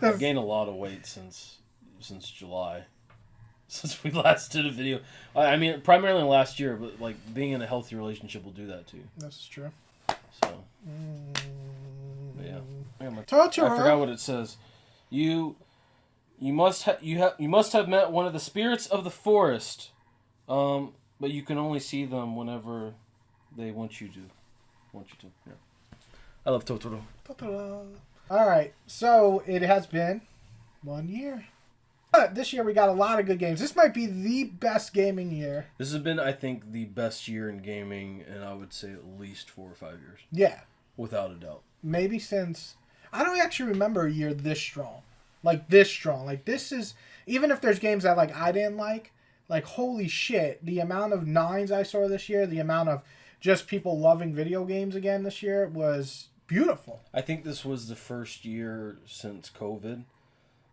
I've gained a lot of weight since July. Since we last did a video. I mean, primarily last year, but like being in a healthy relationship will do that too. This is true. So, but yeah. Totoro. I forgot what it says. You must have met one of the spirits of the forest, but you can only see them whenever they want you to. Yeah. I love Totoro. Totoro. All right, so it has been 1 year. This year we got a lot of good games. This might be the best gaming year. This has been, I think, the best year in gaming, and I would say at least 4 or 5 years. Yeah. Without a doubt. Maybe since... I don't actually remember a year this strong. Like, this strong. Like, this is... Even if there's games that, like, I didn't like, holy shit, the amount of 9s I saw this year, the amount of just people loving video games again this year was beautiful. I think this was the first year since COVID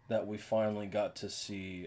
that we finally got to see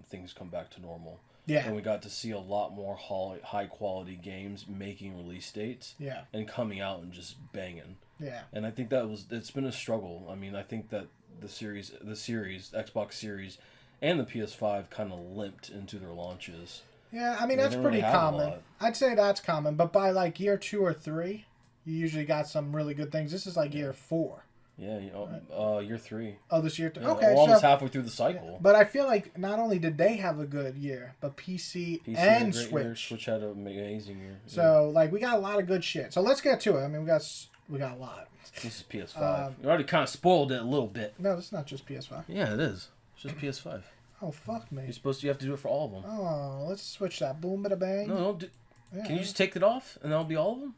things come back to normal. Yeah. And we got to see a lot more high-quality games making release dates. Yeah. And coming out and just banging. Yeah. And I think it's been a struggle. I mean, I think that the Xbox Series, and the PS5 kind of limped into their launches. Yeah, I mean, that's pretty common. I'd say that's common. But by, like, year 2 or 3, you usually got some really good things. This is, like, year 4. Yeah, year 3. Oh, this year 3. Yeah, okay, almost halfway through the cycle. Yeah, but I feel like not only did they have a good year, but PC and Switch. Year. Switch had an amazing year. So like we got a lot of good shit. So let's get to it. I mean, we got a lot. This is PS5. You already kind of spoiled it a little bit. No, this is not just PS5. Yeah, it is. It's just PS5. Oh fuck me. You have to do it for all of them. Oh, let's switch that. Boom, bada bang. No, don't do. Yeah, can you just take it off and that'll be all of them?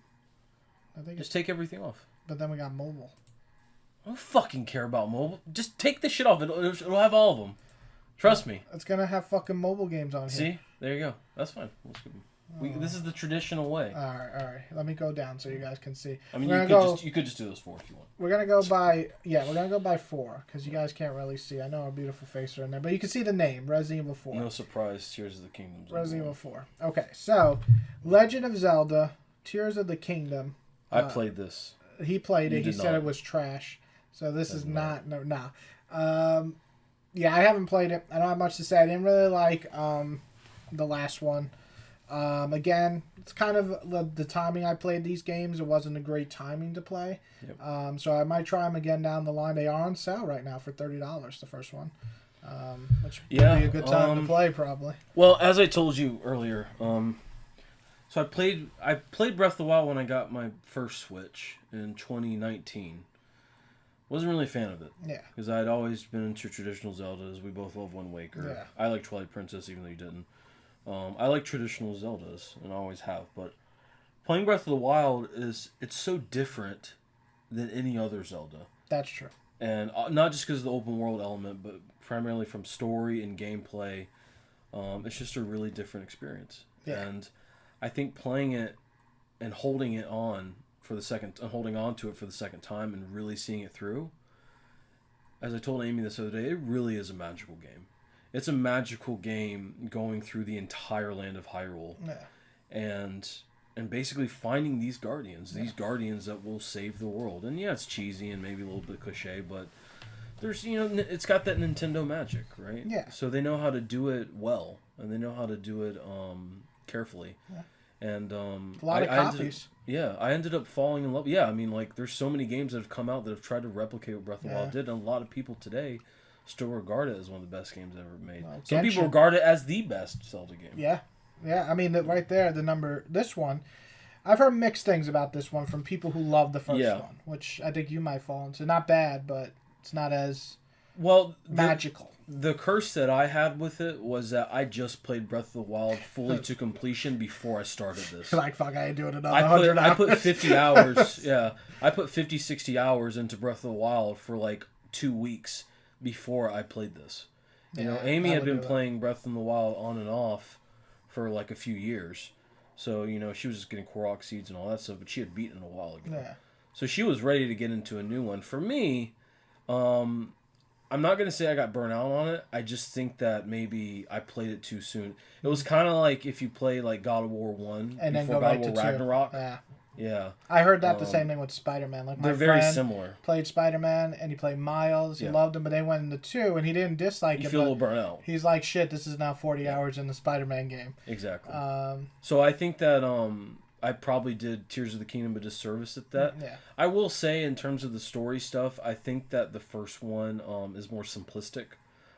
I think just take everything off. But then we got mobile. I don't fucking care about mobile. Just take the shit off. It'll have all of them. Trust me. It's gonna have fucking mobile games on here. See? There you go. That's fine. This is the traditional way. All right. Let me go down so you guys can see. I mean, you could just do those 4 if you want. We're gonna go by 4 because you guys can't really see. I know our beautiful face are in there, but you can see the name Resident Evil 4. No surprise. Tears of the Kingdom. Resident Evil 4. Okay, so Legend of Zelda, Tears of the Kingdom. I played this. He played it. He said it was trash. So this is not. Yeah, I haven't played it. I don't have much to say. I didn't really like the last one. Again, it's kind of the timing I played these games. It wasn't a great timing to play. Yep. So I might try them again down the line. They are on sale right now for $30. The first one, which would be a good time to play probably. Well, as I told you earlier, so I played Breath of the Wild when I got my first Switch in 2019. Wasn't really a fan of it. Yeah. Because I'd always been into traditional Zeldas. We both love Wind Waker. Yeah. I like Twilight Princess, even though you didn't. I like traditional Zeldas, and I always have. But playing Breath of the Wild it's so different than any other Zelda. That's true. And not just because of the open world element, but primarily from story and gameplay. It's just a really different experience. Yeah. And I think playing it and holding on to it for the second time and really seeing it through. As I told Amy this other day, it really is a magical game. It's a magical game going through the entire land of Hyrule. Yeah. And basically finding these guardians that will save the world. And yeah, it's cheesy and maybe a little bit cliche, but there's, it's got that Nintendo magic, right? Yeah. So they know how to do it well, and they know how to do it carefully. Yeah. And a lot of copies. I ended up falling in love. Yeah, I mean, like, there's so many games that have come out that have tried to replicate what Breath of the Wild did, and a lot of people today still regard it as one of the best games ever made. Some people regard it as the best Zelda game. Yeah. Yeah, I mean, right there, this one, I've heard mixed things about this one from people who love the first one, which I think you might fall into. Not bad, but it's not as magical. The curse that I had with it was that I just played Breath of the Wild fully to completion before I started this. Like, fuck, I ain't doing another 100 hours. I put 50 hours, I put 50, 60 hours into Breath of the Wild for like 2 weeks before I played this. Amy had been playing Breath of the Wild on and off for like a few years. So, she was just getting Korok seeds and all that stuff, but she had beaten it a while ago. Yeah. So she was ready to get into a new one. For me, I'm not going to say I got burnt out on it. I just think that maybe I played it too soon. It was kind of like if you play like God of War 1 and before God of War Ragnarok. Yeah. Yeah. I heard that the same thing with Spider-Man. Like my they're very friend similar. played Spider-Man and he played Miles. He loved him, but they went into 2 and he didn't dislike it. You feel a little burnt out. He's like, shit, this is now 40 hours in the Spider-Man game. Exactly. So I think that I probably did Tears of the Kingdom a disservice at that. Yeah. I will say, in terms of the story stuff, I think that the first one is more simplistic.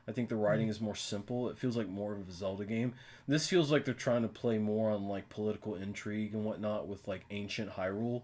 I think the writing is more simple. It feels like more of a Zelda game. This feels like they're trying to play more on like political intrigue and whatnot with like ancient Hyrule,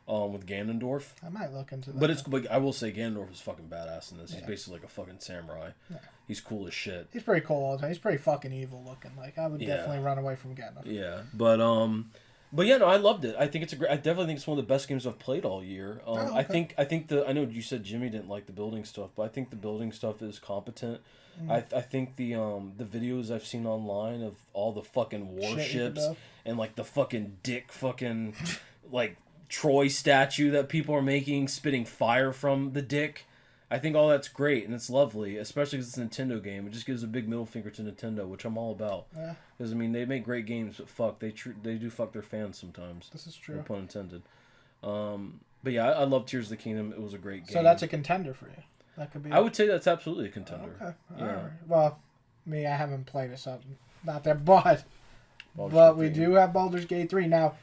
with Ganondorf. I might look into that. But I will say Ganondorf is fucking badass in this. He's basically like a fucking samurai. Yeah. He's cool as shit. He's pretty cool all the time. He's pretty fucking evil looking. Like I would definitely run away from Ganondorf. Yeah, but yeah, no, I loved it. I think it's I definitely think it's one of the best games I've played all year. Okay. I think I know you said Jimmy didn't like the building stuff, but I think the building stuff is competent. I think the videos I've seen online of all the fucking warships and like the fucking dick fucking like Troy statue that people are making spitting fire from the dick. I think all that's great and it's lovely, especially because it's a Nintendo game. It just gives a big middle finger to Nintendo, which I'm all about. Yeah. Because I mean, they make great games, but fuck, they do fuck their fans sometimes. This is true. No pun intended. But yeah, I love Tears of the Kingdom. It was a great game. So that's a contender for you. That could be. I would say that's absolutely a contender. Okay. Yeah. All right. Well, me, I haven't played it, so not there. But we do have Baldur's Gate 3 now.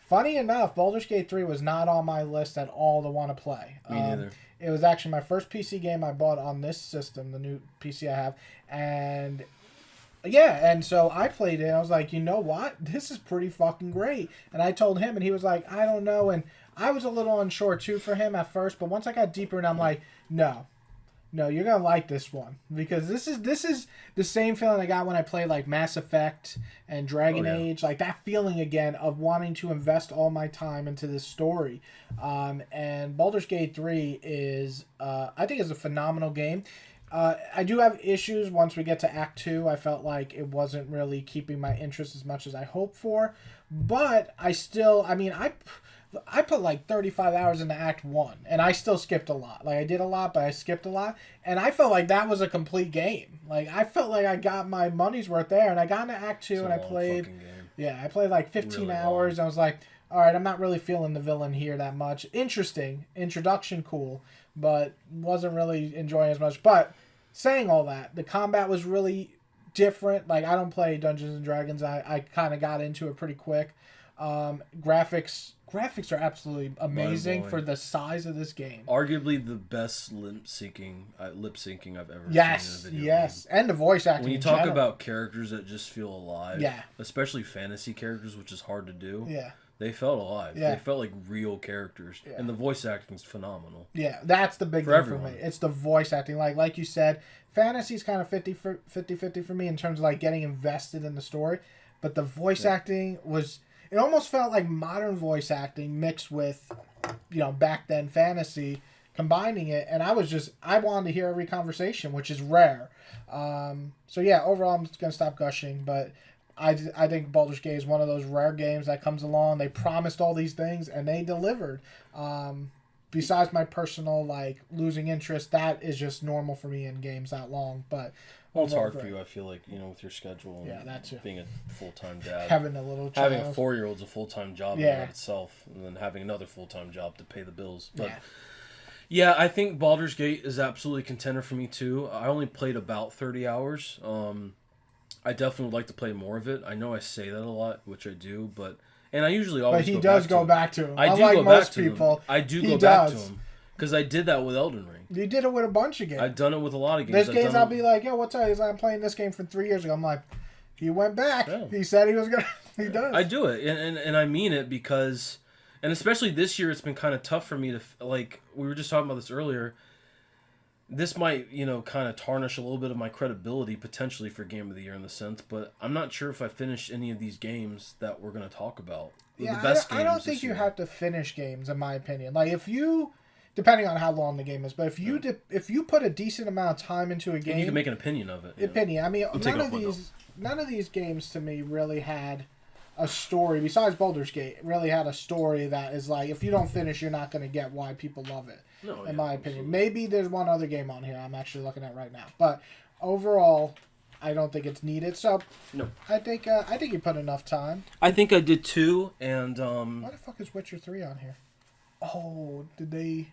Funny enough, Baldur's Gate 3 was not on my list at all to want to play. Me neither. It was actually my first PC game I bought on this system, the new PC I have. And yeah, and so I played it. And I was like, you know what? This is pretty fucking great. And I told him, and he was like, I don't know. And I was a little unsure too for him at first. But once I got deeper, and I'm like, no, you're gonna like this one because this is the same feeling I got when I played like Mass Effect and Dragon Age, like that feeling again of wanting to invest all my time into this story. And Baldur's Gate 3 is, I think, is a phenomenal game. I do have issues once we get to Act 2. I felt like it wasn't really keeping my interest as much as I hoped for, but I put like 35 hours into Act 1, and I still skipped a lot. Like, I did a lot, but I skipped a lot, and I felt like that was a complete game. Like, I felt like I got my money's worth there, and I got into Act 2, and I played... Yeah, I played like 15 really hours, and I was like, all right, I'm not really feeling the villain here that much. Interesting. Introduction, cool, but wasn't really enjoying as much. But saying all that, the combat was really different. Like, I don't play Dungeons and Dragons. I kind of got into it pretty quick. Graphics are absolutely amazing for the size of this game. Arguably the best lip syncing I've ever seen in a video game. And the voice acting. When you talk about characters that just feel alive, yeah, especially fantasy characters, which is hard to do. Yeah, they felt alive. Yeah. They felt like real characters, and the voice acting is phenomenal. Yeah, that's the big thing for me. It's the voice acting. Like you said, fantasy's kind of 50-50 for me in terms of like getting invested in the story, but the voice acting was. It almost felt like modern voice acting mixed with, back then fantasy, combining it. And I wanted to hear every conversation, which is rare. So yeah, overall I'm just going to stop gushing. But I think Baldur's Gate is one of those rare games that comes along. They promised all these things and they delivered. Besides my personal, losing interest, that is just normal for me in games that long. But... Well, it's hard for you, I feel like, with your schedule and that too. Being a full-time dad. Having a little child. Having a 4-year-old's a full-time job in and of itself, and then having another full-time job to pay the bills. But yeah, I think Baldur's Gate is absolutely a contender for me too. I only played about 30 hours. I definitely would like to play more of it. I know I say that a lot, which I do, and I usually always go back to him. But he does go back to him. I do go back to him. I do go back to him. Because I did that with Elden Ring. You did it with a bunch of games. I've done it with a lot of games. There's games I'll be like, yo, what's up? I'm playing this game from 3 years ago. I'm like, he went back. Yeah. He said he was going to. He does. I do it. And I mean it because, and especially this year, it's been kind of tough for me to, we were just talking about this earlier. This might, kind of tarnish a little bit of my credibility potentially for Game of the Year in the sense, but I'm not sure if I finished any of these games that we're going to talk about. Yeah, the best games I don't think you have to finish games, in my opinion. Like, if you... Depending on how long the game is, but if you put a decent amount of time into a game, and you can make an opinion of it. Opinion. I mean, none of these games to me really had a story. Besides Baldur's Gate, really had a story that is like, if you don't finish, you're not going to get why people love it. In my opinion, maybe there's one other game on here I'm actually looking at right now, but overall, I don't think it's needed. So no, I think you put enough time. I think I did too, and Why the fuck is Witcher 3 on here? Oh, did they?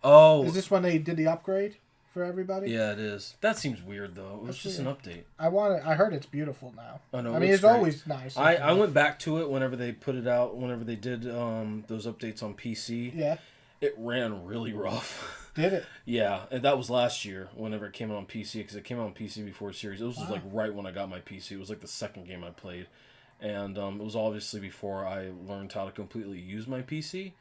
Oh, is this when they did the upgrade for everybody? Yeah, it is. That seems weird though. It was just an update. I heard it's beautiful now. I know. I mean, it's great. always nice. I went back to it whenever they put it out. Whenever they did those updates on PC. Yeah. It ran really rough. Did it? Yeah, and that was last year whenever it came out on PC, because it came out on PC before Series. It was just like right when I got my PC. It was like the second game I played, and it was obviously before I learned how to completely use my PC,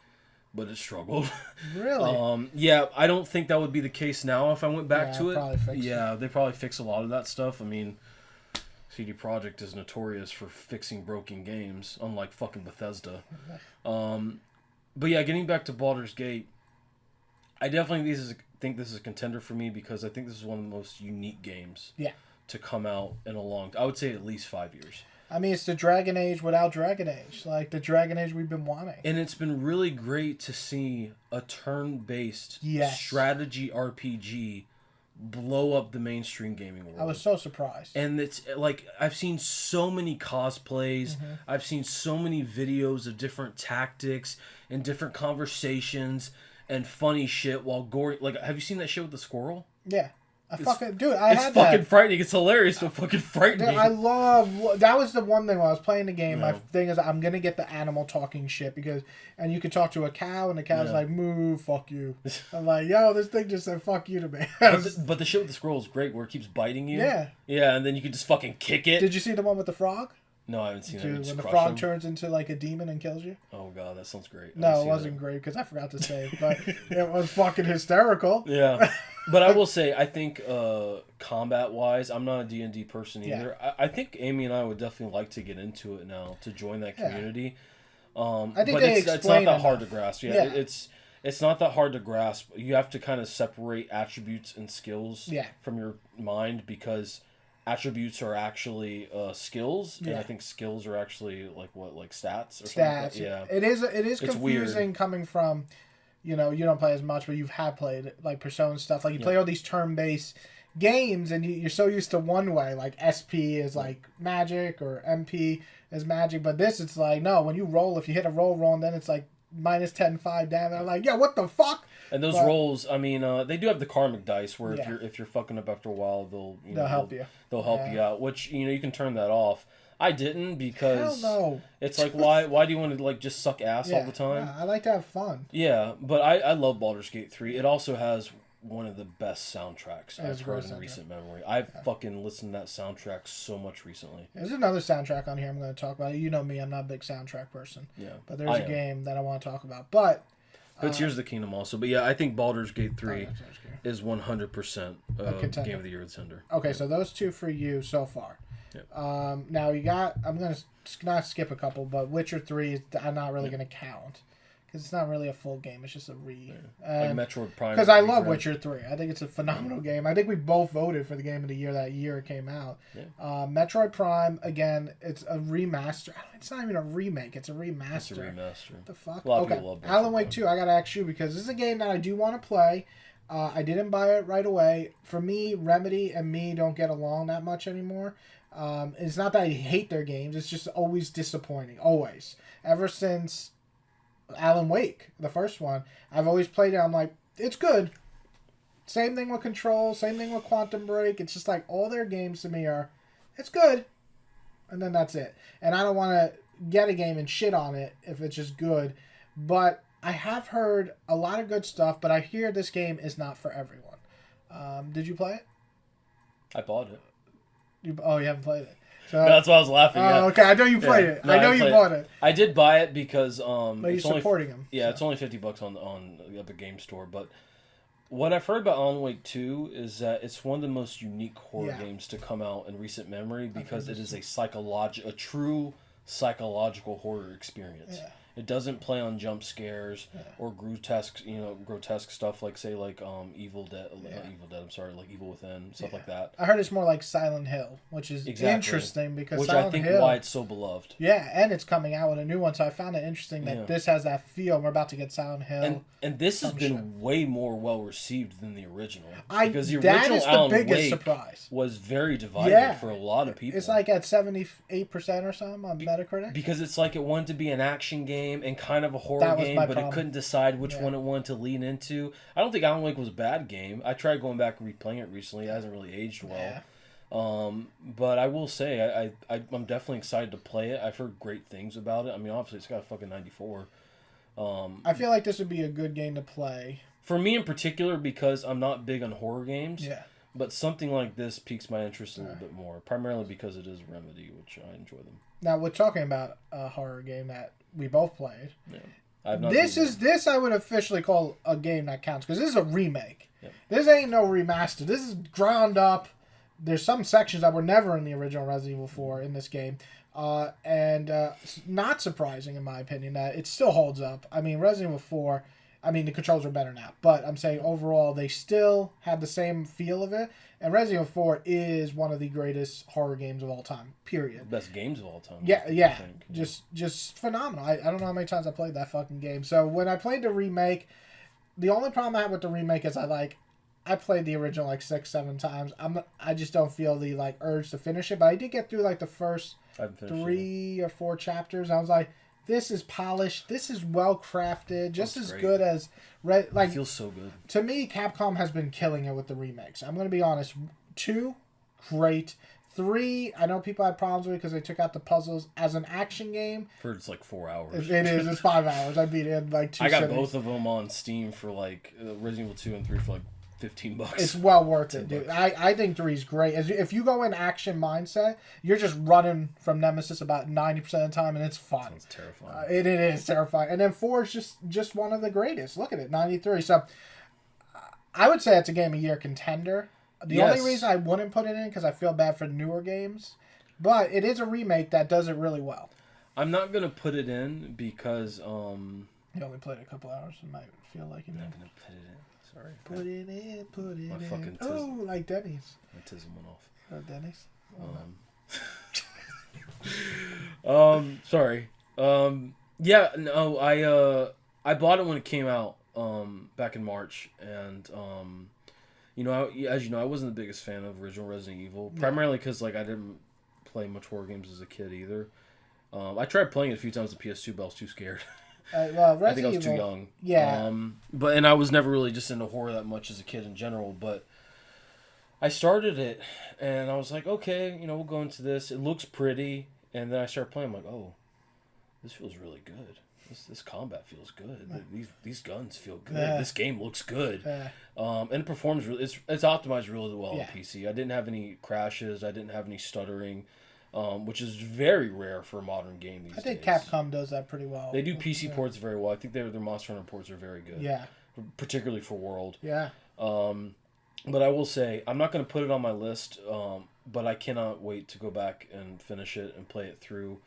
but it struggled. Really? Yeah, I don't think that would be the case now if I went back to it. They probably fix a lot of that stuff. I mean, CD Projekt is notorious for fixing broken games, unlike fucking Bethesda. But yeah, getting back to Baldur's Gate, I definitely think this is a contender for me because I think this is one of the most unique games to come out in a I would say at least 5 years. I mean, it's the Dragon Age without Dragon Age. Like, the Dragon Age we've been wanting. And it's been really great to see a turn-based strategy RPG blow up the mainstream gaming world. I was so surprised. And it's like, I've seen so many cosplays. Mm-hmm. I've seen so many videos of different tactics and different conversations and funny shit while gory. Like, have you seen that shit with the squirrel? Yeah. It's fucking frightening. It's hilarious, but fucking frightening. Dude, I love that. Was the one thing when I was playing the game. My thing is, I'm gonna get the animal talking shit and you could talk to a cow, and the cow's like, "Moo, fuck you." I'm like, "Yo, this thing just said fuck you to me." but the shit with the squirrel is great, where it keeps biting you. Yeah, and then you can just fucking kick it. Did you see the one with the frog? No, I haven't seen that. When the frog turns into like a demon and kills you. Oh god, that sounds great. No, it wasn't great because I forgot to say it, but it was fucking hysterical. Yeah, but I will say, I think combat-wise, I'm not a D&D person either. I think Amy and I would definitely like to get into it now, to join that community. I think but it's not that hard to grasp. Yeah, it's not that hard to grasp. You have to kind of separate attributes and skills from your mind, because attributes are actually skills, and I think skills are actually like stats or something like that. Yeah, it is confusing coming from, you don't play as much, but you have played like Persona stuff. Like you play all these turn-based games, and you're so used to one way, like SP is like magic or MP is magic, but this it's like no, when you roll, if you hit a roll, and then it's like minus 10-5 damage. I'm like, yeah, what the fuck? And those rolls, I mean, they do have the karmic dice where if you're fucking up after a while, they'll help you. They'll help you out, which you can turn that off. I didn't, because hell no. It's like why do you want to like just suck ass all the time? I like to have fun. Yeah, but I love Baldur's Gate 3. It also has one of the best soundtracks I've heard in recent memory. I've fucking listened to that soundtrack so much recently. There's another soundtrack on here I'm going to talk about. You know me, I'm not a big soundtrack person. Yeah, but there's a game that I want to talk about. But Tears of the Kingdom also. But yeah, I think Baldur's Gate 3 is 100% Game of the Year contender. Okay, so those two for you so far. Yep. Now you got, I'm going to not skip a couple, but Witcher 3 I'm not really going to count, because it's not really a full game. It's just a read. Like Metroid Prime. Because I love Witcher 3. I think it's a phenomenal game. I think we both voted for the game of the year that year it came out. Yeah. Metroid Prime, again, it's a remaster. It's not even a remake. It's a remaster. It's a remaster. What the fuck? A lot of people love Alan Wake 2, I got to ask you, because this is a game that I do want to play. I didn't buy it right away. For me, Remedy and me don't get along that much anymore. It's not that I hate their games. It's just always disappointing. Always. Ever since Alan Wake, the first one, I've always played it. I'm like, it's good. Same thing with Control. Same thing with Quantum Break. It's just like all their games to me are, it's good. And then that's it. And I don't want to get a game and shit on it if it's just good. But I have heard a lot of good stuff, but I hear this game is not for everyone. Did you play it? I bought it. You haven't played it. So, no, that's why I was laughing. Oh, okay. I know you played it. No, I know you bought it. I did buy it because but you're supporting him. Yeah, it's only $50 on the Epic Game Store. But what I've heard about Alan Wake 2 is that it's one of the most unique horror games to come out in recent memory, because it is a true psychological horror experience. Yeah. It doesn't play on jump scares or grotesque stuff like say like Evil Dead. Not Evil Dead. I'm sorry, like Evil Within, stuff like that. I heard it's more like Silent Hill, which is interesting because Silent I think Hill, why it's so beloved. Yeah, and it's coming out with a new one, so I found it interesting that this has that feel. We're about to get Silent Hill, and this has been way more well received than the original. Because the original Alan Wake surprise. Was very divided for a lot of people. It's like at 78% or something on Metacritic. Because it's like it wanted to be an action game and kind of a horror game, but it couldn't decide which one it wanted to lean into. I don't think Alan Wake was a bad game. I tried going back and replaying it recently. It hasn't really aged well. But I will say, I'm definitely excited to play it. I've heard great things about it. I mean, obviously, it's got a fucking 94. I feel like this would be a good game to play. For me in particular, because I'm not big on horror games. Yeah. But something like this piques my interest a little bit more, primarily because it is Remedy, which I enjoy them. Now, we're talking about a horror game that we both played. Yeah. This I would officially call a game that counts, because this is a remake. Yeah. This ain't no remaster. This is ground up. There's some sections that were never in the original Resident Evil 4 in this game. And not surprising, in my opinion, that it still holds up. I mean, Resident Evil 4... I mean, the controls are better now, but I'm saying overall they still have the same feel of it. And Resident Evil 4 is one of the greatest horror games of all time, period. Best games of all time. Yeah. Just phenomenal. I don't know how many times I played that fucking game. So when I played the remake, the only problem I have with the remake is I played the original like 6-7 times. I just don't feel the like urge to finish it, but I did get through like the first 3 or 4 chapters. I was like, this is polished. This is well crafted. Just as good as it feels so good. To me, Capcom has been killing it with the remakes. I'm going to be honest. 2, great. 3, I know people had problems with it because they took out the puzzles. As an action game, for it's like 4 hours. It is. It's 5 hours. I beat it in like 2 I got cities. both of them on Steam for like Resident Evil 2 and 3 for like $15. It's well worth it, dude. I think 3 is great. If you go in action mindset, you're just running from Nemesis about 90% of the time, and it's fun. Sounds terrifying. It is terrifying. And then 4 is just one of the greatest. Look at it, 93. So I would say it's a Game of Year contender. The only reason I wouldn't put it in because I feel bad for newer games, but it is a remake that does it really well. I'm not gonna put it in because you only played a couple hours. You might feel like you're not gonna put it in. Sorry. Put it in, put it in. Fucking oh, like Denny's. My tism went off. Denny's? Sorry. Yeah, no, I bought it when it came out, back in March, and, as you know, I wasn't the biggest fan of original Resident Evil, primarily because, like, I didn't play much horror games as a kid either. I tried playing it a few times on PS2, but I was too scared. I think I was too young. Yeah. And I was never really just into horror that much as a kid in general. But I started it, and I was like, okay, we'll go into this. It looks pretty, and then I started playing. I'm like, oh, this feels really good. This combat feels good. These guns feel good. This game looks good. And it performs really. It's optimized really well on PC. I didn't have any crashes. I didn't have any stuttering. Which is very rare for a modern game these days. I think Capcom does that pretty well. They do PC ports very well. I think their Monster Hunter ports are very good. Yeah. Particularly for World. Yeah. But I will say, I'm not going to put it on my list, but I cannot wait to go back and finish it and play it through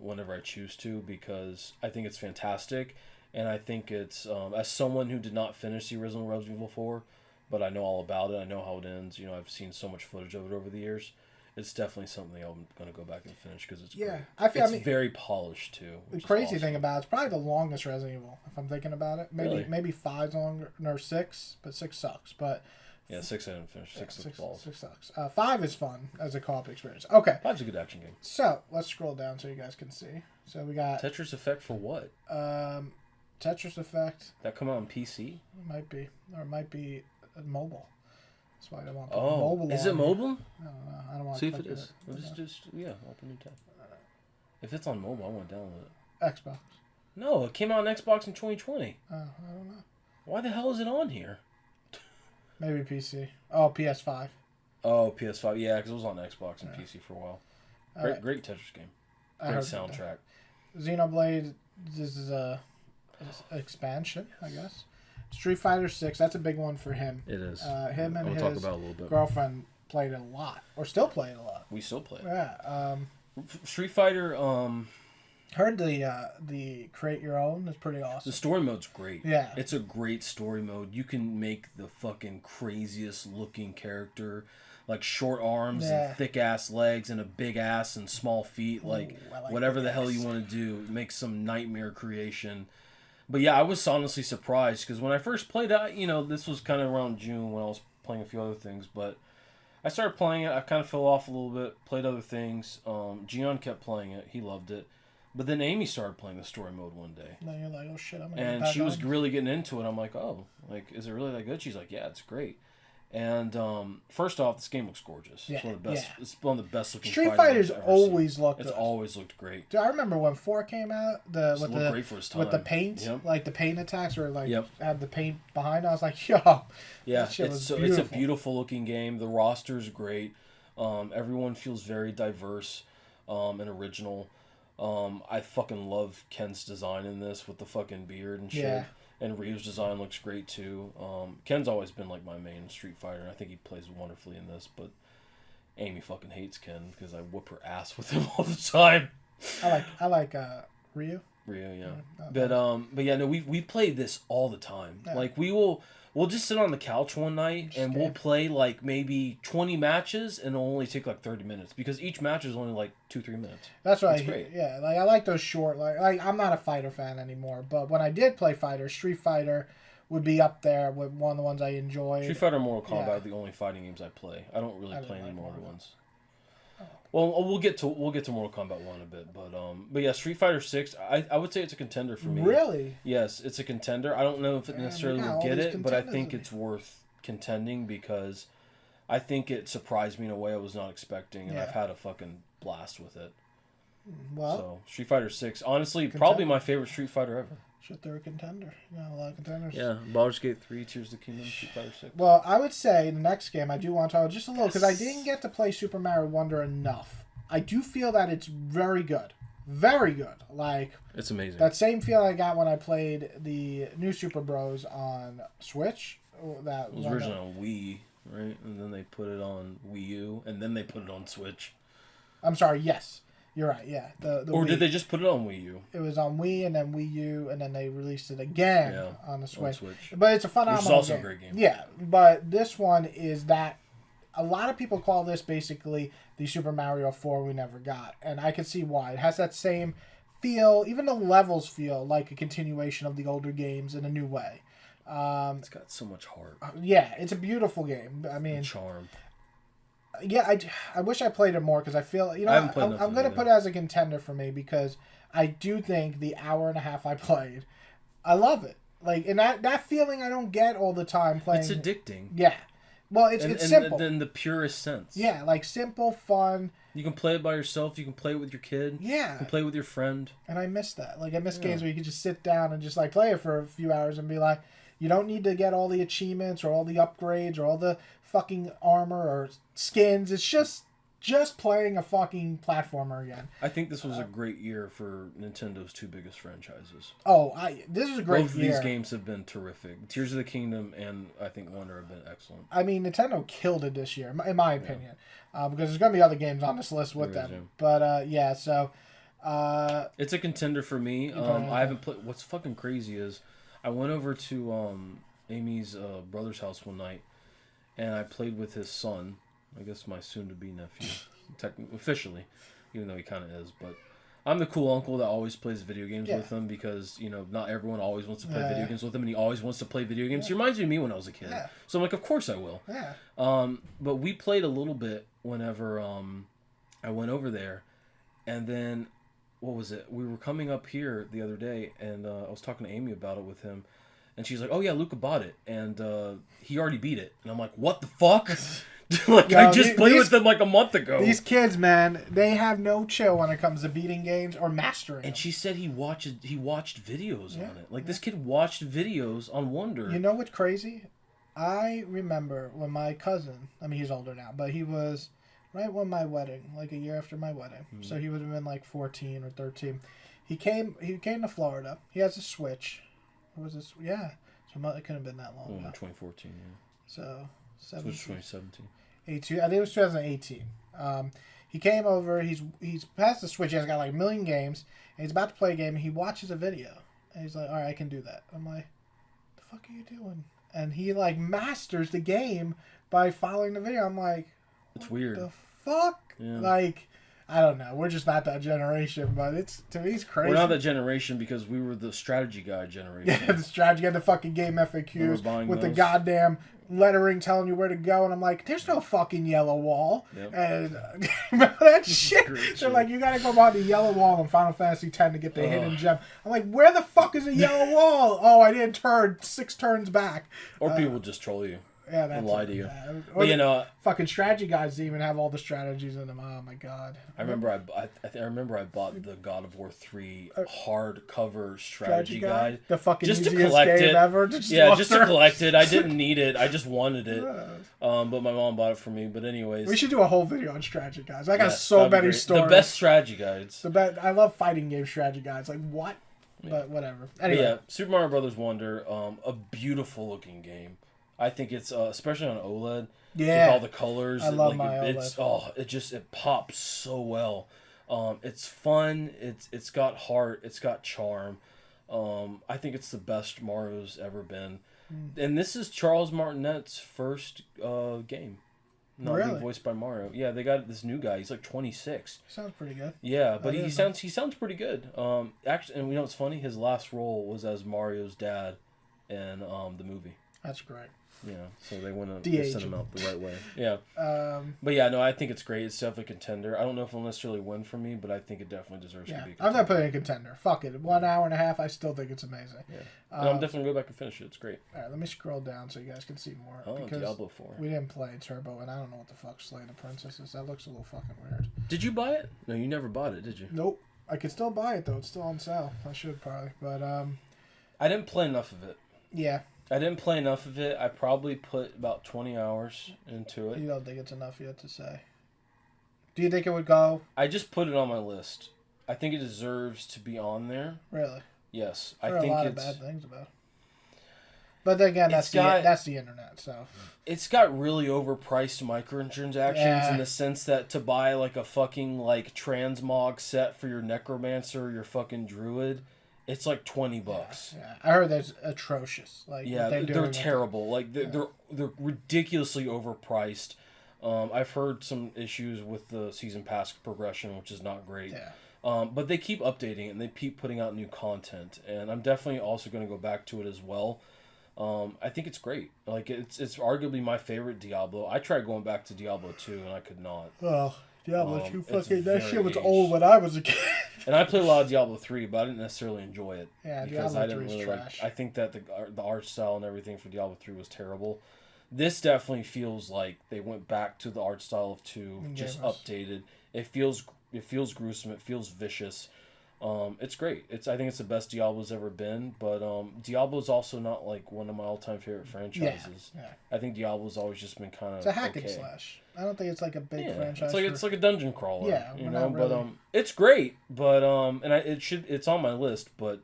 whenever I choose to, because I think it's fantastic. And I think it's, as someone who did not finish the original Resident Evil 4, but I know all about it, I know how it ends, I've seen so much footage of it over the years. It's definitely something I'm going to go back and finish because it's great. It's very polished too. The crazy thing about it's probably the longest Resident Evil, if I'm thinking about it. Maybe 5's longer, or 6, but 6 sucks. But 6 I didn't finish. 6 sucks. 5 is fun as a co-op experience. Okay. 5's a good action game. So let's scroll down so you guys can see. So we got Tetris Effect for what? Tetris Effect. That come out on PC? It might be, or it might be mobile. That's why I don't want to put mobile. Is it mobile? I don't know. I don't want to. See if it is. Just open new tab. If it's on mobile, I want to download it. Xbox. No, it came out on Xbox in 2020. I don't know. Why the hell is it on here? Maybe PC. Oh, PS5. Oh, PS5. Yeah, because it was on Xbox and PC for a while. Great Tetris game. Great soundtrack. Xenoblade. This is a expansion, I guess. Street Fighter 6, that's a big one for him. It is. Him and his talk about it a little bit. Girlfriend played it a lot, or still play it a lot. We still play it. Yeah. Street Fighter, Heard the create your own is pretty awesome. The story mode's great. Yeah. It's a great story mode. You can make the fucking craziest looking character. Like short arms and thick ass legs and a big ass and small feet. Like whatever the hell you want to do. Make some nightmare creation. But yeah, I was honestly surprised because when I first played it, this was kind of around June when I was playing a few other things. But I started playing it. I kind of fell off a little bit. Played other things. Gian kept playing it. He loved it. But then Amy started playing the story mode one day. And you're like, oh shit, I'm gonna And get back she was on. really getting into it. I'm like, oh, like, is it really that good? She's like, yeah, it's great. And first off, this game looks gorgeous. Yeah, it's one of the best. It's one of the best looking. Street Fighter's always looked good. It's always looked great. Dude, I remember when 4 came out, Great for its time. with the paint, yep. like the paint attacks or like yep. had the paint behind. I was like, yo, yeah, it's a beautiful looking game. The roster's great. Everyone feels very diverse and original. I fucking love Ken's design in this with the fucking beard and shit. Yeah. And Ryu's design looks great too. Ken's always been like my main Street Fighter, and I think he plays wonderfully in this. But Amy fucking hates Ken because I whoop her ass with him all the time. I like Ryu. Ryu, yeah. But yeah, no, we play this all the time. Yeah. Like we'll just sit on the couch one night and we'll play like maybe 20 matches and it'll only take like 30 minutes because each match is only like 2-3 minutes. That's right. Great. Yeah, like I like those short. Like I'm not a fighter fan anymore, but when I did play fighter, Street Fighter would be up there with one of the ones I enjoyed. Street Fighter and Mortal Kombat are the only fighting games I play. I don't really play any more other ones. Well, we'll get to Mortal Kombat 1 a bit, but yeah, Street Fighter 6, I would say it's a contender for me. Really? Yes, it's a contender. I don't know if it necessarily will get it, but I think it's worth contending because I think it surprised me in a way I was not expecting, and I've had a fucking blast with it. Well, so Street Fighter 6, honestly, probably my favorite Street Fighter ever. Shit, they're a contender. You got a lot of contenders. Yeah, Baldur's Gate 3, Tears of the Kingdom, Street Fighter 6. Well, I would say the next game I do want to talk just a little because I didn't get to play Super Mario Wonder enough. I do feel that it's very good. Very good. Like, it's amazing. That same feel I got when I played the new Super Bros on Switch. That it was originally on Wii, right? And then they put it on Wii U, and then they put it on Switch. I'm sorry, yes. You're right, yeah. The or Wii. Did they just put it on Wii U? It was on Wii and then Wii U, and then they released it again on the Switch. But it's a phenomenal game. Which is also a great game. Yeah, but this one is that a lot of people call this basically the Super Mario 4 we never got, and I can see why. It has that same feel, even the levels feel like a continuation of the older games in a new way. It's got so much heart. Yeah, it's a beautiful game. I mean, charm. Yeah, I wish I played it more because I feel I'm going to put it as a contender for me because I do think the hour and a half I played, I love it. Like, and that feeling I don't get all the time playing. It's addicting. Yeah. Well, it's simple. In the purest sense. Yeah, like simple, fun. You can play it by yourself. You can play it with your kid. Yeah. You can play it with your friend. And I miss that. Like, I miss games where you can just sit down and just, like, play it for a few hours and be like, you don't need to get all the achievements or all the upgrades or all the fucking armor or skins. It's just playing a fucking platformer again. I think this was a great year for Nintendo's two biggest franchises. Oh, this is a great year. Both of these games have been terrific. Tears of the Kingdom and I think Wonder have been excellent. I mean, Nintendo killed it this year, in my opinion, because there's going to be other games on this list with them. But yeah, so it's a contender for me. I haven't played. What's fucking crazy is I went over to Amy's brother's house one night, and I played with his son. I guess my soon-to-be nephew, officially, even though he kind of is. But I'm the cool uncle that always plays video games with him because, not everyone always wants to play video games with him, and he always wants to play video games. He reminds me of me when I was a kid. Yeah. So I'm like, of course I will. Yeah. But we played a little bit whenever I went over there, and then, what was it? We were coming up here the other day, and I was talking to Amy about it with him, and she's like, oh yeah, Luca bought it, and he already beat it. And I'm like, what the fuck? I just played with them like a month ago. These kids, man, they have no chill when it comes to beating games or mastering them. And she said he watched videos on it. Like, this kid watched videos on Wonder. You know what's crazy? I remember when my cousin, I mean, he's older now, but he was right when my wedding, like a year after my wedding. Mm-hmm. So he would have been like 14 or 13. He came to Florida. He has a Switch. What was this? Yeah. So it couldn't have been that long ago. 2014, yeah. So... Switch 2017. I think it was 2018. He came over. He's passed the Switch. He's got like a million games, and he's about to play a game. And he watches a video, and he's like, "All right, I can do that." I'm like, "The fuck are you doing?" And he like masters the game by following the video. I'm like, it's weird. The fuck, yeah. Like. I don't know. We're just not that generation, but to me, it's crazy. We're not that generation because we were the strategy guide generation. Yeah, the strategy and the fucking game FAQs with the goddamn lettering telling you where to go, and I'm like, there's no fucking yellow wall. Yep. And remember that shit? They're like, you gotta go behind the yellow wall in Final Fantasy X to get the hidden gem. I'm like, where the fuck is the yellow wall? Oh, I didn't turn 6 turns back. Or people just troll you. Yeah, that's and lie to you. But you fucking strategy guides didn't even have all the strategies in them. Oh my god! I remember I bought the God of War 3 hardcover strategy guide. The fucking just easiest to collect game it. ever. Just to collect it. I didn't need it. I just wanted it. But my mom bought it for me. But anyways, we should do a whole video on strategy guides. I got so many stories. The best strategy guides. I love fighting game strategy guides. Like what? Yeah. But whatever. Anyway, yeah, Super Mario Brothers Wonder, a beautiful looking game. I think it's especially on OLED. Yeah, with all the colors. I love my OLED. It pops so well. It's fun. It's got heart. It's got charm. I think it's the best Mario's ever been. And this is Charles Martinet's first game. Not being voiced by Mario. Yeah, they got this new guy. He's like 26. Sounds pretty good. Yeah, but he sounds pretty good. Actually, and you know what's funny? His last role was as Mario's dad in the movie. That's great. Yeah, so they sent him out the right way. Yeah. But yeah, no, I think it's great. It's definitely a contender. I don't know if it'll necessarily win for me, but I think it definitely deserves to be a contender. I'm not putting a contender. Fuck it. 1 hour and a half, I still think it's amazing. Yeah. And I'm definitely going to go back and finish it. It's great. All right, let me scroll down so you guys can see more. Oh, because Diablo 4. We didn't play Turbo, and I don't know what the fuck Slay the Princess is. That looks a little fucking weird. Did you buy it? No, you never bought it, did you? Nope. I could still buy it, though. It's still on sale. I should probably. But, I didn't play enough of it. Yeah. I didn't play enough of it. I probably put about 20 hours into it. You don't think it's enough yet to say? Do you think it would go? I just put it on my list. I think it deserves to be on there. Really? Yes. I think a lot of bad things about it. But then again, that's the internet, so. It's got really overpriced microtransactions in the sense that to buy like a fucking like transmog set for your necromancer or your fucking druid, it's like $20. Yeah. I heard that's atrocious. Like they're terrible. Like they're ridiculously overpriced. I've heard some issues with the season pass progression, which is not great. Yeah. But they keep updating it and they keep putting out new content, and I'm definitely also going to go back to it as well. I think it's great. Like it's arguably my favorite Diablo. I tried going back to Diablo 2 and I could not. Oh. Diablo 2 fucking that shit was old when I was a kid. And I played a lot of Diablo 3, but I didn't necessarily enjoy it. Yeah, because Diablo I didn't 3 is really trash. I think that the art style and everything for Diablo 3 was terrible. This definitely feels like they went back to the art style of 2, just updated. It feels gruesome. It feels vicious. It's great. I think it's the best Diablo's ever been, but Diablo's also not like one of my all-time favorite franchises. Yeah. I think Diablo's always just been kind of it's a hack and slash. I don't think it's like a big franchise. It's like a dungeon crawler. Yeah, you know, but it's great. But and it's on my list, but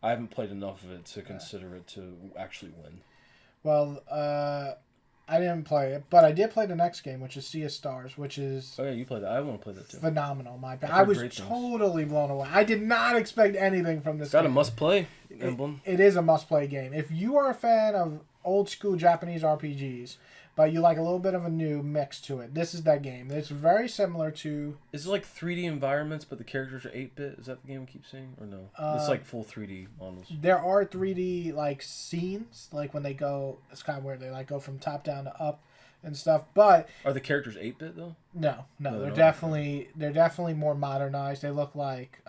I haven't played enough of it to consider it to actually win. Well, I didn't play it, but I did play the next game, which is Sea of Stars, which is... Oh, yeah, you played that. I want to play that, too. Phenomenal, my bad. I was totally blown away. I did not expect anything from this game. It's got a must-play emblem. It is a must-play game. If you are a fan of old-school Japanese RPGs, but you like a little bit of a new mix to it, this is that game. It's very similar to... Is it like 3D environments, but the characters are 8-bit? Is that the game we keep seeing? Or no? It's like full 3D models. There are 3D like scenes, like when they go... It's kind of weird. They like go from top down to up and stuff, but... Are the characters 8-bit, though? No. They're definitely more modernized. They look like...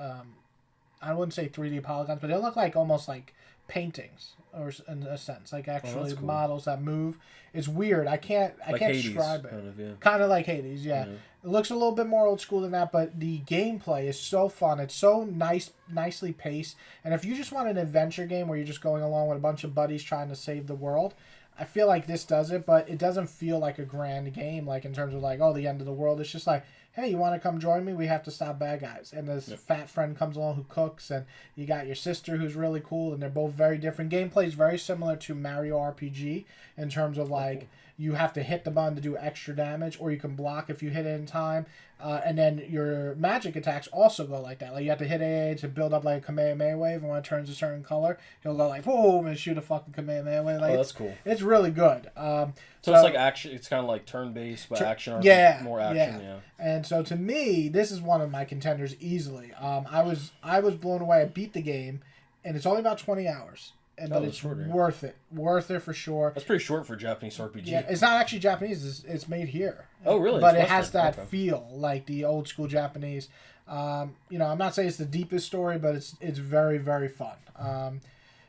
I wouldn't say 3D polygons, but they look like almost like paintings, or in a sense, like actually cool. Models that move. It's weird. I can't describe it. Kind of like Hades, yeah. It looks a little bit more old school than that, but the gameplay is so fun. It's so nicely paced. And if you just want an adventure game where you're just going along with a bunch of buddies trying to save the world, I feel like this does it, but it doesn't feel like a grand game, like in terms of like, oh, the end of the world. It's just like, hey, you want to come join me? We have to stop bad guys. And this fat friend comes along who cooks, and you got your sister who's really cool, and they're both very different. Gameplay gameplay is very similar to Mario RPG in terms of like you have to hit the button to do extra damage, or you can block if you hit it in time. And then your magic attacks also go like that. Like you have to hit A to build up like a Kamehameha wave, and when it turns a certain color, he'll go like boom and shoot a fucking Kamehameha wave. Like, that's cool. It's really good. So it's like action. It's kind of like turn-based, but action. More action. Yeah. And so to me, this is one of my contenders easily. I was blown away. I beat the game, and it's only about 20 hours. But it's shorter. Worth it for sure. That's pretty short for a Japanese RPG. Yeah, it's not actually Japanese. It's made here. Oh, really? But it has that feel like the old school Japanese. I'm not saying it's the deepest story, but it's very, very fun.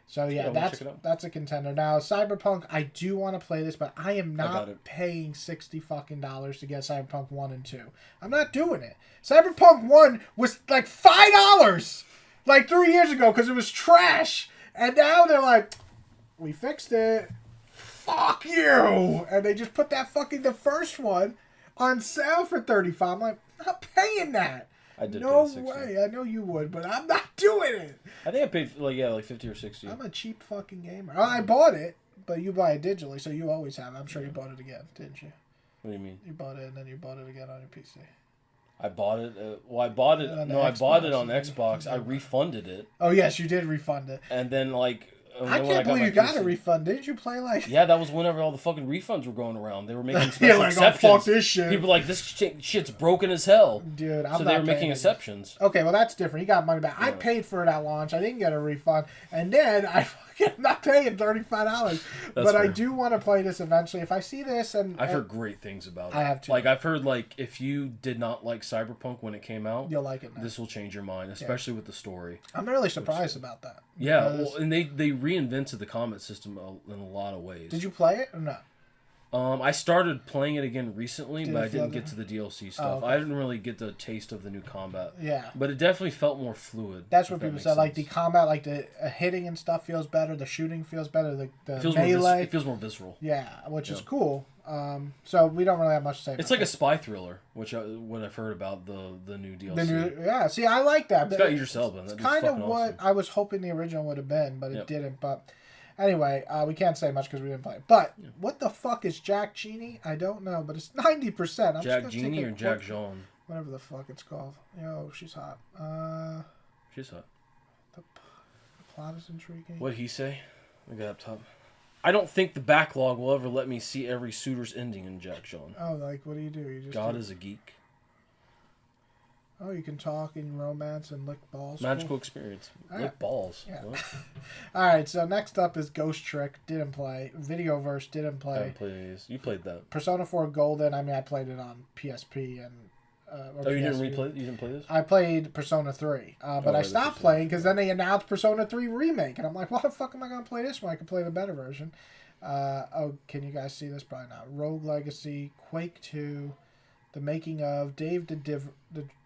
So yeah, that's a contender. Now Cyberpunk, I do want to play this, but I am not paying $60 to get Cyberpunk 1 and 2. I'm not doing it. Cyberpunk 1 was like $5 like 3 years ago because it was trash. And now they're like, we fixed it. Fuck you. And they just put the first one on sale for $35. I'm like, I'm not paying that. I did. No way. I know you would, but I'm not doing it. I think I paid like 50 or 60. I'm a cheap fucking gamer. I bought it, but you buy it digitally, so you always have. I'm sure you bought it again, didn't you? What do you mean? You bought it and then you bought it again on your PC. I bought it. I bought it. No, I bought it on Xbox. I refunded it. Oh yes, you did refund it. And then like. I can't believe you got a refund. Didn't you play like? Yeah, that was whenever all the fucking refunds were going around. They were making special exceptions. Oh, fuck this shit. People were like, this shit's broken as hell. Dude, so they were making exceptions. Okay, well that's different. You got money back. Yeah. I paid for it at launch. I didn't get a refund, and then I'm not paying $35. But fair. I do want to play this eventually. If I see this, and I've heard great things about it. I have too. Like I've heard like if you did not like Cyberpunk when it came out, you'll like it now. This will change your mind, especially with the story. I'm really surprised about that. Yeah, well, and they reinvented the combat system in a lot of ways. Did you play it or not? I started playing it again recently, but I didn't get to the DLC stuff. Oh, okay. I didn't really get the taste of the new combat. Yeah. But it definitely felt more fluid. That's what people said. Sense. Like the combat, like the hitting and stuff feels better. The shooting feels better. The melee. It feels more visceral. Yeah, which is cool. So we don't really have much to say about it's like a spy thriller, which what I've heard about the new DLC. See, I like that. It's got Idris Elba. It's kind of what I was hoping the original would have been, but it didn't. But anyway, we can't say much because we didn't play it. But what the fuck is Jack Genie? I don't know, but it's 90%. Jack Genie or Jack Jean? Whatever the fuck it's called. Yo, she's hot. She's hot. The plot is intriguing. What'd he say? We got up top. I don't think the backlog will ever let me see every suitor's ending in Jack Jean. Oh, like what do? You just God is a geek. Oh, you can talk and romance and lick balls. Magical experience. Lick balls. Yeah. All right, so next up is Ghost Trick. Didn't play. Videoverse didn't play. I haven't played any of these. You played that. Persona 4 Golden. I mean, I played it on PSP and. You didn't replay? You didn't play this? I played Persona 3, but I stopped playing because then they announced Persona 3 Remake, and I'm like, why the fuck am I going to play this when I can play the better version? Can you guys see this? Probably not. Rogue Legacy, Quake 2, the making of Dave the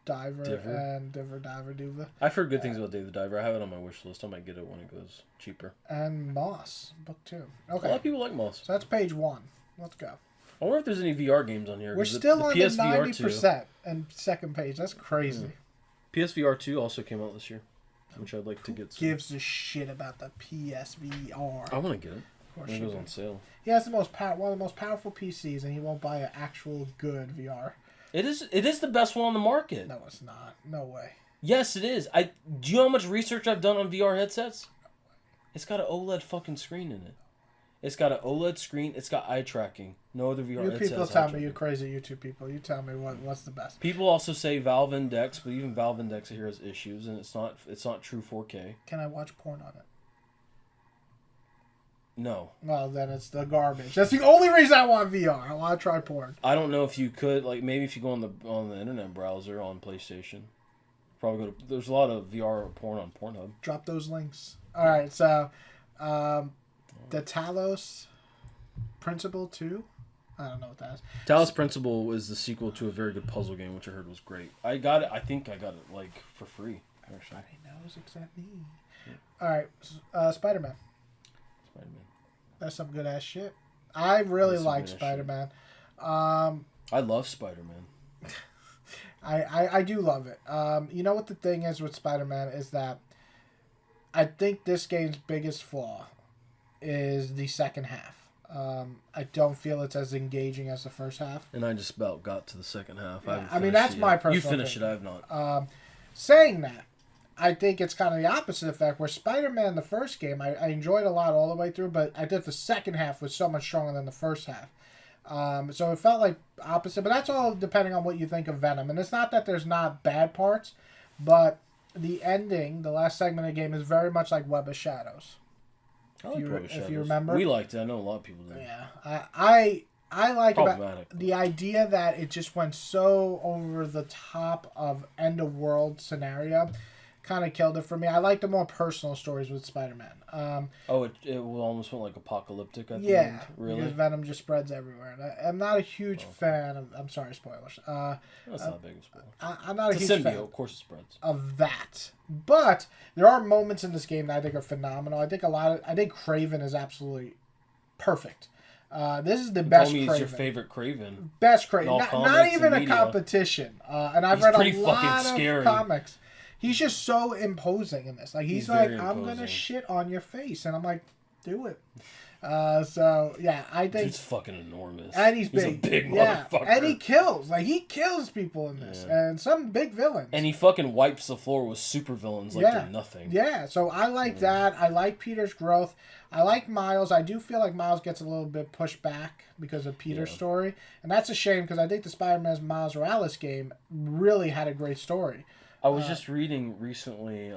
Diver and Diver Duva. I've heard good things about Dave the Diver. I have it on my wish list. I might get it when it goes cheaper. And Moss, book 2. Okay. A lot of people like Moss. So that's page 1. Let's go. I wonder if there's any VR games on here. We're still on the 90% and second page. That's crazy. PSVR 2 also came out this year, which I'd like to get. Gives a shit about the PSVR. I want to get it. Of course, it goes on sale. He has one of the most powerful PCs, and he won't buy an actual good VR. It is the best one on the market. No, it's not. No way. Yes, it is. Do you know how much research I've done on VR headsets? It's got an OLED fucking screen in it. It's got an OLED screen. It's got eye tracking. No other VR headset. You people tell me, you crazy YouTube people. You tell me what's the best. People also say Valve Index, but even Valve Index here has issues, and it's not true 4K. Can I watch porn on it? No. Well, then it's the garbage. That's the only reason I want VR. I want to try porn. I don't know if you could, like, maybe if you go on the internet browser on PlayStation. Probably there's a lot of VR porn on Pornhub. Drop those links. All right, so the Talos Principle 2. I don't know what that is. Talos Principle is the sequel to a very good puzzle game, which I heard was great. I got it. I think I got it like for free. Everybody knows except me. Yeah. All right, Spider-Man. That's some good ass shit. I really like Spider-Man. I love Spider-Man. I do love it. You know what the thing is with Spider-Man is that I think this game's biggest flaw is the second half. I don't feel it's as engaging as the first half. And I just about got to the second half. Yeah, I mean, that's my personal You finished opinion. it, I have not. Saying that, I think it's kind of the opposite effect, where Spider-Man, the first game, I enjoyed a lot all the way through, but I thought the second half was so much stronger than the first half. So it felt like opposite, but that's all depending on what you think of Venom. And it's not that there's not bad parts, but the ending, the last segment of the game, is very much like Web of Shadows. If you remember. We liked it. I know a lot of people did. Yeah. I like about the idea that it just went so over the top of end of world scenario. Kind of killed it for me. I like the more personal stories with Spider-Man. It almost went like apocalyptic at the yeah, end. Really? Because Venom just spreads everywhere. And I'm not a huge fan of... I'm sorry, spoilers. That's not a big spoiler. I'm not it's a huge symbiote, fan of course it spreads. of that. But there are moments in this game that I think are phenomenal. I think Kraven is absolutely perfect. This is the best Kraven. He's your favorite Kraven. Best Kraven. Not even a competition. And I've read a lot of comics. He's just so imposing in this. Like he's like, I'm gonna shit on your face, and I'm like, do it. So yeah, I think he's fucking enormous, and he's big. He's a big motherfucker, and he kills. Like he kills people in this, and some big villains. And he fucking wipes the floor with super villains like they're nothing. Yeah, so I like that. I like Peter's growth. I like Miles. I do feel like Miles gets a little bit pushed back because of Peter's story, and that's a shame because I think the Spider-Man Miles Morales game really had a great story. I was just reading recently,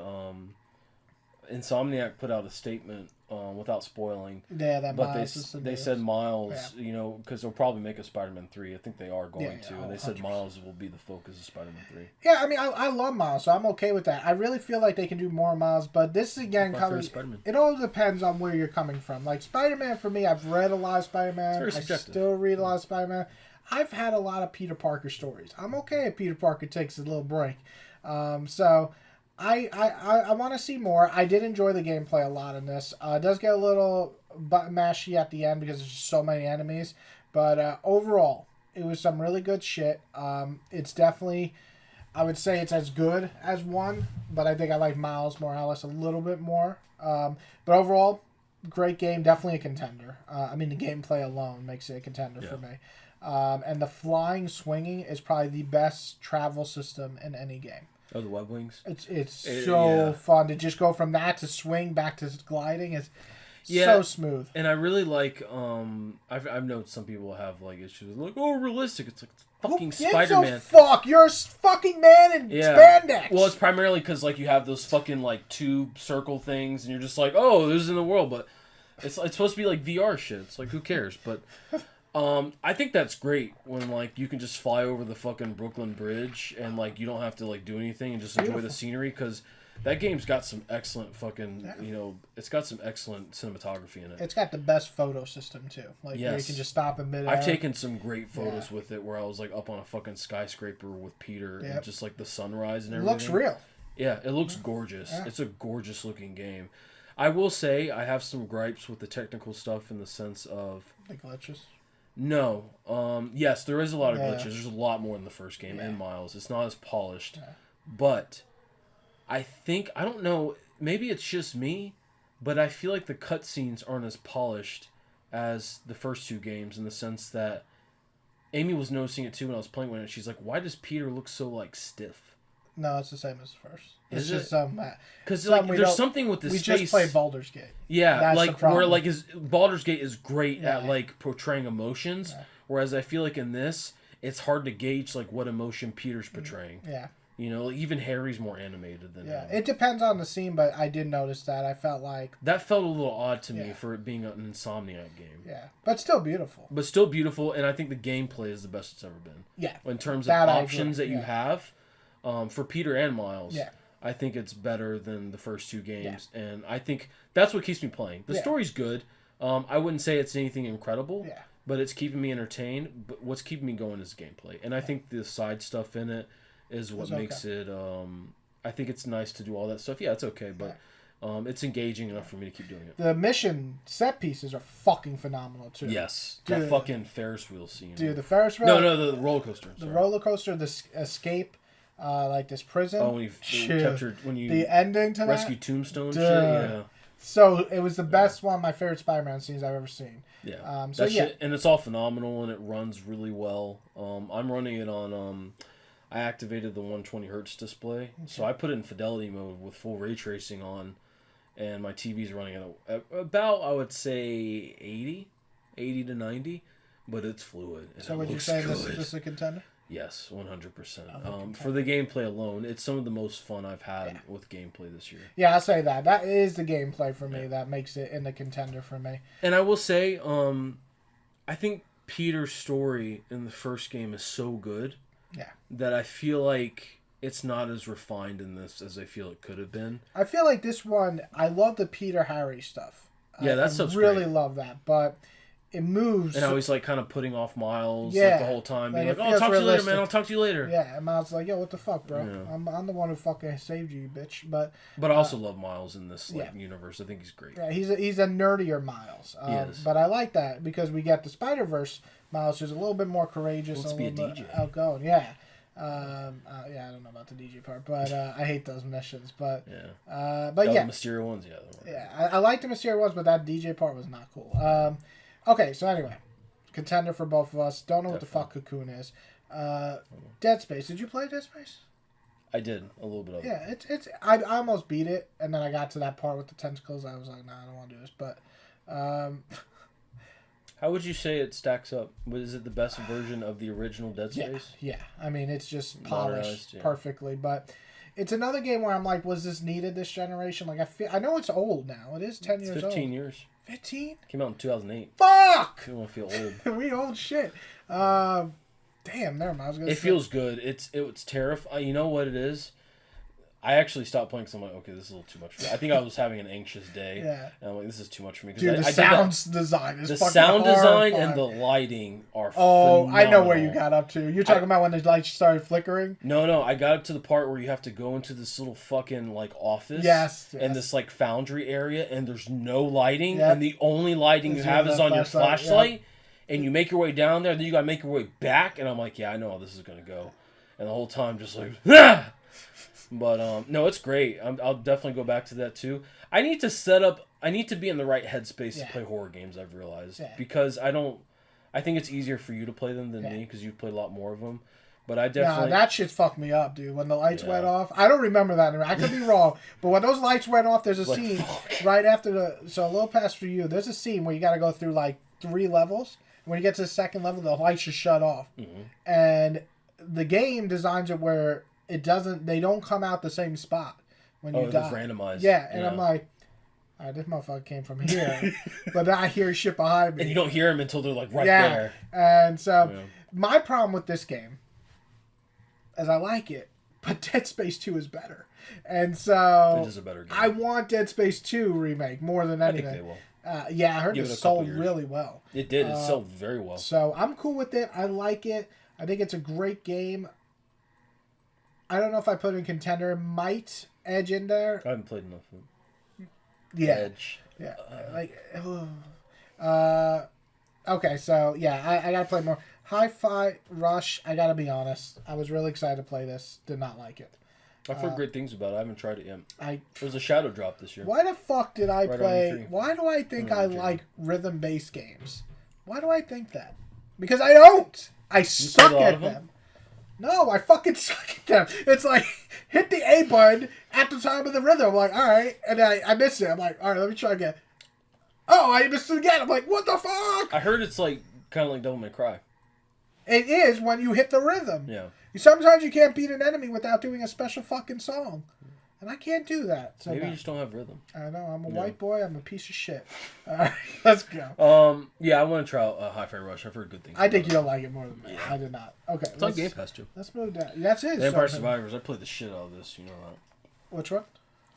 Insomniac put out a statement, without spoiling. Yeah, that but Miles they said Miles, because they'll probably make a Spider-Man 3. I think they are going to. And they said 100%. Miles will be the focus of Spider-Man 3. Yeah, I mean, I love Miles, so I'm okay with that. I really feel like they can do more Miles, but this is, again, it all depends on where you're coming from. Like, Spider-Man, for me, I've read a lot of Spider-Man. I still read a lot of Spider-Man. I've had a lot of Peter Parker stories. I'm okay if Peter Parker takes a little break. So I want to see more. I did enjoy the gameplay a lot in this. It does get a little button mashy at the end because there's just so many enemies. But overall, it was some really good shit. It's definitely, I would say it's as good as 1, but I think I like Miles Morales a little bit more. But overall, great game. Definitely a contender. I mean, the gameplay alone makes it a contender for me. And the flying swinging is probably the best travel system in any game. Oh, the web wings? It's so fun to just go from that to swing back to gliding. It's so smooth. And I really like, I've known some people have like issues like, oh, realistic. It's like fucking Spider-Man. Fuck, you're a fucking man in spandex. Well, it's primarily because like you have those fucking like tube circle things and you're just like, oh, this is in the world, but it's supposed to be like VR shit. It's like, who cares? But I think that's great when like you can just fly over the fucking Brooklyn Bridge and like you don't have to like do anything and just enjoy the scenery, because that game's got some excellent fucking it's got some excellent cinematography in it. It's got the best photo system too. Like where you can just stop in midair. I've taken some great photos with it where I was like up on a fucking skyscraper with Peter and just like the sunrise and everything. It looks real. Yeah, it looks gorgeous. Yeah. It's a gorgeous looking game. I will say I have some gripes with the technical stuff in the sense of the glitches. No. Yes, there is a lot of glitches. There's a lot more in the first game and Miles. It's not as polished. Yeah. But I don't know, maybe it's just me, but I feel like the cutscenes aren't as polished as the first 2 games in the sense that Amy was noticing it too when I was playing with it. She's like, why does Peter look so like stiff? No, it's the same as the first. It's just because like there's something with his face. We just played Baldur's Gate. Yeah, that's like where like Baldur's Gate is great at like portraying emotions, whereas I feel like in this it's hard to gauge like what emotion Peter's portraying. Yeah. You know, like even Harry's more animated than him. It depends on the scene, but I did notice that. I felt like that felt a little odd to me for it being an Insomniac game. Yeah, but still beautiful. And I think the gameplay is the best it's ever been. Yeah. In terms of options that you have, for Peter and Miles. Yeah. I think it's better than the first 2 games, and I think that's what keeps me playing. The story's good. I wouldn't say it's anything incredible, but it's keeping me entertained. But what's keeping me going is gameplay, and I think the side stuff in it is what makes it. I think it's nice to do all that stuff. Yeah, it's okay, but it's engaging enough for me to keep doing it. The mission set pieces are fucking phenomenal too. Yes, that fucking Ferris wheel scene. Dude, the Ferris wheel. No, the roller coaster. The roller coaster, the escape. Like this prison. Oh, when you captured, when you the ending to rescue Tombstone shit, So it was the best one of my favorite Spider-Man scenes I've ever seen. Yeah. So shit, and it's all phenomenal and it runs really well. I'm running it on I activated the 120 hertz display, so I put it in fidelity mode with full ray tracing on, and my TV's running at about, I would say, 80 to 90, but it's fluid. So would you say this is a contender? Yes, 100%. For the gameplay alone, it's some of the most fun I've had with gameplay this year. Yeah, I'll say that. That is the gameplay for me that makes it in the contender for me. And I will say, I think Peter's story in the first game is so good that I feel like it's not as refined in this as I feel it could have been. I feel like this one, I love the Peter Harry stuff. Yeah, that stuff's great. I really great. love that, but it moves. And how he's like kind of putting off Miles like the whole time. Being like, I'll talk to you later, man. I'll talk to you later. Yeah, and Miles is like, yo, what the fuck, bro? Yeah. I'm the one who fucking saved you, bitch. But I also love Miles in this universe. I think he's great. Yeah, he's a nerdier Miles. He is. But I like that because we get the Spider-Verse Miles who's a little bit more courageous and a little bit outgoing. Yeah. I don't know about the DJ part, but I hate those missions. But the Mysterio ones, I like the Mysterio ones, but that DJ part was not cool. Okay, so anyway, contender for both of us. Don't know what the fuck Cocoon is. Dead Space. Did you play Dead Space? I did a little bit of it. Yeah, it's. I almost beat it, and then I got to that part with the tentacles. I was like, nah, I don't want to do this. But how would you say it stacks up? Was it the best version of the original Dead Space? Yeah. I mean, it's just polished perfectly. But it's another game where I'm like, was this needed this generation? Like, I know it's old now. It is 10 years 15 old. 15 years. 15? Came out in 2008. Fuck! You don't feel old. We old shit. Damn, never mind. I was gonna say. Feels good. It's terrifying. You know what it is? I actually stopped playing because I'm like, okay, this is a little too much for me. I think I was having an anxious day. Yeah. And I'm like, this is too much for me. Dude, the sound design is fucking sound design horrifying. and the lighting are phenomenal. I know where you got up to. You're talking about when the lights started flickering? No. I got up to the part where you have to go into this little fucking, like, office. Yes. And this, like, foundry area, and there's no lighting. Yep. And the only lighting you have is on your flashlight. Yep. And you make your way down there, then you got to make your way back. And I'm like, yeah, I know how this is going to go. And the whole time just like, ah! But, no, it's great. I'll definitely go back to that, too. I need to be in the right headspace to play horror games, I've realized. Yeah. Because I think it's easier for you to play them than me, because you've played a lot more of them. But I definitely... Nah, that shit fucked me up, dude. When the lights went off. I don't remember that. I could be wrong. But when those lights went off, there's a scene right after So, a little past for you, there's a scene where you got to go through, like, 3 levels. When you get to the second level, the lights just shut off. Mm-hmm. And the game designs it where... they don't come out the same spot when you die. It's randomized. Yeah, and I'm like, all right, this motherfucker came from here. But then I hear shit behind me. And you don't hear him until they're like right there. And so my problem with this game is I like it, but Dead Space 2 is better. And so it is a better game. I want Dead Space 2 remake more than anything. I think they will. I heard it sold really well. It did. It sold very well. So I'm cool with it. I like it. I think it's a great game. I don't know if I put in contender. Might Edge in there. I haven't played enough of it. Yeah. Edge. Yeah. Okay, so yeah, I gotta play more. Hi-Fi Rush, I gotta be honest. I was really excited to play this. Did not like it. I've heard great things about it. I haven't tried it yet. There was a shadow drop this year. Why the fuck did I play... Why do I think I like rhythm-based games? Why do I think that? Because I don't! I suck at them. No, I fucking suck at them. It's like, hit the A button at the time of the rhythm. I'm like, all right. And I miss it. I'm like, all right, let me try again. Oh, I missed it again. I'm like, what the fuck? I heard it's like, kind of like Devil May Cry. It is when you hit the rhythm. Yeah. Sometimes you can't beat an enemy without doing a special fucking song. And I can't do that. So maybe you just don't have rhythm. I know. I'm a white boy. I'm a piece of shit. All right, let's go. I want to try Hi-Fi Rush. I've heard good things. I think you'll like it more than me. Yeah. I did not. Okay. It's on Game Pass, too. Let's move down. That's it. Vampire Survivors. I played the shit out of this. You know that. Which one?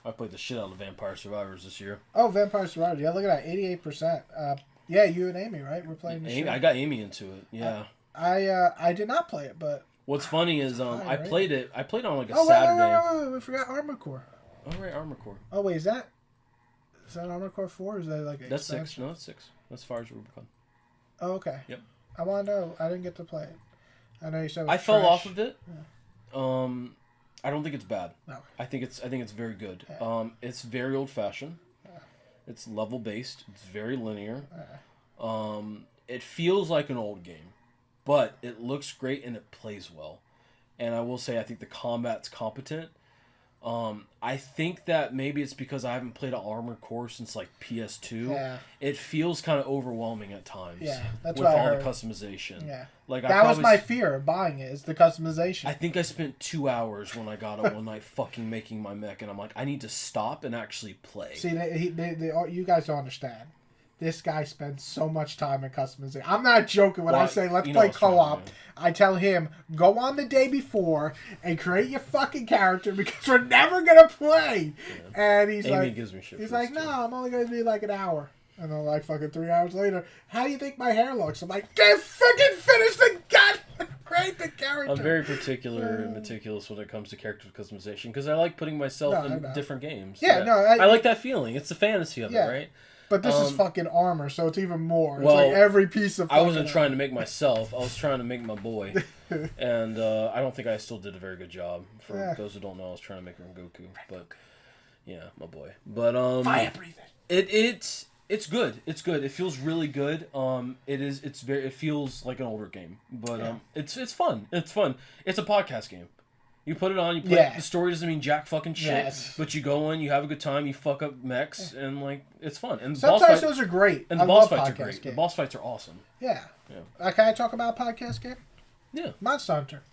I played the shit out of Vampire Survivors this year. Oh, Vampire Survivors. Yeah, look at that. 88%. Yeah, you and Amy, right? We're playing the shit. I got Amy into it. Yeah. I did not play it, but... What's funny is I played it on like a Saturday. Wait. We forgot Armored Core. Oh, right, Armored Core. Oh, wait, is that Armored Core 4 or is that like an That's expansion? 6. No, that's 6. That's far as Rubicon. Oh, okay. Yep. I want to know. I didn't get to play it. I know you said it was I fell off of it. Yeah. I don't think it's bad. No. I think it's very good. Yeah. It's very old-fashioned. It's level based. It's very linear. It feels like an old game, but it looks great and it plays well. And I will say, I think the combat's competent. I think that maybe it's because I haven't played an Armored Core since like PS2. Yeah. It feels kind of overwhelming at times. Yeah, that's with what I all heard. the customization. Yeah, like that was my fear of buying it, is the customization. I think I spent 2 hours when I got it one night fucking making my mech, and I'm like, I need to stop and actually play. See, you guys don't understand. This guy spends so much time in customization. I'm not joking when I say let's play co-op. I tell him, go on the day before and create your fucking character because we're never going to play. Yeah. And he's Amy gives me shit. He's like, no, I'm only going to be like an hour. And then like fucking 3 hours later, how do you think my hair looks? I'm like, get fucking finish the gun. Create the character. I'm very particular and meticulous when it comes to character customization because I like putting myself in different games. Yeah, no. I like that feeling. It's the fantasy of it, right? But this is fucking armor, so it's even more. It's well, like every piece of. I wasn't trying to make myself. I was trying to make my boy, and I don't think I still did a very good job. For those who don't know, I was trying to make him Goku, but yeah, my boy. But fire breathing. It's good. It's good. It feels really good. It feels like an older game, but it's fun. It's fun. It's a podcast game. You put it on, you play it. The story doesn't mean jack fucking shit, but you go in, you have a good time, you fuck up mechs, and like it's fun. And sometimes those are great. And the boss fights are great. Games. The boss fights are awesome. Yeah. Can I talk about a podcast game? Yeah. Monster Hunter.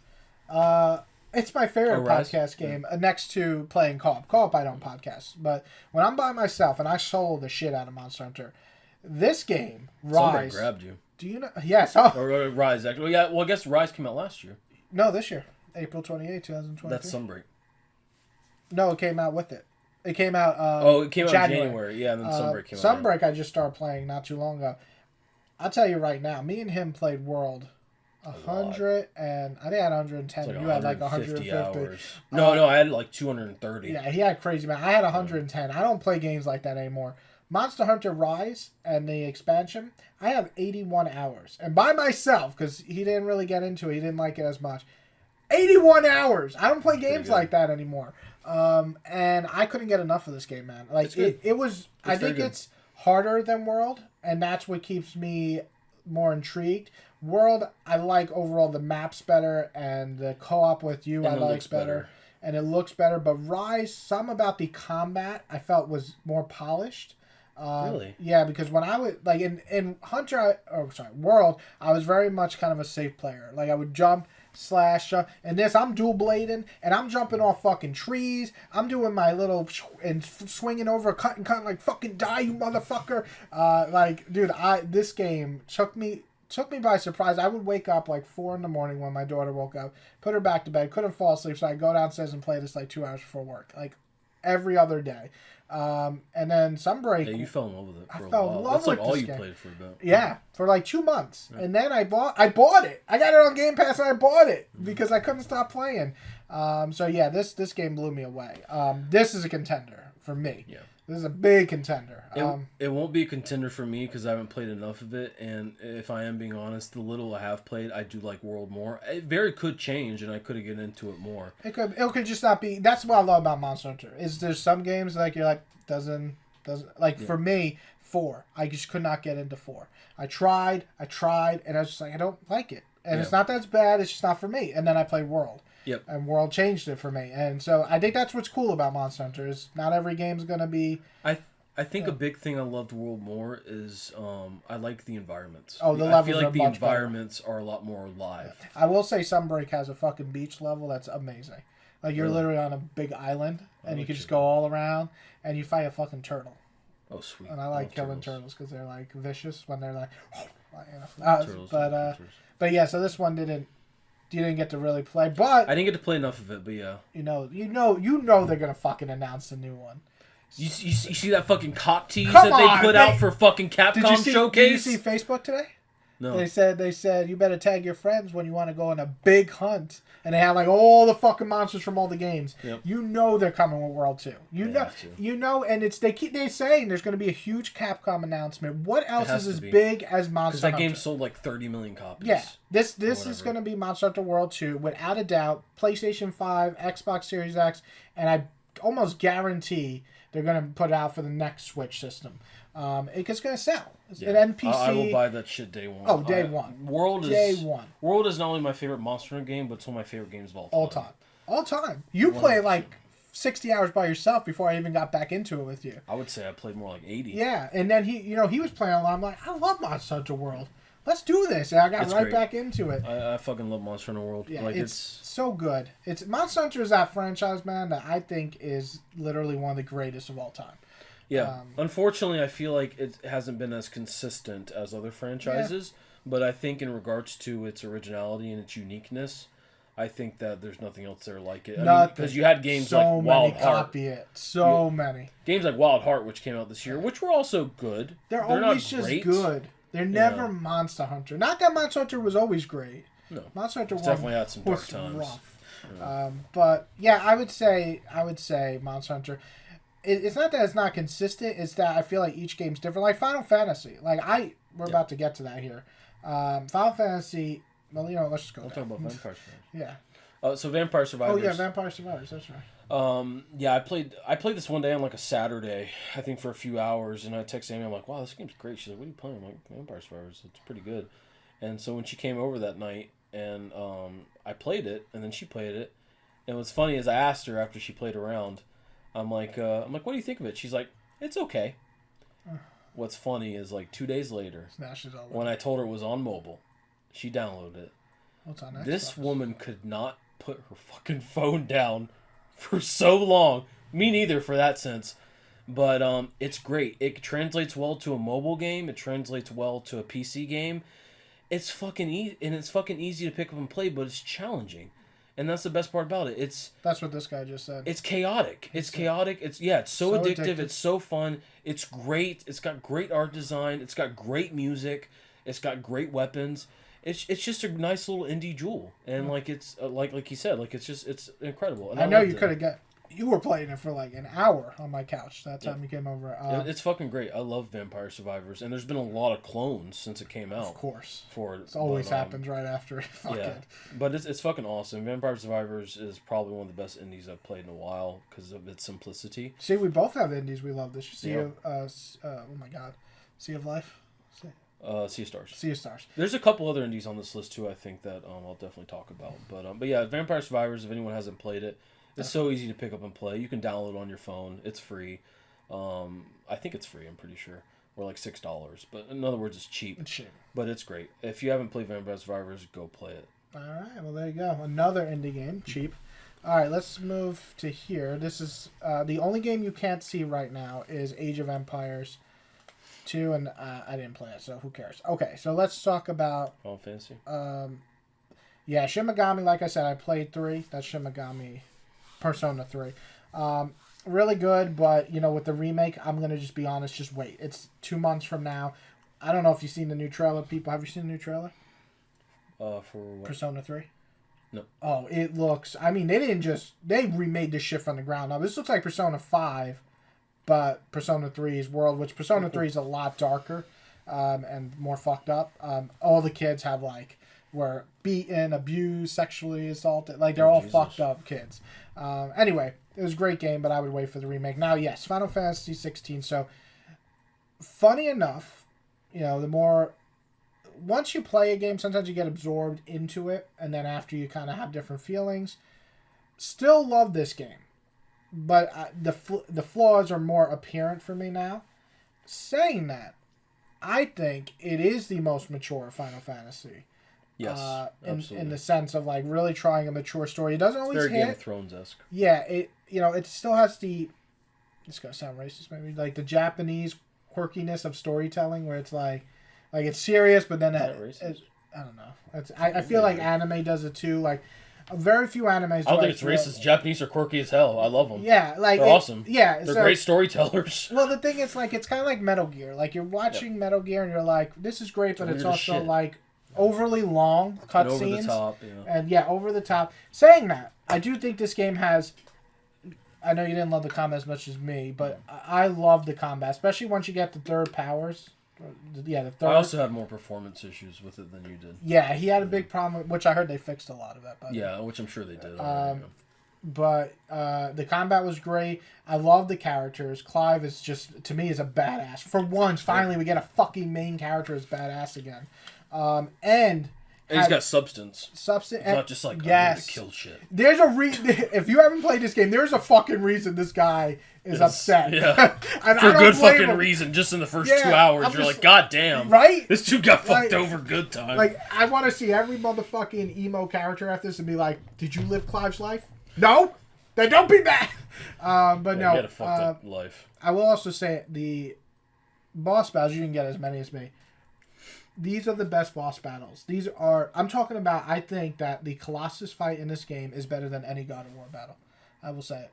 It's my favorite podcast game next to playing co-op. Co-op I don't podcast, but when I'm by myself and I solo the shit out of Monster Hunter, this game, Rise. Somebody grabbed you. Do you know? Yes. Oh. Or Rise, actually. Yeah, well, I guess Rise came out last year. No, this year. April 28, 2023. That's Sunbreak. No, it came out with it. It came out it came out in January. Yeah, and then Sunbreak came out. Sunbreak I just started playing not too long ago. I'll tell you right now, me and him played World 100 and I think I had 110. Like you had like 150 hours. No, I had like 230. Yeah, he had crazy man. I had 110. I don't play games like that anymore. Monster Hunter Rise and the expansion, I have 81 hours. And by myself, because he didn't really get into it. He didn't like it as much. 81 hours. I don't play games like that anymore. And I couldn't get enough of this game, man. Like it was. I think it's harder than World, and that's what keeps me more intrigued. World, I like overall the maps better, and the co-op with you I like better, and it looks better. But Rise, some about the combat I felt was more polished. Really? Yeah, because when I was like in World, I was very much kind of a safe player. Like I would jump. Slash and this I'm dual blading and I'm jumping off fucking trees. I'm doing my little and swinging over cutting like fucking die you motherfucker. Like dude, this game took me by surprise. I would wake up like 4 a.m. when my daughter woke up, put her back to bed, couldn't fall asleep, so I'd go downstairs and play this like 2 hours before work, like every other day. And then Sunbreak. Yeah, you fell in love with it for a while. I fell in love with this game. That's like all you played for a bit. Yeah, for like 2 months. Yeah. And then I bought it. I got it on Game Pass and I bought it because I couldn't stop playing. So yeah, this game blew me away. This is a contender for me. Yeah. This is a big contender. It won't be a contender for me because I haven't played enough of it. And if I am being honest, the little I have played, I do like World more. It very could change, and I could get into it more. It could just not be. That's what I love about Monster Hunter. Is there's some games like you're like doesn't like for me 4. I just could not get into 4. I tried, and I was just like I don't like it. And it's not that it's bad. It's just not for me. And then I played World. Yep. And World changed it for me. And so I think that's what's cool about Monster Hunter is not every game's going to be... I think a big thing I loved World more is I like the environments. Oh, the levels I feel like are the much environments are a lot more live. Yeah. I will say Sunbreak has a fucking beach level that's amazing. Like you're literally on a big island and you can just go all around and you fight a fucking turtle. Oh, sweet. And I like killing turtles because they're like vicious when they're like... turtles. But yeah, so this one you didn't get to really play, but I didn't get to play enough of it. But yeah, you know they're gonna fucking announce a new one. You see that fucking cock tease that they put out for fucking Capcom Showcase? Did you see Facebook today? No. They said you better tag your friends when you want to go on a big hunt, and they had like all the fucking monsters from all the games. Yep. You know they're coming with World 2. You know, and they're saying there's going to be a huge Capcom announcement. What else is as big as Monster Hunter? Because that game sold like 30 million copies. Yeah, this is going to be Monster Hunter World 2 without a doubt. PlayStation 5, Xbox Series X, and I almost guarantee they're going to put it out for the next Switch system. It's going to sell. Yeah. An NPC. I will buy that shit day one. Oh, day one. World is not only my favorite Monster Hunter game, but it's one of my favorite games of all time. All time. You play like 60 hours by yourself before I even got back into it with you. I would say I played more like 80. Yeah, and then he was playing a lot. I'm like, I love Monster Hunter World. Let's do this. And I got right back into it. I fucking love Monster Hunter World. Yeah, like, it's so good. Monster Hunter is that franchise, man, that I think is literally one of the greatest of all time. Yeah. Unfortunately, I feel like it hasn't been as consistent as other franchises, but I think in regards to its originality and its uniqueness, I think that there's nothing else there like it. Because you had games like Wild Heart. So many. Games like Wild Heart, which came out this year, which were also good. They're always just good. They're never Monster Hunter. Not that Monster Hunter was always great. No. Monster Hunter definitely had some dark times. Rough. Yeah. But yeah, I would say Monster Hunter. It's not that it's not consistent. It's that I feel like each game's different. Like Final Fantasy. We're about to get to that here. Final Fantasy. Well, let's just go. We'll talk about Vampire Survivors. Yeah. So Vampire Survivors. Oh yeah, Vampire Survivors. That's right. Yeah, I played this one day on like a Saturday, I think for a few hours, and I texted Amy, I'm like, wow, this game's great. She's like, what are you playing? I'm like, Vampire Survivors. It's pretty good. And so when she came over that night, and I played it, and then she played it, and what's funny is I asked her after she played around, I'm like, what do you think of it? She's like, it's okay. What's funny is like 2 days later, when I told her it was on mobile, she downloaded it. What's on Xbox? This woman could not put her fucking phone down for so long. Me neither, for that sense. But it's great. It translates well to a mobile game. It translates well to a PC game. It's fucking easy, and it's fucking easy to pick up and play, but it's challenging. And that's the best part about it. That's what this guy just said. It's chaotic. It's chaotic. It's so addictive. It's so fun. It's great. It's got great art design. It's got great music. It's got great weapons. It's just a nice little indie jewel, and like it's like he said, like it's incredible. And I know you could have got. You were playing it for like an hour on my couch that time you came over. It's fucking great. I love Vampire Survivors, and there's been a lot of clones since it came out. Of course, it always happens right after it. But it's fucking awesome. Vampire Survivors is probably one of the best indies I've played in a while because of its simplicity. See, we both have indies we love. This oh my god, Sea of Life. Sea of Stars. Sea of Stars. There's a couple other indies on this list too. I think that I'll definitely talk about. But yeah, Vampire Survivors. If anyone hasn't played it, it's so easy to pick up and play. You can download it on your phone. It's free. I think it's free. I'm pretty sure, or like $6. But in other words, it's cheap. It's cheap. But it's great. If you haven't played Vampire Survivors, go play it. All right. Well, there you go. Another indie game, cheap. All right. Let's move to here. This is the only game you can't see right now is Age of Empires 2, and I didn't play it, so who cares? Okay, so let's talk about Final Fantasy. Yeah, Shin Megami. Like I said, I played 3. That's Shin Megami, Persona 3. Really good, but with the remake, I'm gonna just be honest. Just wait. It's 2 months from now. I don't know if you've seen the new trailer. People, have you seen the new trailer? For what? Persona 3. No. Oh, it looks. I mean, they remade this shit from the ground up. This looks like Persona 5. But Persona 3's world, which Persona 3 is a lot darker and more fucked up. All the kids were beaten, abused, sexually assaulted. Like, they're all fucked up kids. Anyway, it was a great game, but I would wait for the remake. Now, yes, Final Fantasy XVI. So, funny enough, once you play a game, sometimes you get absorbed into it, and then after you kind of have different feelings. Still love this game. But the flaws are more apparent for me now. Saying that, I think it is the most mature Final Fantasy. Yes, absolutely. In the sense of really trying a mature story. It doesn't always very hit. Game of Thrones-esque. Yeah, it still has the. It's gonna sound racist, maybe the Japanese quirkiness of storytelling, where it's like it's serious, but then I don't know. I feel like anime does it too. Very few animes. I don't think it's racist. Japanese are quirky as hell. I love them. Yeah, they're awesome. Yeah, they're great storytellers. Well, the thing is, it's kind of like Metal Gear. You're watching Metal Gear, and you're like, this is great, but it's also overly long cutscenes. Over the top, And over the top. Saying that, I do think this game has. I know you didn't love the combat as much as me, but I love the combat, especially once you get the third powers. Yeah, the third. I also had more performance issues with it than you did. Yeah, he had a big problem, which I heard they fixed a lot of that. Yeah, which I'm sure they did. But the combat was great. I love the characters. Clive is just, to me, is a badass. For once, finally, we get a fucking main character as badass again. And he's got substance. It's not just like, I'm to kill shit. There's a reason. If you haven't played this game, there's a fucking reason this guy is upset. Yeah. And for good fucking reason. Just in the first 2 hours, you're like, God damn. Right? This dude got fucked over good time. Like, I want to see every motherfucking emo character after this and be like, did you live Clive's life? No? Then don't be mad. But no. He had a fucked up life. I will also say the boss battles, you didn't get as many as me. These are the best boss battles. These are, I'm talking about, I think that the Colossus fight in this game is better than any God of War battle. I will say it.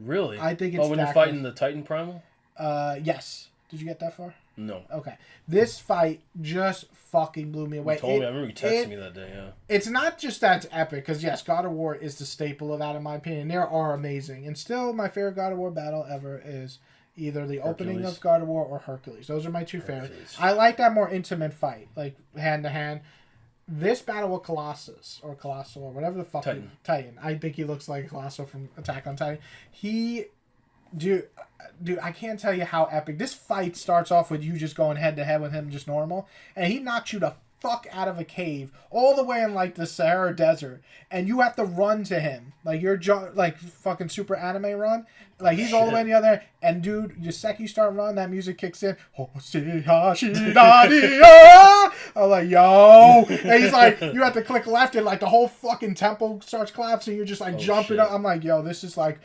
Really? I think it's when you're fighting the Titan Primal? Yes. Did you get that far? No. Okay. This fight just fucking blew me away. You told me. I remember you texted me that day, yeah. It's not just that it's epic, because yes, God of War is the staple of that, in my opinion. They are amazing. And still, my favorite God of War battle ever is either the opening of God of War or Hercules. Those are my two favorites. I like that more intimate fight, like hand to hand. This battle with Colossus, or Colossal, or whatever the fuck. Titan. I think he looks like Colossal from Attack on Titan. Dude, I can't tell you how epic. This fight starts off with you just going head to head with him just normal, and he knocks you the fuck out of a cave all the way in like the Sahara Desert, and you have to run to him like you're like fucking super anime run, like he's all the way in the other end, and dude, the second you start running, that music kicks in. I'm like, yo, and he's like, you have to click left, and like the whole fucking temple starts collapsing. You're just like jumping up. I'm like, yo, this is like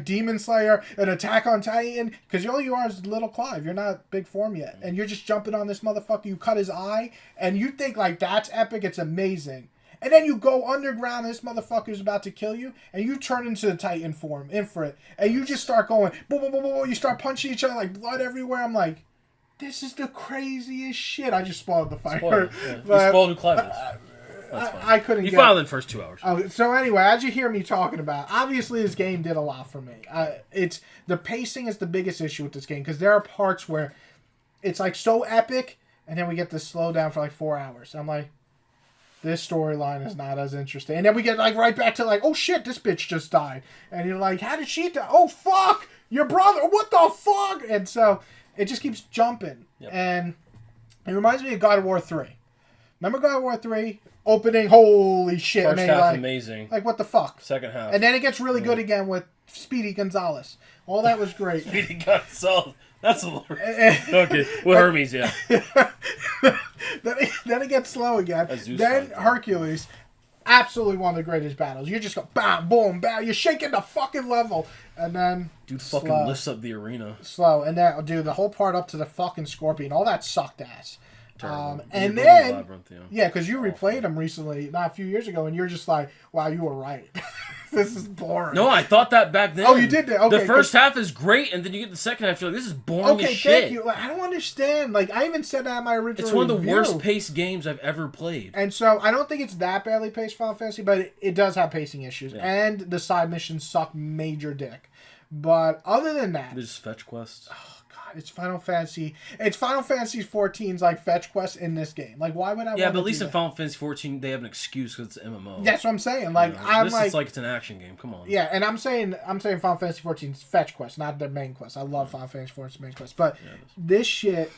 Demon Slayer and Attack on Titan, because all you are is little Clive. You're not big form yet, and you're just jumping on this motherfucker. You cut his eye, and you think like that's epic. It's amazing. And then you go underground, and this motherfucker's about to kill you, and you turn into the Titan form, Infrared, and you just start going, boom, boom, boom, boom, you start punching each other, like blood everywhere. I'm like, this is the craziest shit. I just spoiled the fight. You spoiled who Clive is. I couldn't. You filed in the first 2 hours. So anyway, as you hear me talking about, obviously this game did a lot for me. It's the pacing is the biggest issue with this game, because there are parts where it's like so epic, and then we get this slow down for like 4 hours. I'm like, this storyline is not as interesting. And then we get like right back to like, oh shit, this bitch just died. And you're like, how did she die? Oh fuck, your brother, what the fuck? And so it just keeps jumping. Yep. And it reminds me of God of War 3. Remember God of War 3? Opening, holy shit. First half, like, amazing. Like, what the fuck? Second half. And then it gets really good again with Speedy Gonzalez. All that was great. Speedy Gonzalez. That's a little... Okay, with Hermes, yeah. then it gets slow again. Then Hercules, absolutely one of the greatest battles. You just go bam, boom, bam. You're shaking the fucking level. And then... Dude fucking lifts up the arena. Slow. And then, dude, the whole part up to the fucking Scorpion, all that sucked ass. And then... Labyrinth, yeah, because you replayed them recently, not a few years ago, and you're just like, wow, you were right. This is boring. No, I thought that back then. Oh, you did that? Okay. The first half is great, and then you get the second half, you're like, this is boring as shit. Thank you. Like, I don't understand. Like, I even said that in my original It's one of the review. worst paced games I've ever played. And so, I don't think it's that badly paced, Final Fantasy, but it does have pacing issues. Yeah. And the side missions suck major dick. But other than that... There's fetch quests. Oh, God. It's Final Fantasy. It's Final Fantasy XIV's, like, fetch quests in this game. Like, why would I want to but at least in Final Fantasy XIV, they have an excuse because it's MMO. That's what I'm saying. Like, I'm this like... is like it's an action game. Come on. Yeah, and I'm saying Final Fantasy XIV's fetch quest, not their main quest. I love Final Fantasy XIV's main quest. But this shit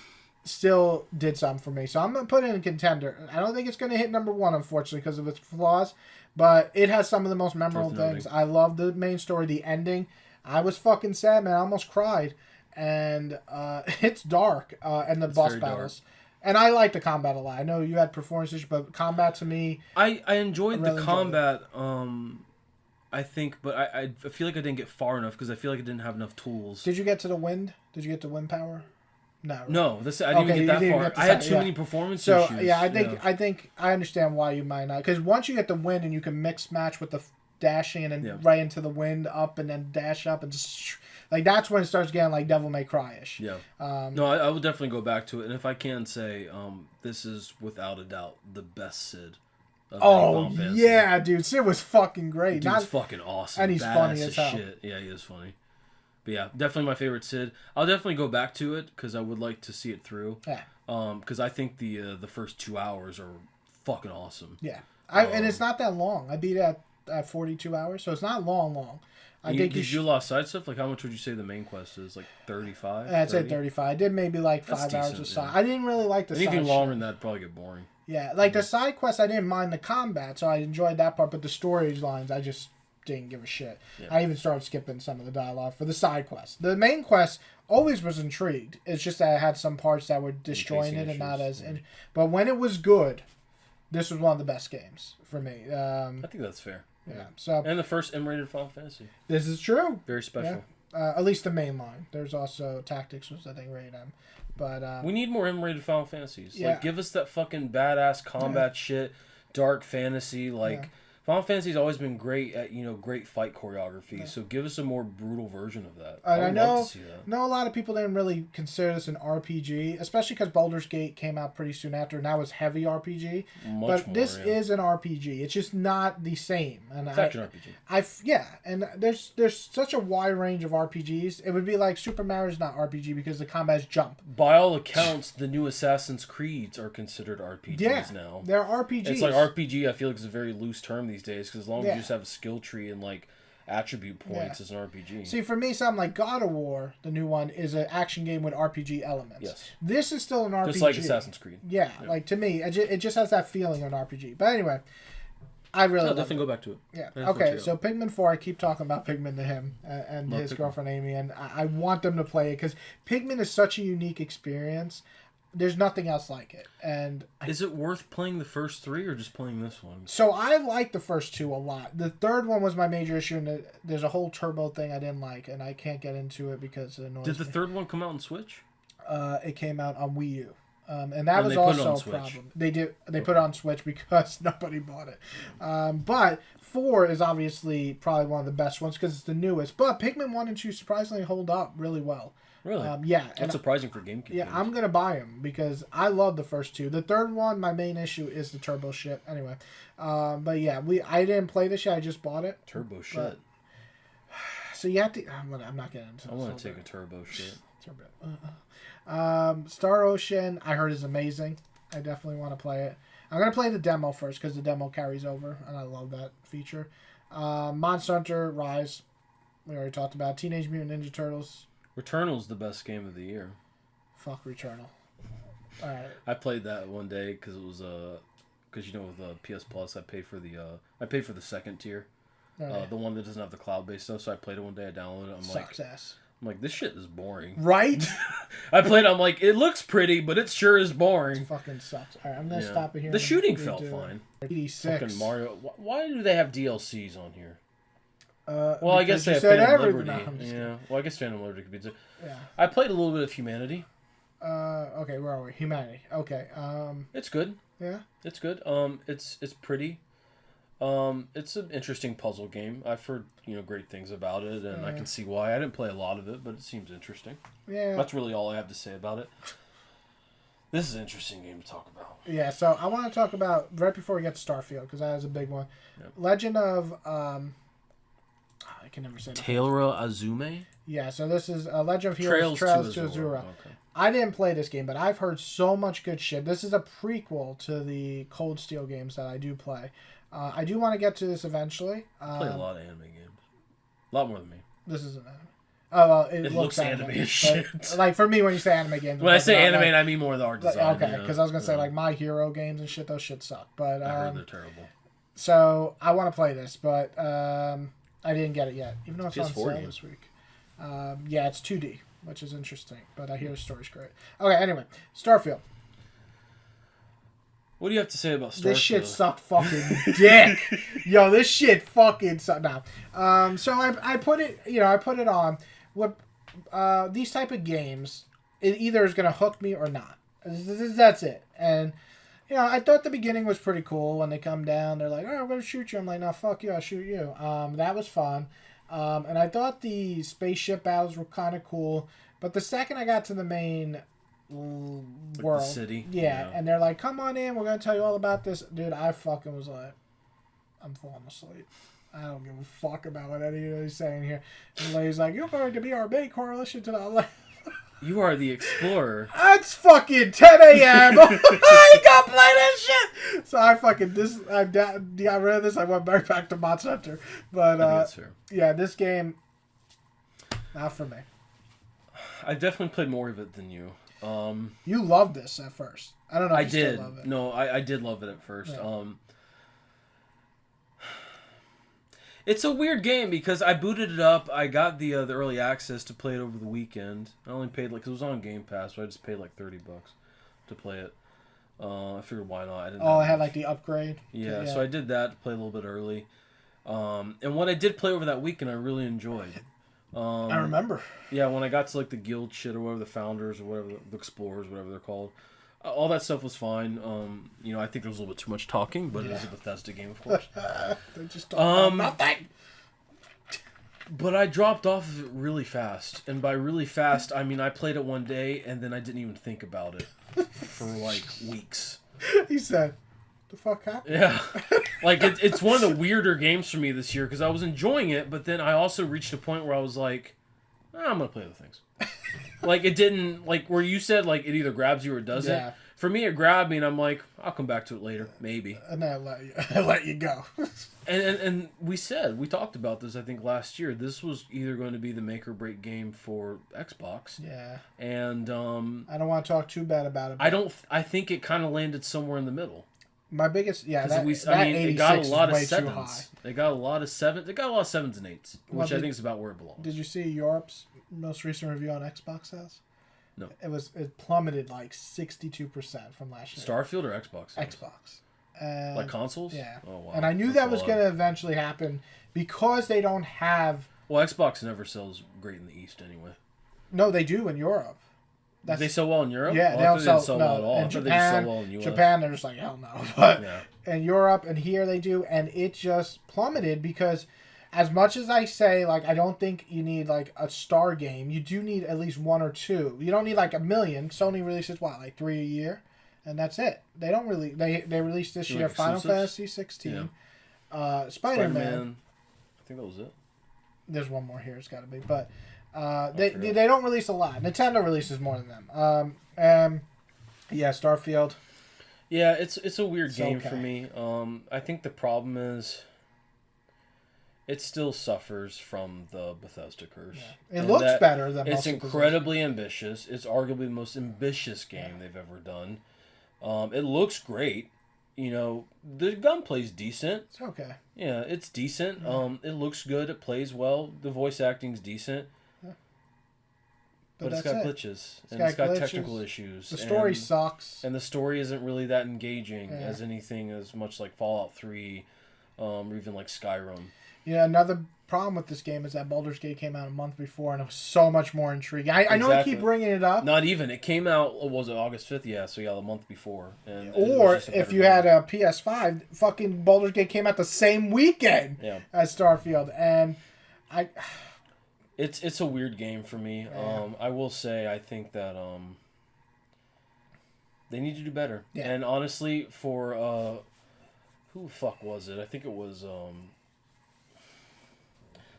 still did something for me. So I'm going to put it in a contender. I don't think it's going to hit number one, unfortunately, because of its flaws. But it has some of the most memorable things. I love the main story, the ending. I was fucking sad, man. I almost cried. And it's dark. And the boss battles. Dark. And I like the combat a lot. I know you had performance issues, but combat to me... I enjoyed the combat, I think, but I feel like I didn't get far enough because I feel like I didn't have enough tools. Did you get to the wind? Did you get to wind power? No. Right? No, I didn't even get that far. I had too many performance issues. So, yeah, I think I understand why you might not. Because once you get the wind and you can mix match with the dashing and then right into the wind up and then dash up and just... Like, that's when it starts getting, like, Devil May Cry-ish. Yeah. No, I will definitely go back to it. And if I can say, this is, without a doubt, the best Sid. Oh, yeah, dude. Sid was fucking great. Dude's fucking awesome. And he's funny as hell. Shit. Yeah, he is funny. But, yeah, definitely my favorite Sid. I'll definitely go back to it, because I would like to see it through. Yeah. Because I think the first 2 hours are fucking awesome. Yeah. And it's not that long. I beat it at at 42 hours, so it's not long. Did you do a lot of side stuff? Like, how much would you say the main quest is? Like 35? I'd say 35. I did maybe like 5 hours of side. I didn't really like the anything side longer than that would probably get boring. Yeah, like the side quests, I didn't mind the combat, so I enjoyed that part. But the storylines, I just didn't give a shit. Yeah. I even started skipping some of the dialogue for the side quests. The main quest always was intrigued. It's just that I had some parts that were disjointed and not as. But when it was good, this was one of the best games for me. I think that's fair. Yeah. So and the first M-rated Final Fantasy. This is true. Very special. Yeah. At least the main line. There's also Tactics was I think rated M. But we need more M-rated Final Fantasies. Yeah. Like, give us that fucking badass combat shit, dark fantasy. Like, Final Fantasy's always been great at, great fight choreography. Yeah. So give us a more brutal version of that. And I know a lot of people didn't really consider this an RPG, especially because Baldur's Gate came out pretty soon after, and that was heavy RPG. But this is an RPG. It's just not the same. And it's action RPG. And there's such a wide range of RPGs. It would be like Super Mario's not RPG because the combat's jump. By all accounts, the new Assassin's Creeds are considered RPGs now. They're RPGs. It's like RPG, I feel like it's a very loose term these days, because as long as you just have a skill tree and like attribute points, it's an RPG. See, for me, something like God of War, the new one, is an action game with RPG elements. Yes. This is still an RPG. Just like Assassin's Creed. Yeah, like to me, it just has that feeling of an RPG. But anyway, I really love definitely go back to it. Yeah. Okay, so Pikmin 4, I keep talking about Pikmin to him and his girlfriend Amy, and I want them to play it because Pikmin is such a unique experience. There's nothing else like it. And is it worth playing the first 3 or just playing this one? So I like the first 2 a lot. The third one was my major issue, and there's a whole turbo thing I didn't like, and I can't get into it because it annoys me. Did the third one come out on Switch? It came out on Wii U. And that was also a problem. They put it on Switch because nobody bought it. But 4 is obviously probably one of the best ones because it's the newest. But Pikmin 1 and 2 surprisingly hold up really well. Really? Yeah. That's surprising for GameCube. Yeah, I'm going to buy them because I love the first 2. The third one, my main issue is the turbo shit. Anyway. But yeah, I didn't play this yet. I just bought it. Turbo shit. So you have to... I'm not getting into it. I want to take a turbo shit. Turbo. Star Ocean, I heard is amazing. I definitely want to play it. I'm going to play the demo first because the demo carries over, and I love that feature. Monster Hunter Rise, we already talked about. Teenage Mutant Ninja Turtles. Returnal's the best game of the year. Fuck Returnal. All right. I played that one day because it was because with PS Plus I pay for the second tier, the one that doesn't have the cloud-based stuff. So I played it one day. I downloaded it. I'm like, this shit is boring. Right? I played it. I'm like, it looks pretty, but it sure is boring. It fucking sucks. All right, I'm gonna stop it here. The shooting felt fine. 86. Fucking Mario. Why do they have DLCs on here? Well, I guess they have Phantom Liberty. Yeah. Well, I guess Phantom Liberty could be too. Yeah. I played a little bit of Humanity. Okay, where are we? Humanity. Okay. It's good. Yeah. It's good. It's pretty. It's an interesting puzzle game. I've heard great things about it, and I can see why. I didn't play a lot of it, but it seems interesting. Yeah. That's really all I have to say about it. This is an interesting game to talk about. Yeah. So I want to talk about right before we get to Starfield because that is a big one. Yep. Legend of I can never say it. Taylor Azume? Yeah, so this is Legend of Heroes Trails to Azura. Okay. I didn't play this game, but I've heard so much good shit. This is a prequel to the Cold Steel games that I do play. I do want to get to this eventually. I play a lot of anime games. A lot more than me. This is an anime. Oh, well, it looks anime as shit. Like, for me, when you say anime games... When I say anime, I mean more the art design. Okay, because I was going to say, like, My Hero games and shit, those shit suck. But I heard they're terrible. So, I want to play this, but... I didn't get it yet, even though it's on sale this week. Yeah, it's 2D, which is interesting, but I hear the story's great. Okay, anyway, Starfield. What do you have to say about Starfield? This shit sucked fucking dick. Yo, this shit fucking sucked. Nah. So I put it, I put it on. What these type of games, it either is gonna hook me or not. That's it. And I thought the beginning was pretty cool when they come down. They're like, "Oh, I'm gonna shoot you." I'm like, "No, fuck you, I'll shoot you." That was fun. And I thought the spaceship battles were kind of cool. But the second I got to the main world, the city, yeah, and they're like, "Come on in, we're gonna tell you all about this." Dude, I fucking was like, I'm falling asleep. I don't give a fuck about what anybody's saying here. And the lady's like, "You're going to be our main coalition tonight." I'm like, You are the explorer. It's fucking 10 a.m. I ain't gonna play that shit. So I got rid of this. I went back to Monster Hunter. But that's fair. Yeah, this game, not for me. I definitely played more of it than you. You loved this at first. I don't know if you did. Still love it. No, I did love it at first. Yeah. It's a weird game because I booted it up. I got the early access to play it over the weekend. I only paid cause it was on Game Pass, so I just paid like $30 to play it. I figured why not. I had like the upgrade. Yeah, so I did that to play a little bit early. And what I did play over that weekend, I really enjoyed. I remember. Yeah, when I got to like the guild shit or whatever, the founders or whatever, the explorers, whatever they're called. All that stuff was fine. I think there was a little bit too much talking, but it is a Bethesda game, of course. They're just talking about nothing. But I dropped off of it really fast. And by really fast, I mean I played it one day, and then I didn't even think about it for like weeks. He said, the fuck happened? Yeah. Like, it's one of the weirder games for me this year, because I was enjoying it, but then I also reached a point where I was like, I'm going to play other things. Like, it didn't, like, where you said, like, it either grabs you or doesn't. Yeah. For me, it grabbed me, and I'm like, I'll come back to it later, maybe. And then I let you go. and we talked about this, I think, last year. This was either going to be the make or break game for Xbox. Yeah. And, I don't want to talk too bad about it. I think it kind of landed somewhere in the middle. My biggest, it got a lot of sevens. They got a lot of sevens. They got a lot of 7s and 8s, which I think is about where it belongs. Did you see Europe's most recent review on Xbox has? No. It plummeted like 62% from last year. Starfield or Xbox? Xbox. Like consoles? Yeah. Oh wow. And I knew that was going to eventually happen because they don't have. Well, Xbox never sells great in the East anyway. No, they do in Europe. They sell well in Europe? Yeah, they don't sell well at all. In Japan, they're just like, hell no. But in Europe and here they do, and it just plummeted because as much as I say, like, I don't think you need, like, a star game, you do need at least 1 or 2. You don't need, like, a million. Sony releases, like 3 a year? And that's it. They don't really... They released this year Final Fantasy XVI, Spider-Man. I think that was it. There's one more here. It's got to be. But... They don't release a lot. Nintendo releases more than them. Starfield. Yeah, it's a weird game for me. I think the problem is it still suffers from the Bethesda curse. Yeah. It looks better than it's incredibly ambitious. It's arguably the most ambitious game they've ever done. It looks great. The gunplay's decent. It's okay. Yeah, it's decent. Yeah. It looks good. It plays well. The voice acting's decent. But it's got glitches. It's got technical issues. The story sucks. And the story isn't really that engaging as anything as much like Fallout 3 or even like Skyrim. Yeah, another problem with this game is that Baldur's Gate came out a month before and it was so much more intriguing. I know I keep bringing it up. Not even. It came out, was it August 5th? Yeah, so a month before. Or if you had a PS5, fucking Baldur's Gate came out the same weekend as Starfield. And It's a weird game for me. Yeah. I will say I think that they need to do better. Yeah. And honestly, for who the fuck was it? I think it was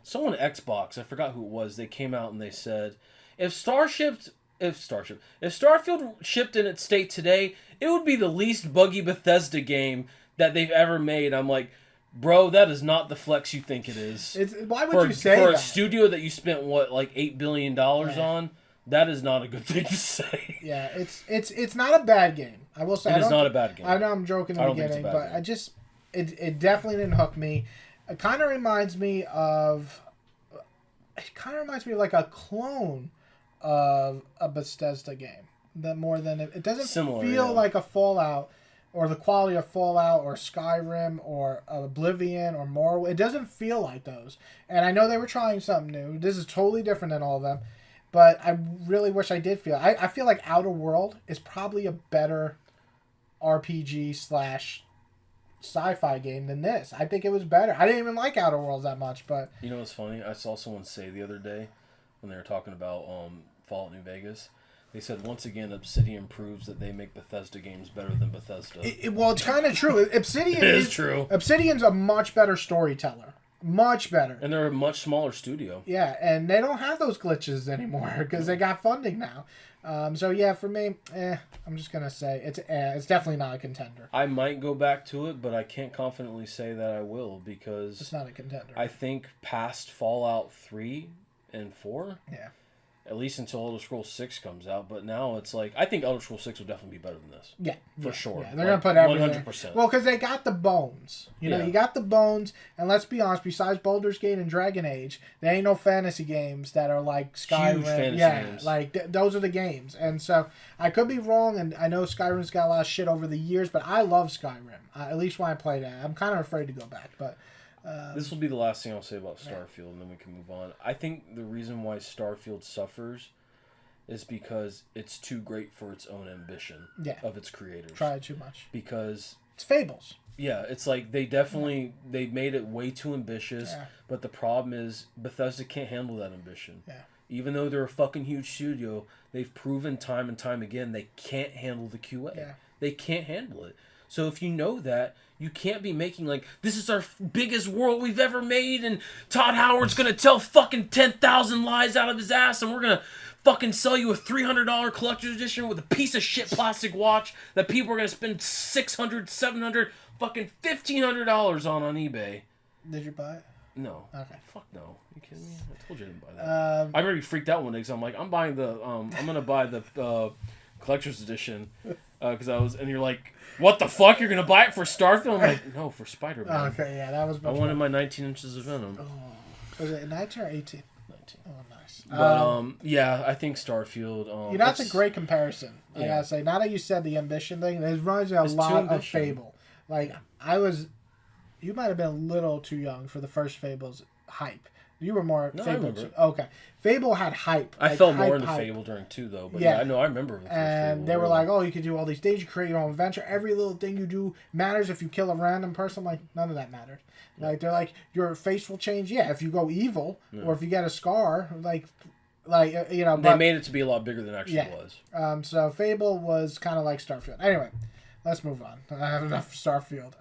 someone at Xbox. I forgot who it was. They came out and they said if Starfield shipped in its state today, it would be the least buggy Bethesda game that they've ever made. I'm like, bro, that is not the flex you think it is. Why would you say that? For a studio that you spent, like $8 billion on, that is not a good thing to say. Yeah, it's not a bad game. I will say it's not a bad game. I know I'm joking in the beginning, but game. It definitely didn't hook me. It kind of reminds me of like a clone of a Bethesda game. That more than it doesn't feel like a Fallout. Or the quality of Fallout, or Skyrim, or Oblivion, or Morrowind. It doesn't feel like those. And I know they were trying something new. This is totally different than all of them. But I really wish I did feel... I feel like Outer World is probably a better RPG / sci-fi game than this. I think it was better. I didn't even like Outer Worlds that much, but... You know what's funny? I saw someone say the other day, when they were talking about Fallout New Vegas... They said, once again, Obsidian proves that they make Bethesda games better than Bethesda. Well, it's kind of true. Obsidian is true. Obsidian's a much better storyteller Much better. And they're a much smaller studio. Yeah, and they don't have those glitches anymore because they got funding now. So yeah, for me, I'm just gonna say it's definitely not a contender. I might go back to it, but I can't confidently say that I will because it's not a contender. I think past Fallout 3 and 4, at least until Elder Scrolls 6 comes out. But now it's like I think Elder Scrolls 6 will definitely be better than this. Yeah, for sure. Yeah. They're gonna put everything. 100%. Well, because they got the bones. You know, you got the bones, and let's be honest. Besides Baldur's Gate and Dragon Age, there ain't no fantasy games that are like Skyrim. Huge fantasy games. Like those are the games. And so I could be wrong, and I know Skyrim's got a lot of shit over the years, but I love Skyrim. At least when I played it, I'm kind of afraid to go back, but. This will be the last thing I'll say about Starfield, and then we can move on. I think the reason why Starfield suffers is because it's too great for its own ambition of its creators. Try it too much. Because it's Fables. Yeah, it's like they definitely they made it way too ambitious, but the problem is Bethesda can't handle that ambition. Yeah. Even though they're a fucking huge studio, they've proven time and time again they can't handle the QA. Yeah. They can't handle it. So if you know that, you can't be making like, this is our biggest world we've ever made, and Todd Howard's going to tell fucking 10,000 lies out of his ass, and we're going to fucking sell you a $300 collector's edition with a piece of shit plastic watch that people are going to spend $600, $700, fucking $1,500 on eBay. Did you buy it? No. Okay. Fuck no. Are you kidding me? I told you I didn't buy that. I remember you freaked out one day because I'm like, I'm buying the, I'm going to buy the collector's edition because I was, and you're like, what the fuck? You're going to buy it for Starfield? I'm like, no, for Spider-Man. Okay, yeah, that was I wanted my 19 inches of Venom. Oh. Was it 19 or 18? 19. Oh, nice. But, yeah, I think Starfield... you know, that's a great comparison. I gotta say. Now that you said the ambition thing, it reminds me a lot of Fable. Like, you might have been a little too young for the first Fable's hype. You were more Fable. Okay. Fable had hype. I fell more into Fable during 2, though. But yeah, I know. I remember the first and Fable, they were like, oh, you could do all these things. You create your own adventure. Every little thing you do matters if you kill a random person. Like, none of that mattered. Like, they're like, your face will change. Yeah, if you go evil or if you get a scar, like you know. They made it to be a lot bigger than it actually was. So Fable was kind of like Starfield. Anyway, let's move on. I have enough for Starfield.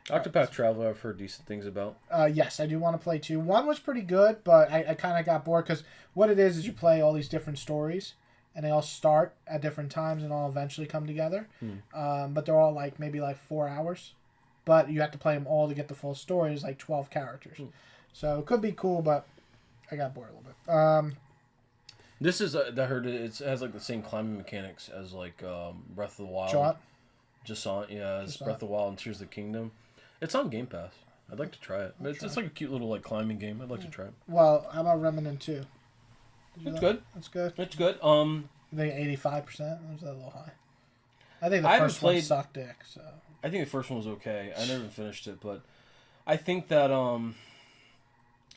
Octopath Traveler, I've heard decent things about. Yes, I do want to play 2. 1 was pretty good, but I kind of got bored because what it is you play all these different stories, and they all start at different times and all eventually come together. But they're all like maybe like 4 hours, but you have to play them all to get the full story. It's like 12 characters, so it could be cool, but I got bored a little bit. This is I heard it has like the same climbing mechanics as like Breath of the Wild. Jasant, as Breath of the Wild and Tears of the Kingdom. It's on Game Pass. I'd like to try it. It's like a cute little like climbing game. I'd like to try it. Well, how about Remnant 2? It's good. It's good. It's good. I think 85%. Was that a little high? I think the first one sucked dick. So I think the first one was okay. I never even finished it, but I think that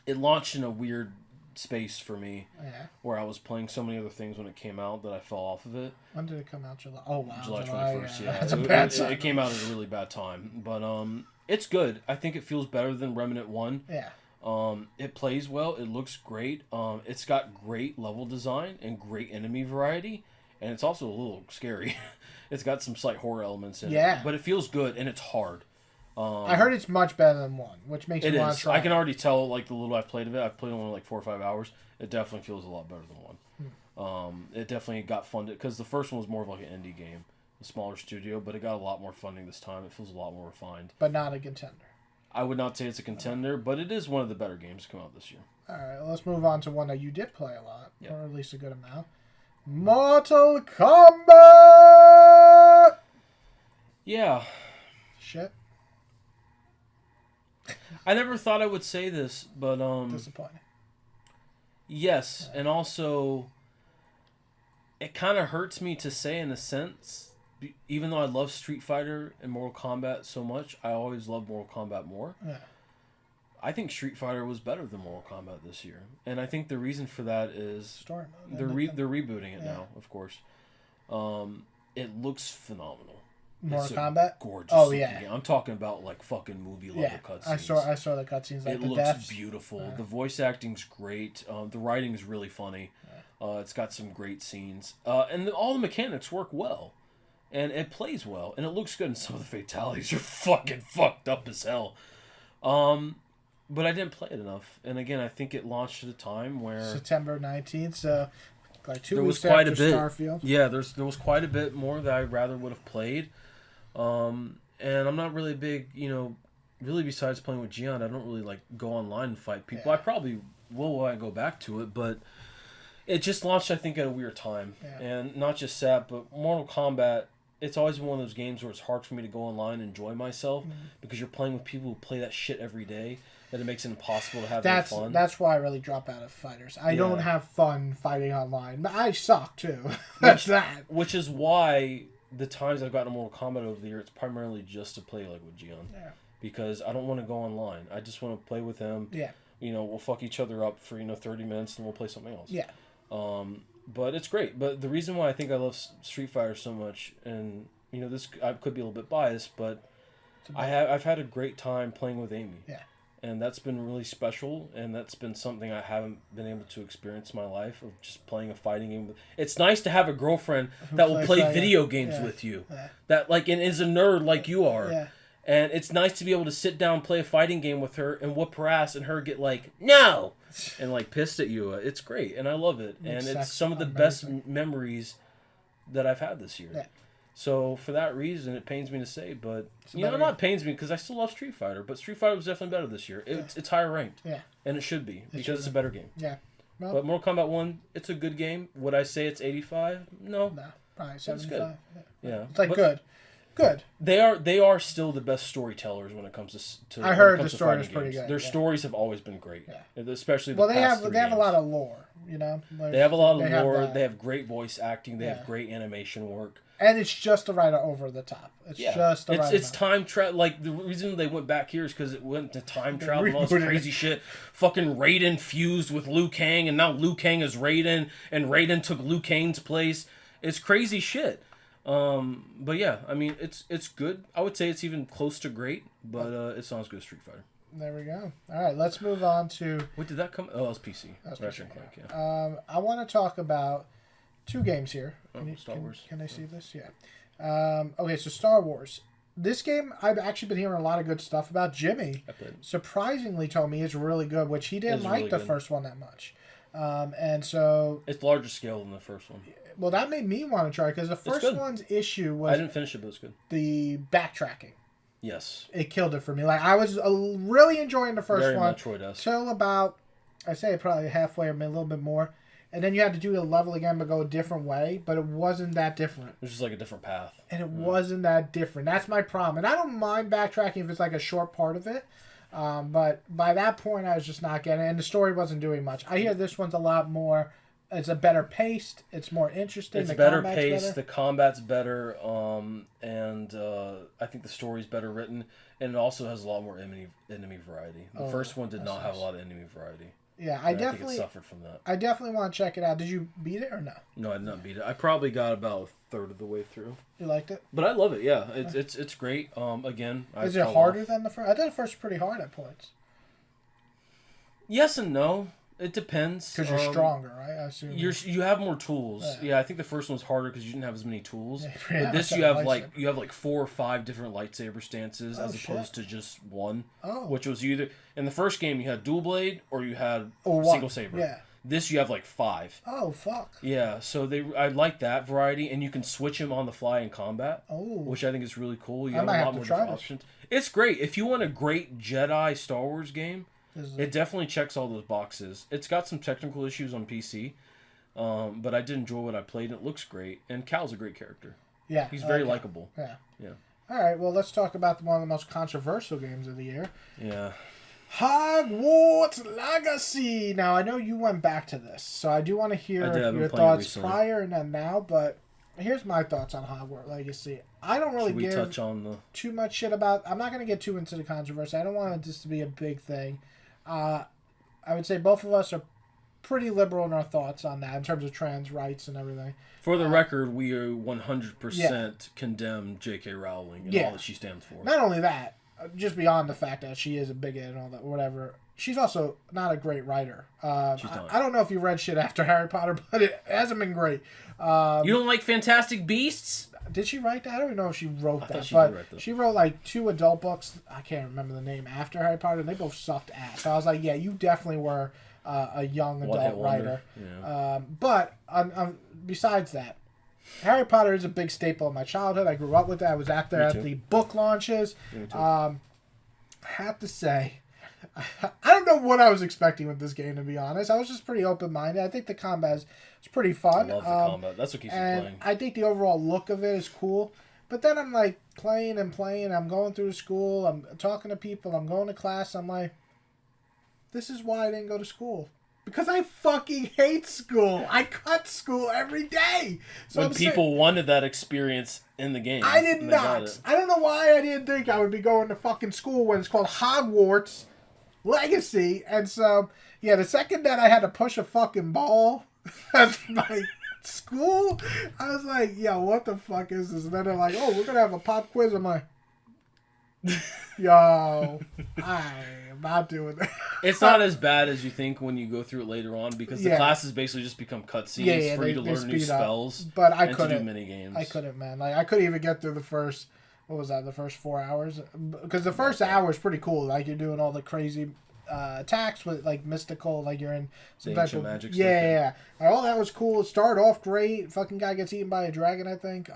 it launched in a weird space for me where I was playing so many other things when it came out that I fell off of it. When did it come out? July? Oh, wow. July 21st, yeah. That's a bad sign. It came out at a really bad time. But it's good. I think it feels better than Remnant 1. Yeah. It plays well. It looks great. It's got great level design and great enemy variety. And it's also a little scary. It's got some slight horror elements in it. But it feels good, and it's hard. I heard it's much better than 1, which makes me want to try it. I can already tell, like, the little I've played of it. I've played only like 4 or 5 hours. It definitely feels a lot better than 1. It definitely got funded, because the first one was more of like an indie game, a smaller studio, but it got a lot more funding this time. It feels a lot more refined. But not a contender. I would not say it's a contender, but it is one of the better games to come out this year. All right, let's move on to one that you did play a lot, or at least a good amount. Mortal Kombat! Yeah. Shit. I never thought I would say this, but disappointing. Yes, and also it kind of hurts me to say in a sense, even though I love Street Fighter and Mortal Kombat so much, I always love Mortal Kombat more. Yeah. I think Street Fighter was better than Mortal Kombat this year, and I think the reason for that is they're rebooting it now, of course. It looks phenomenal. Mortal Kombat? Gorgeous. Oh yeah. I'm talking about like fucking movie level cutscenes. I saw the cutscenes. Like it looks beautiful. Yeah. The voice acting's great. The writing's really funny. Yeah. It's got some great scenes. And all the mechanics work well. And it plays well. And it looks good. And some of the fatalities are fucking fucked up as hell. but I didn't play it enough. And again, I think it launched at a time where September 19th, so like 2 there was weeks quite after a bit. Starfield. Yeah, there was quite a bit more that I rather would have played. And I'm not really big, really besides playing with Gian, I don't really like go online and fight people. Yeah. I probably will when I go back to it, but it just launched, I think, at a weird time. Yeah. And not just that, but Mortal Kombat, it's always been one of those games where it's hard for me to go online and enjoy myself because you're playing with people who play that shit every day, that it makes it impossible to have any fun. That's why I really drop out of fighters. I don't have fun fighting online. I suck, too. Which is why the times I've gotten Mortal Kombat over the year, it's primarily just to play like with Gian. Yeah. Because I don't want to go online. I just want to play with him. Yeah. We'll fuck each other up for 30 minutes and we'll play something else. Yeah. But it's great. But the reason why I think I love Street Fighter so much, and this I could be a little bit biased, but I've had a great time playing with Amy. Yeah. And that's been really special, and that's been something I haven't been able to experience in my life, of just playing a fighting game. It's nice to have a girlfriend that will play video games with you, that and is a nerd like you are. Yeah. And it's nice to be able to sit down, play a fighting game with her, and whoop her ass, and her get like, no! And pissed at you. It's great, and I love it. And it's some of the best memories that I've had this year. Yeah. So for that reason, it pains me to say, but not pains me because I still love Street Fighter. But Street Fighter was definitely better this year. It's higher ranked. Yeah. And it should be because it's a better game. Yeah. Well, but Mortal Kombat 1, it's a good game. Would I say it's 85? No. No, probably 75. Yeah. It's good. Good. They are still the best storytellers when it comes to. I heard the story was pretty good. Their stories have always been great. Yeah. Especially they have a lot of lore. They have a lot of lore. They have great voice acting. They have great animation work. And it's just right over the top. It's time travel. The reason they went back here is because it went to time travel and all this crazy shit. Fucking Raiden fused with Liu Kang, and now Liu Kang is Raiden, and Raiden took Liu Kang's place. It's crazy shit. But yeah, I mean, it's good. I would say it's even close to great, but it's not as good as Street Fighter. There we go. All right, let's move on to. Wait, did that come? Oh, it was PC. That's Ratchet PC, and Clank, I want to talk about 2 games here. Star Wars. Can I see this? Yeah. Okay, so Star Wars. This game, I've actually been hearing a lot of good stuff about. Jimmy surprisingly told me it's really good, which he didn't like the first one that much. And so... It's larger scale than the first one. Well, that made me want to try, because the first one's issue was... I didn't finish it, but it's good. The backtracking. Yes. It killed it for me. I was really enjoying the first one. Very Metroid-esque. Till about, I say probably halfway or maybe a little bit more. And then you had to do the level again, but go a different way. But it wasn't that different. It was just like a different path. And it wasn't that different. That's my problem. And I don't mind backtracking if it's a short part of it. But by that point, I was just not getting it. And the story wasn't doing much. I hear this one's a lot more... It's a better paced. It's more interesting. It's better paced. The combat's better. And I think the story's better written. And it also has a lot more enemy variety. The first one did not have a lot of enemy variety. Yeah, I think it suffered from that. I definitely want to check it out. Did you beat it or no? No, I did not beat it. I probably got about a third of the way through. You liked it? But I love it, yeah. It's great. Again, is it harder than the first? I thought the first was pretty hard at points. Yes and no. It depends. Because you're stronger, right? I assume. You have more tools. Yeah, I think the first one was harder because you didn't have as many tools. Yeah, but this you have 4 or 5 different lightsaber stances as opposed to just one. Oh. Which was either in the first game you had dual blade or you had single saber. Yeah. This you have 5. Oh fuck. Yeah, so I like that variety, and you can switch him on the fly in combat. Oh. Which I think is really cool. You have a lot more different options. It's great if you want a great Jedi Star Wars game. It definitely checks all those boxes. It's got some technical issues on PC, but I did enjoy what I played. It looks great, and Cal's a great character. Yeah, he's very likable. Yeah. Yeah. All right, well, let's talk about one of the most controversial games of the year. Yeah. Hogwarts Legacy. Now, I know you went back to this, so I do want to hear your thoughts prior and then now, but here's my thoughts on Hogwarts Legacy. I don't really give too much shit about... I'm not going to get too into the controversy. I don't want this to be a big thing. I would say both of us are pretty liberal in our thoughts on that in terms of trans rights and everything. For the record, we are 100% condemn J.K. Rowling and all that she stands for. Not only that, just beyond the fact that she is a bigot and all that, whatever, she's also not a great writer. She's not. I don't know if you read shit after Harry Potter, but it hasn't been great. You don't like Fantastic Beasts? Did she write that? I don't even know if she wrote that. She but did write that. she wrote like 2 adult books. I can't remember the name after Harry Potter, and they both sucked ass. So I was like, yeah, you definitely were a young adult writer. Yeah. But besides that, Harry Potter is a big staple of my childhood. I grew up with it. I was out there at the book launches. I have to say, I don't know what I was expecting with this game, to be honest. I was just pretty open-minded. I think the combat is pretty fun. I love the combat. That's what keeps me playing. I think the overall look of it is cool. But then I'm like playing and playing. I'm going through school. I'm talking to people. I'm going to class. I'm like, this is why I didn't go to school. Because I fucking hate school. I cut school every day. So when people wanted that experience in the game. I did not. I don't know why I didn't think I would be going to fucking school when it's called Hogwarts Legacy. And so, yeah, the second that I had to push a fucking ball as my school, I was like, yo, what the fuck is this? And then they're like, oh, we're going to have a pop quiz. I'm like, yo, I am not doing that. It's not as bad as you think when you go through it later on, because the classes basically just become cutscenes for you to learn new spells. But I couldn't. To do mini games. I couldn't, man. Like, I couldn't even get through the first, what was that, the first 4 hours? Because the first hour is pretty cool. Like, you're doing all the crazy attacks with, like, mystical, like, you're in some ancient magic stuff. Yeah. Like, all that was cool. It started off great. Fucking guy gets eaten by a dragon, I think.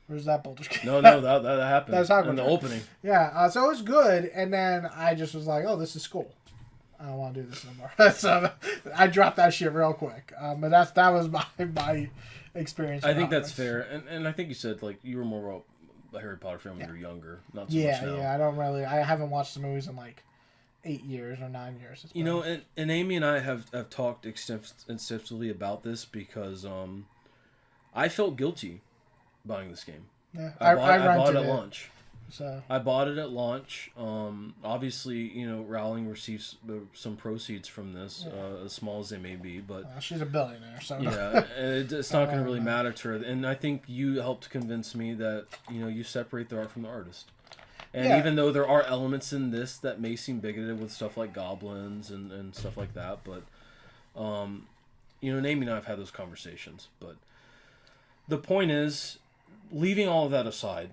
Where's that Baldur's Gate? No, that happened. That's Hogwarts in the opening. Yeah, so it was good, and then I just was like, oh, this is school. I don't want to do this anymore. So I dropped that shit real quick. But that was my experience. I think that's fair, and I think you said like you were more a Harry Potter fan when you were younger, not so much now. Yeah, I haven't watched the movies in like 8 years or 9 years. You know, and Amy and I have talked extensively about this because I felt guilty buying this game. Yeah, I bought it at launch. So I bought it at launch. Obviously, you know, Rowling receives some proceeds from this, as small as they may be. But she's a billionaire, so yeah, it's not going to really matter to her. And I think you helped convince me that you separate the art from the artist. And even though there are elements in this that may seem bigoted with stuff like goblins and stuff like that, but Amy and I have had those conversations. But the point is, leaving all of that aside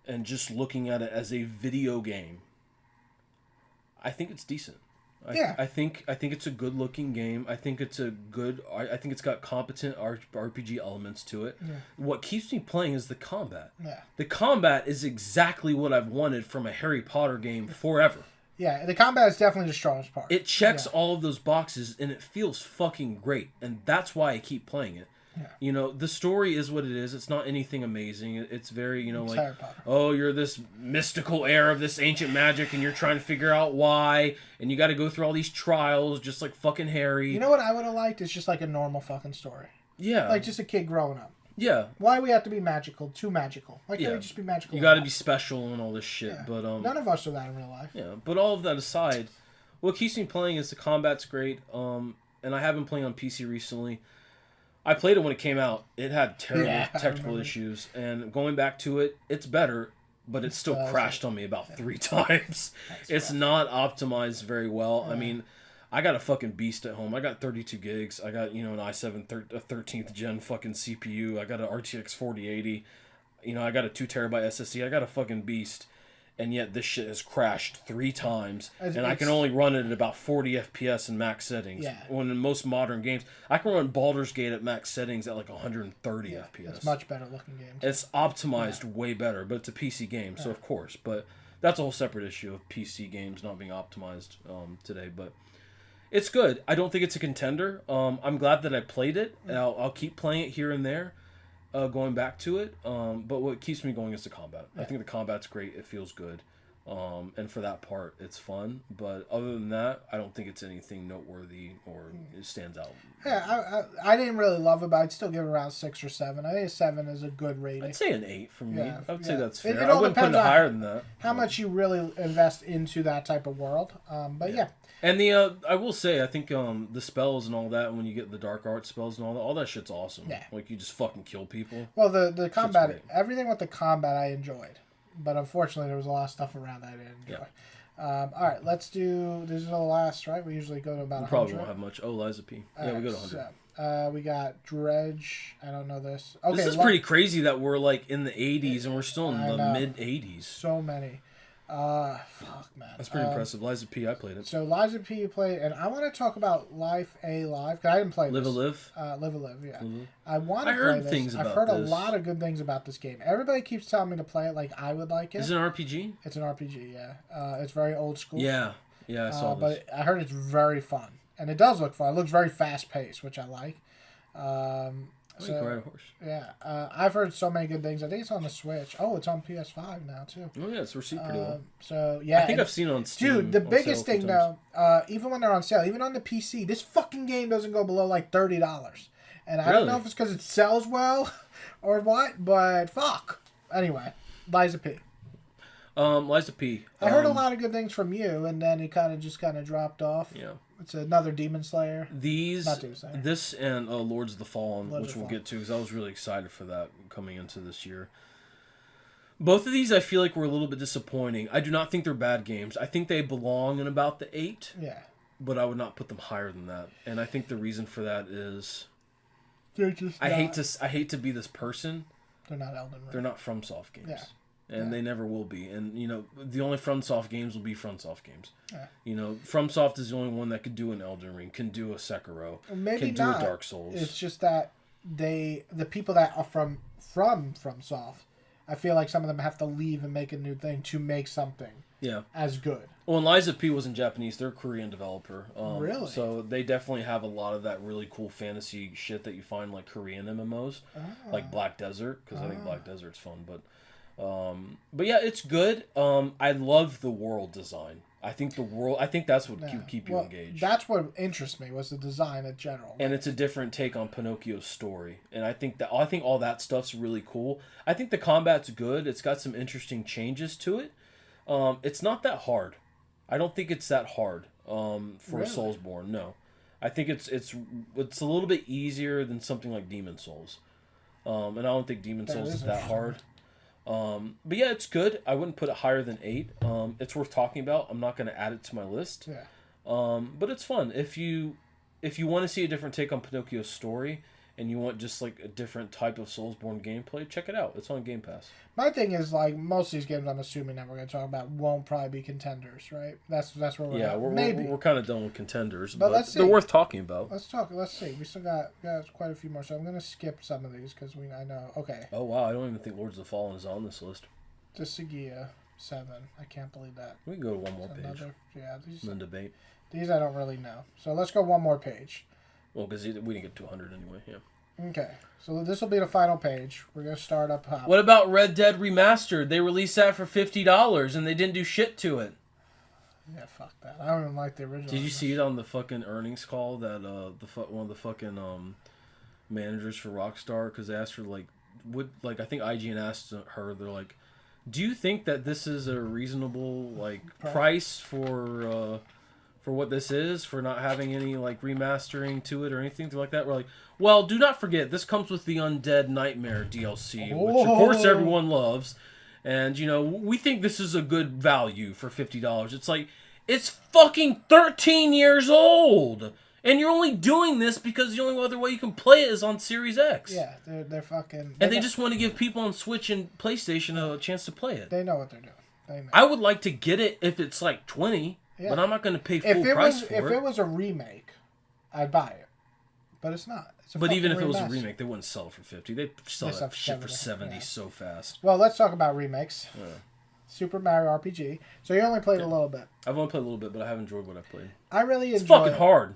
and just looking at it as a video game, I think it's decent. I think it's a good looking game. I think it's got competent RPG elements to it. Yeah. What keeps me playing is the combat. Yeah. The combat is exactly what I've wanted from a Harry Potter game forever. Yeah, the combat is definitely the strongest part. It checks all of those boxes and it feels fucking great, and that's why I keep playing it. Yeah. The story is what it is. It's not anything amazing. It's very, like, oh, you're this mystical heir of this ancient magic, and you're trying to figure out why, and you got to go through all these trials, just like fucking Harry. You know what I would have liked? It's just like a normal fucking story. Yeah. Like just a kid growing up. Yeah. Why we have to be magical? Too magical. Why can't we just be magical? You got to be special and all this shit. Yeah. But none of us are that in real life. Yeah. But all of that aside, what keeps me playing is the combat's great. And I have been playing on PC recently. I played it when it came out. It had terrible technical issues, and going back to it, it's better, but it still crashed on me about 3 times. It's not optimized very well. Yeah. I mean, I got a fucking beast at home. I got 32 gigs. I got, an i7 13th gen fucking CPU. I got an RTX 4080. I got a 2 terabyte SSD. I got a fucking beast. And yet this shit has crashed 3 times, and I can only run it at about 40 FPS in max settings. Yeah. When in most modern games, I can run Baldur's Gate at max settings at like 130 FPS. It's much better looking game. It's optimized way better, but it's a PC game, so of course. But that's a whole separate issue of PC games not being optimized today. But it's good. I don't think it's a contender. I'm glad that I played it. And I'll keep playing it here and there. Going back to it, but what keeps me going is the combat. I think the combat's great. It feels good, and for that part, it's fun. But other than that, I don't think it's anything noteworthy or it stands out. Yeah, I didn't really love it, but I'd still give it around 6 or 7. I think a 7 is a good rating. I'd say an 8 for me. Yeah, I would say that's fair. It all I wouldn't put it higher than that. How much you really invest into that type of world. But yeah. And I will say, I think the spells and all that, when you get the dark art spells and all that shit's awesome. Yeah. Like, you just fucking kill people. Well, the combat, everything with the combat I enjoyed. But unfortunately, there was a lot of stuff around that I didn't enjoy. Yeah. All right, let's do, this is the last, right? We usually go to about 100. Probably won't have much. Oh, Liza P. Yeah, we go to 100. We got Dredge. I don't know this. Okay, this is pretty crazy that we're like in the 80s and we're still in the mid 80s. So many. Fuck, man. That's pretty impressive. Liza P, I played it. So Liza P, you played, and I want to talk about Life A Live, because I didn't play Live this. Live? Live a Live, yeah. Mm-hmm. I want to play this. I've heard a lot of good things about this game. Everybody keeps telling me to play it like I would like it. Is it an RPG? It's an RPG, yeah. It's very old school. Yeah, I saw this. But I heard it's very fun. And it does look fun. It looks very fast-paced, which I like. So, ride a horse. Yeah, I've heard so many good things. I think it's on the Switch. Oh, it's on PS5 now too. Oh yeah, it's received pretty well. So yeah, I think I've seen it on Steam. Dude, the biggest thing though, even when they're on sale, even on the PC, this fucking game doesn't go below like $30. And I don't know if it's because it sells well or what, but fuck. Anyway, Liza P. Liza P. I heard a lot of good things from you, and then it kind of dropped off. Yeah. It's another Demon Slayer. This and Lords of the Fallen, which we'll get to, because I was really excited for that coming into this year. Both of these I feel like were a little bit disappointing. I do not think they're bad games. I think they belong in about the 8. Yeah. But I would not put them higher than that. And I think the reason for that is they're just I hate to be this person. They're not Elden Ring. They're not FromSoft games. Yeah. And they never will be. And, you know, the only FromSoft games will be FromSoft games. Yeah. You know, FromSoft is the only one that could do an Elden Ring, can do a Sekiro, Maybe can do a Dark Souls. It's just that the people that are from FromSoft, I feel like some of them have to leave and make a new thing to make something as good. Well, and Liza P wasn't Japanese. They're a Korean developer. Really? So they definitely have a lot of that really cool fantasy shit that you find like Korean MMOs, like Black Desert, because I think Black Desert's fun, but yeah, it's good. I love the world design. I think that's what keep you engaged. That's what interests me was the design in general. And it's a different take on Pinocchio's story. And I think all that stuff's really cool. I think the combat's good. It's got some interesting changes to it. It's not that hard. I don't think it's that hard for a Soulsborne. No. I think it's a little bit easier than something like Demon Souls. And I don't think Demon Souls is that hard. But yeah, it's good. I wouldn't put it higher than 8. It's worth talking about. I'm not going to add it to my list. Yeah. But it's fun. If you want to see a different take on Pinocchio's story and you want just like a different type of Soulsborne gameplay, check it out. It's on Game Pass. My thing is like most of these games I'm assuming that we're going to talk about won't probably be contenders, right? That's where we're at. We're kind of done with contenders, but let's see. They're worth talking about. Let's see. We still got quite a few more, so I'm going to skip some of these because I know. Okay. Oh wow, I don't even think Lords of the Fallen is on this list. Sagia 7. I can't believe that. We can go to one more page. Then debate. These I don't really know. So let's go one more page. Well, because we didn't get to 100 anyway. Yeah. Okay, so this will be the final page. We're going to start up top. What about Red Dead Remastered? They released that for $50 and they didn't do shit to it. Yeah, fuck that. I don't even like the original. Did you see it on the fucking earnings call that one of the fucking managers for Rockstar, because they asked her I think IGN asked her, they're like, do you think that this is a reasonable price for what this is, for not having any remastering to it or anything like that? We're like, well, do not forget, this comes with the Undead Nightmare DLC, which of course everyone loves. And, we think this is a good value for $50. It's like, it's fucking 13 years old! And you're only doing this because the only other way you can play it is on Series X. Yeah, they're fucking... And they just want to give people on Switch and PlayStation a chance to play it. They know what they're doing. I would like to get it if it's $20, but I'm not going to pay full price for it. If it was a remake, I'd buy it. But it's not. But even if it was a remake, they wouldn't sell it for $50. They'd sell that shit for $70 so fast. Well, let's talk about remakes. Yeah. Super Mario RPG. So you only played a little bit. I've only played a little bit, but I have enjoyed what I've played. I really enjoyed it. It's fucking hard.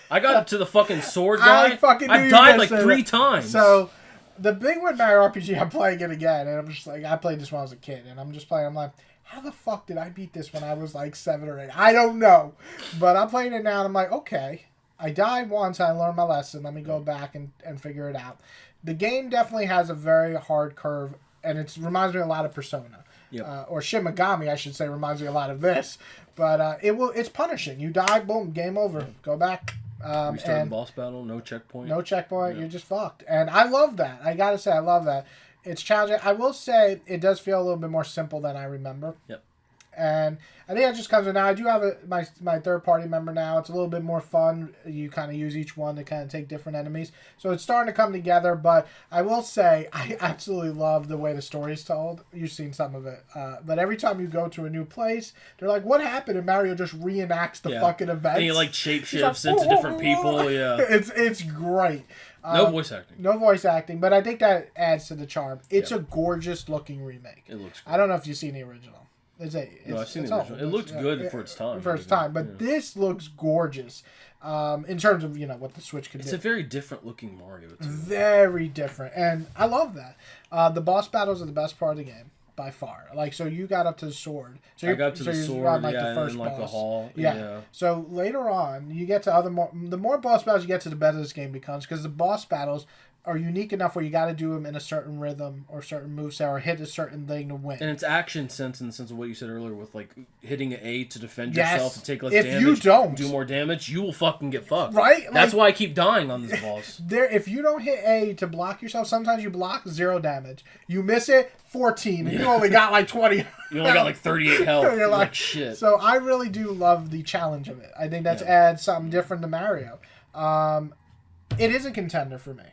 I got to the fucking sword guy. I died 3 times. So, the big one Mario RPG, I'm playing it again, and I'm just like, I played this when I was a kid, and I'm just playing, I'm like, how the fuck did I beat this when I was 7 or 8? I don't know. But I'm playing it now, and I'm like, okay, I died once, I learned my lesson, let me go back and figure it out. The game definitely has a very hard curve, and it reminds me a lot of Persona. Yep. Or Shin Megami, I should say, reminds me a lot of this. But it's punishing. You die, boom, game over. Go back. Restart the boss battle, no checkpoint. No checkpoint, you're just fucked. And I love that. I gotta say, I love that. It's challenging. I will say, it does feel a little bit more simple than I remember. Yep. And I think that just comes with now. I do have my third party member now. It's a little bit more fun. You kind of use each one to kind of take different enemies. So it's starting to come together. But I will say, I absolutely love the way the story's told. You've seen some of it. But every time you go to a new place, they're like, what happened? And Mario just reenacts the fucking events. And he like shapeshifts into different people. Yeah. It's great. No voice acting. No voice acting, but I think that adds to the charm. It's a gorgeous looking remake. It looks great. I don't know if you've seen the original. No, I've seen the original. It looks good for its time. For its time, but this looks gorgeous in terms of what the Switch can do. It's a very different looking Mario. Very different, and I love that. The boss battles are the best part of the game by far. Like, so you got up to the sword. So I got up to the sword, on, the first boss. The hall. Yeah. So later on, you get to the more boss battles you get to, the better this game becomes, because the boss battles are unique enough where you got to do them in a certain rhythm or certain moveset or hit a certain thing to win. And it's action sense in the sense of what you said earlier with like hitting an A to defend yourself to take less damage. If you don't do more damage, you will fucking get fucked. Right? That's why I keep dying on this boss. If you don't hit A to block yourself, sometimes you block 0 damage. You miss it, 14, and you only got like 20. You only got like 38 health. You're like shit. So I really do love the challenge of it. I think that's adds something different to Mario. It is a contender for me.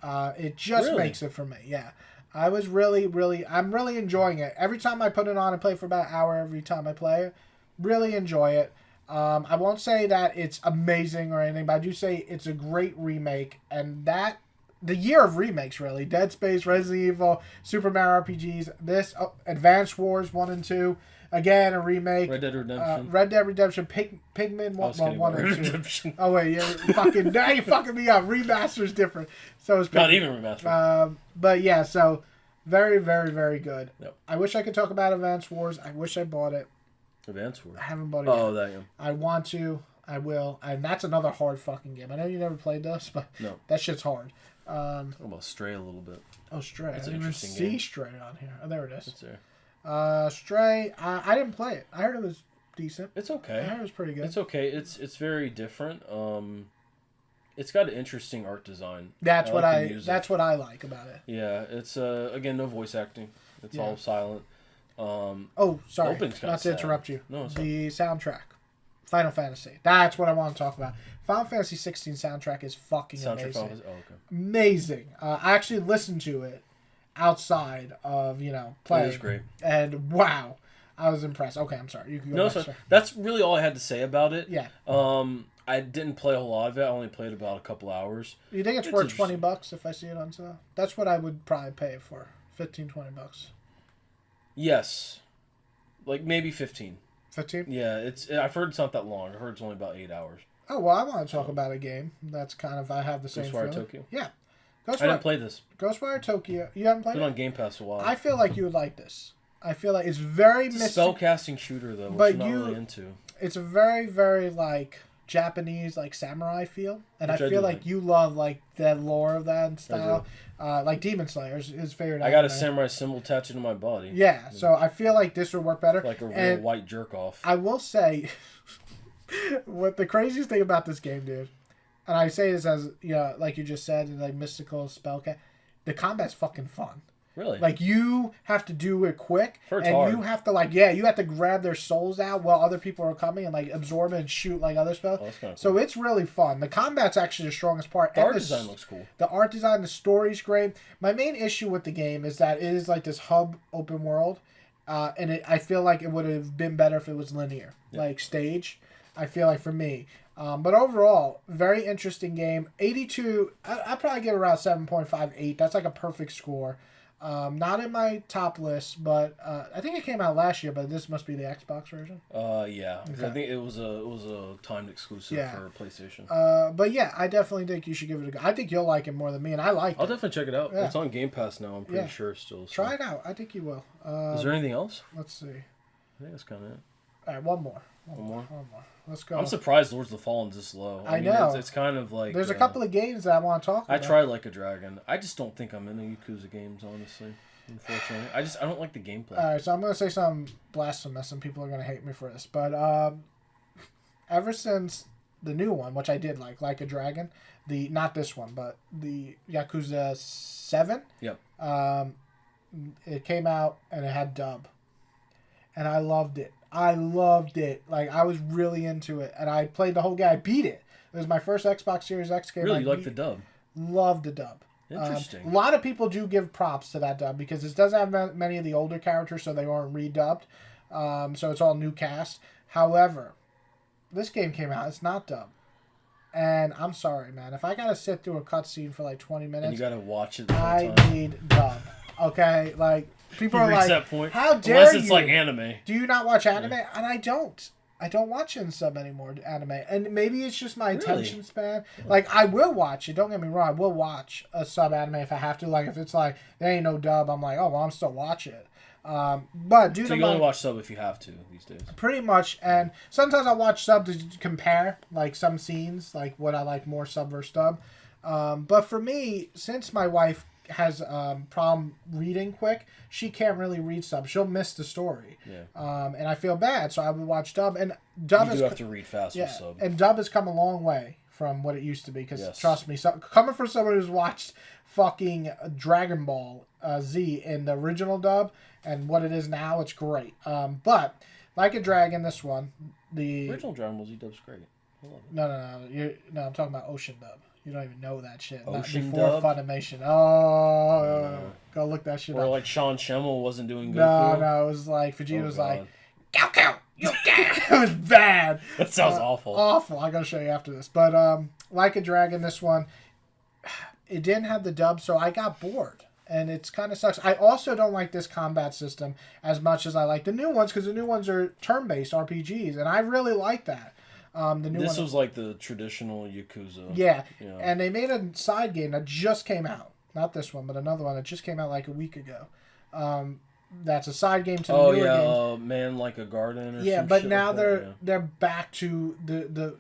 It just makes it for me. Yeah. I'm really enjoying it. Every time I put it on, I play for about an hour every time I play it. Really enjoy it. I won't say that it's amazing or anything, but I do say it's a great remake. And that, the year of remakes, really. Dead Space, Resident Evil, Super Mario RPGs, this, Advance Wars 1 and 2. Again, a remake. Red Dead Redemption. Pikmin 1 and 2. Oh, wait, now you're fucking me up. Remaster's different. So it's not even remastered. But yeah, so very, very, very good. Yep. I wish I could talk about Advance Wars. I wish I bought it. Advance Wars? I haven't bought it yet. Oh, that, yeah. I want to. I will. And that's another hard fucking game. I know you never played this, but that shit's hard. Talk about Stray a little bit. Oh, Stray. That's I didn't even see Stray on here. Oh, there it is. It's there. Stray, I didn't play it. I heard it was decent. It's okay. I heard it was pretty good. It's okay. It's very different. It's got an interesting art design. That's what I like about it. Yeah, it's again no voice acting. It's all silent. Sorry, not to interrupt you. No, the soundtrack, Final Fantasy. That's what I want to talk about. Final Fantasy 16 soundtrack is fucking amazing. Amazing. I actually listened to it outside of playing. It is great. And wow, I was impressed. Okay, I'm sorry. You can go back. That's really all I had to say about it. Yeah. I didn't play a whole lot of it. I only played about a couple hours. You think it's worth $20 if I see it on sale? That's what I would probably pay it for. $15-20. Yes. Like maybe 15. 15? Yeah, I've heard it's not that long. I heard it's only about 8 hours. Oh, well, I want to talk about a game that's I have the same feeling. Ghostwire Tokyo? Yeah. I didn't play this. Ghostwire Tokyo. You haven't played it? It's been on Game Pass a while. I feel like you would like this. I feel like it's very It's a spellcasting shooter, though, which I'm not really into. It's a very, very, Japanese, samurai feel. And I feel like you love, the lore of that style. Like Demon Slayer is his favorite. I got a samurai symbol tattooed on my body. Yeah, so I feel like this would work better. Like a real white jerk-off. I will say, what the craziest thing about this game, dude, and I say this as, like you just said, mystical spellcast, the combat's fucking fun. Really? You have to do it quick, and hard. You have to, you have to grab their souls out while other people are coming and, absorb it and shoot, other spells. Oh, that's kinda cool. So it's really fun. The combat's actually the strongest part. The art design looks cool. The art design, the story's great. My main issue with the game is that it is, this hub open world, and I feel like it would have been better if it was linear, stage. I feel like for me. But overall, very interesting game. 82, I'd probably give it around 7.58. That's a perfect score. Not in my top list, but I think it came out last year, but this must be the Xbox version. Yeah. Okay. I think it was a timed exclusive for PlayStation. But yeah, I definitely think you should give it a go. I think you'll like it more than me, and I like it. I'll definitely check it out. Yeah. It's on Game Pass now, I'm pretty sure still. So. Try it out. I think you will. Is there anything else? Let's see. I think that's kind of it. All right, one more. One more. Let's go. I'm surprised Lords of the Fallen's this low. I mean, know. It's kind of like... There's a couple of games that I want to talk about. I tried Like a Dragon. I just don't think I'm into Yakuza games, honestly. Unfortunately. I don't like the gameplay. Alright, so I'm going to say something blasphemous and people are going to hate me for this. But ever since the new one, which I did like a Dragon, not this one, but the Yakuza 7. Yep. It came out and it had dub. and I loved it. I loved it. Like, I was really into it, and I played the whole game. I beat it. It was my first Xbox Series X game. Really, you like the dub? Loved the dub. Interesting. A lot of people do give props to that dub because it doesn't have many of the older characters, so they weren't redubbed. So it's all new cast. However, this game came out. It's not dubbed. And I'm sorry, man. If I gotta sit through a cutscene for like 20 minutes, and you gotta watch it the whole I time. need dub. Okay? Like, people are like, that point. how dare Unless you? it's like anime. Do you not watch anime? Yeah. And I don't. I don't watch in sub anymore, anime. And maybe it's just my attention span. Like, I will watch it. Don't get me wrong. I will watch a sub anime if I have to. Like, if it's like, there ain't no dub, I'm like, oh, well, I'm still watching it. But due so to you only watch sub if you have to these days. Pretty much. And sometimes I watch sub to compare, like, some scenes, like, what I like more sub versus dub. But for me, since my wife has problem reading quick, she can't really read sub. She'll miss the story. Yeah. And I feel bad, so I would watch dub. And dub you do have to read fast with sub. And dub has come a long way from what it used to be. Because trust me, coming from someone who's watched fucking Dragon Ball Z in the original dub and what it is now, it's great. But Like a Dragon, this one, the original Dragon Ball Z dub's great. I love it. No, I'm talking about Ocean dub. You don't even know that shit. Ocean Not before dub? Funimation. Oh, go look that shit or up. like Sean Schemmel wasn't doing Goku. No, it was like Vegeta was like, Goku, you can. It was bad. That sounds awful. Awful. I'm gonna show you after this. But Like a Dragon, this one, it didn't have the dub, so I got bored. And it's kind of sucks. I also don't like this combat system as much as I like the new ones, because the new ones are turn-based RPGs, and I really like that. This was like the traditional Yakuza. Yeah, and they made a side game that just came out. Not this one, but another one that just came out like a week ago. That's a side game to the newer games. Man Like a Garden or yeah, some but shit now like they're back to the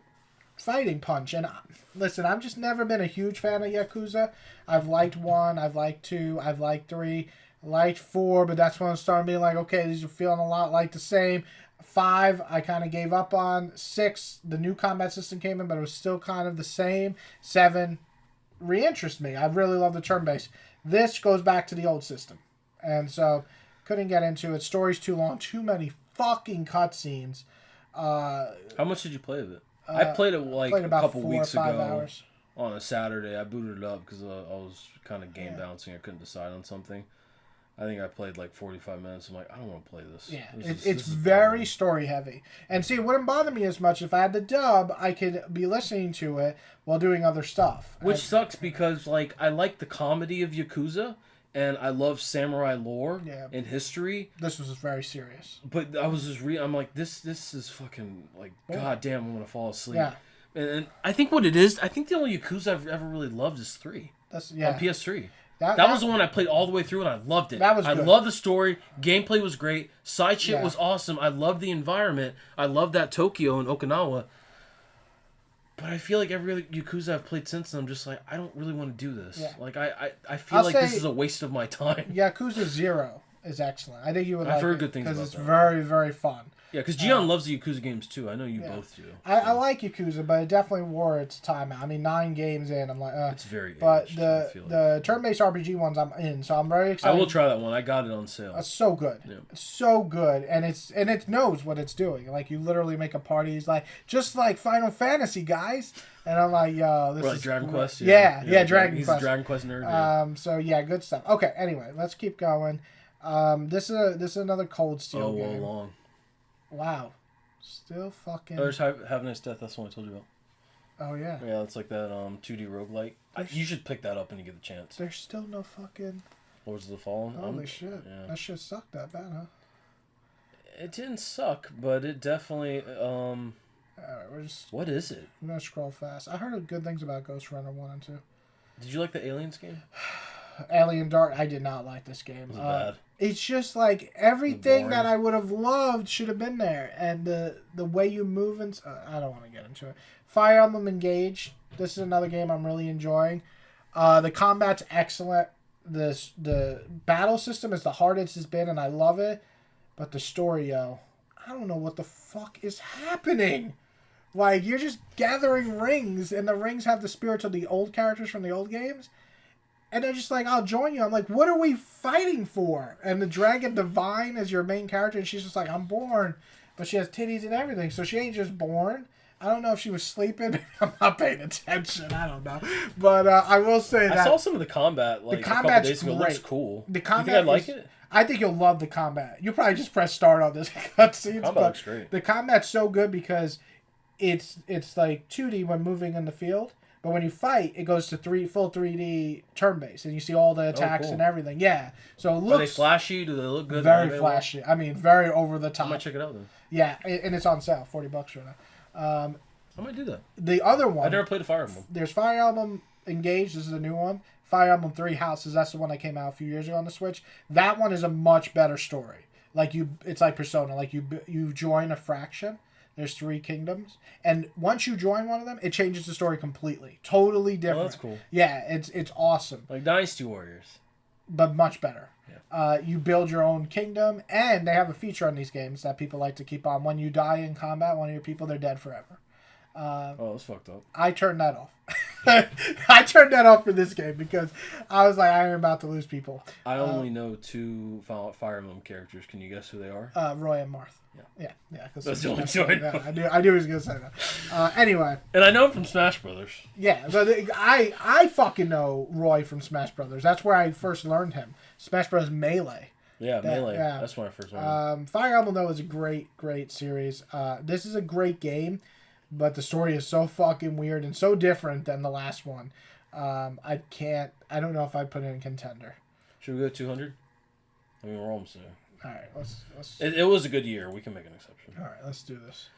fighting punch. And listen, I've just never been a huge fan of Yakuza. I've liked 1, I've liked 2, I've liked 3, liked 4, but that's when I started being like, okay, these are feeling a lot like the same. 5, I kind of gave up on. 6, the new combat system came in, but it was still kind of the same. 7, re-interests me. I really love the turn-based. This goes back to the old system. And so, couldn't get into it. Story's too long. Too many fucking cutscenes. How much did you play of it? I played it like a couple weeks ago. Hours. On a Saturday. I booted it up because I was kind of game bouncing. I couldn't decide on something. I think I played like 45 minutes. I'm like, I don't want to play this. Yeah, it's very story heavy. And see, it wouldn't bother me as much if I had the dub. I could be listening to it while doing other stuff. Which sucks because like I like the comedy of Yakuza, and I love samurai lore and history. This was very serious. But I was just I'm like, this is fucking like, goddamn, I'm gonna fall asleep. Yeah. And I think what it is, I think the only Yakuza I've ever really loved is 3. On PS3. That was the one I played all the way through, and I loved it. That was good. I loved the story. Gameplay was great. Side shit was awesome. I loved the environment. I loved that Tokyo and Okinawa. But I feel like every Yakuza I've played since then, I'm just like, I don't really want to do this. Yeah. Like, I feel like this is a waste of my time. Yakuza 0 is excellent. I think you would like it. I've heard good things about because that. it's very, very fun. Yeah, because Gion loves the Yakuza games too. I know you both do. I like Yakuza, but it definitely wore its time out. I mean, 9 games in, I'm like, it's very But aged, the turn-based RPG ones I'm in, so I'm very excited. I will try that one. I got it on sale. It's so good. Yeah. It's so good, and it knows what it's doing. Like, you literally make a party. It's like, just like Final Fantasy, guys. And I'm like, yo, this is Dragon Quest. Yeah, Dragon Quest. He's a Dragon Quest nerd. So yeah, good stuff. Okay, anyway, let's keep going. This is another Cold Steel game. Long. Wow. Still fucking... There's Have a Nice Death. That's the one I told you about. Oh, yeah. Yeah, it's like that 2D roguelike. You should pick that up when you get the chance. There's still no fucking... Lords of the Fallen? Holy shit. Yeah. That shit sucked that bad, huh? It didn't suck, but it definitely... Alright, what is it? I'm gonna scroll fast. I heard good things about Ghost Runner 1 and 2. Did you like the Aliens game? Alien Dark, I did not like this game. Was it bad? It's just like everything that I would have loved should have been there, and the way you move and I don't want to get into it. Fire Emblem Engage. This is another game I'm really enjoying. The combat's excellent. The battle system is the hardest it's been, and I love it. But the story, I don't know what the fuck is happening. Like, you're just gathering rings, and the rings have the spirits of the old characters from the old games. And they're just like, I'll join you. I'm like, what are we fighting for? And the Dragon Divine is your main character, and she's just like, I'm born. But she has titties and everything, so she ain't just born. I don't know if she was sleeping. I'm not paying attention. I don't know. But I will say that... I saw some of the combat like a couple days ago. It looks cool. The combat you think I'd like it? I think you'll love the combat. You'll probably just press start on this cutscene. Combat looks great. The combat's so good because it's like 2D when moving in the field. But when you fight, it goes to full 3D turn-based, and you see all the attacks and everything. Yeah, so it looks... Are they flashy? Do they look good? Very flashy. I mean, very over the top. I might check it out then. Yeah, and it's on sale, $40 right now. I might do that. The other one... I never played a Fire Emblem. There's Fire Emblem Engage. This is a new one. Fire Emblem Three Houses. That's the one that came out a few years ago on the Switch. That one is a much better story. It's like Persona. Like you join a faction. There's 3 kingdoms, and once you join one of them, it changes the story completely. Totally different. Oh, that's cool. Yeah, it's awesome. Like Dynasty Warriors. But much better. Yeah. You build your own kingdom, and they have a feature on these games that people like to keep on. When you die in combat, one of your people, they're dead forever. That's fucked up. I turned that off. I turned that off for this game because I was like, I am about to lose people. I only know 2 Fire Emblem characters. Can you guess who they are? Roy and Marth. Yeah. That's the only 2 I know. I knew he was going to say that. Anyway. And I know him from Smash Brothers. Yeah, but I fucking know Roy from Smash Brothers. That's where I first learned him. Smash Bros. Melee. Yeah, Melee. Yeah. That's when I first learned him. Fire Emblem, though, is a great, great series. This is a great game, but the story is so fucking weird and so different than the last one. I don't know if I'd put it in contender. Should we go 200? I mean, we're almost there. All right, let's. It was a good year. We can make an exception. All right, let's do this.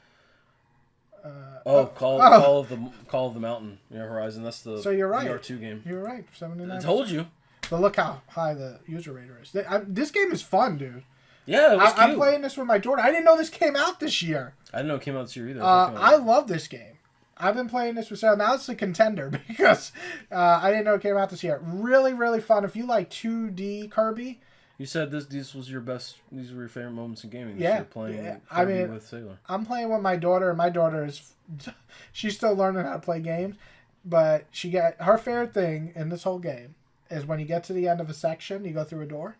Call of the Mountain, Horizon. That's the so you're right. VR2 game. You're right. 79. I told you. But look how high the user rater is. This game is fun, dude. Yeah, it was cute. I'm playing this with my daughter. I didn't know this came out this year. I didn't know it came out this year either. I love this game. I've been playing this with Sarah. Now it's a contender because I didn't know it came out this year. Really, really fun. If you like 2D Kirby. You said this was your best. These were your favorite moments in gaming. Yeah, playing. Kirby with Sailor. I'm playing with my daughter, and my daughter she's still learning how to play games, but her favorite thing in this whole game is when you get to the end of a section, you go through a door,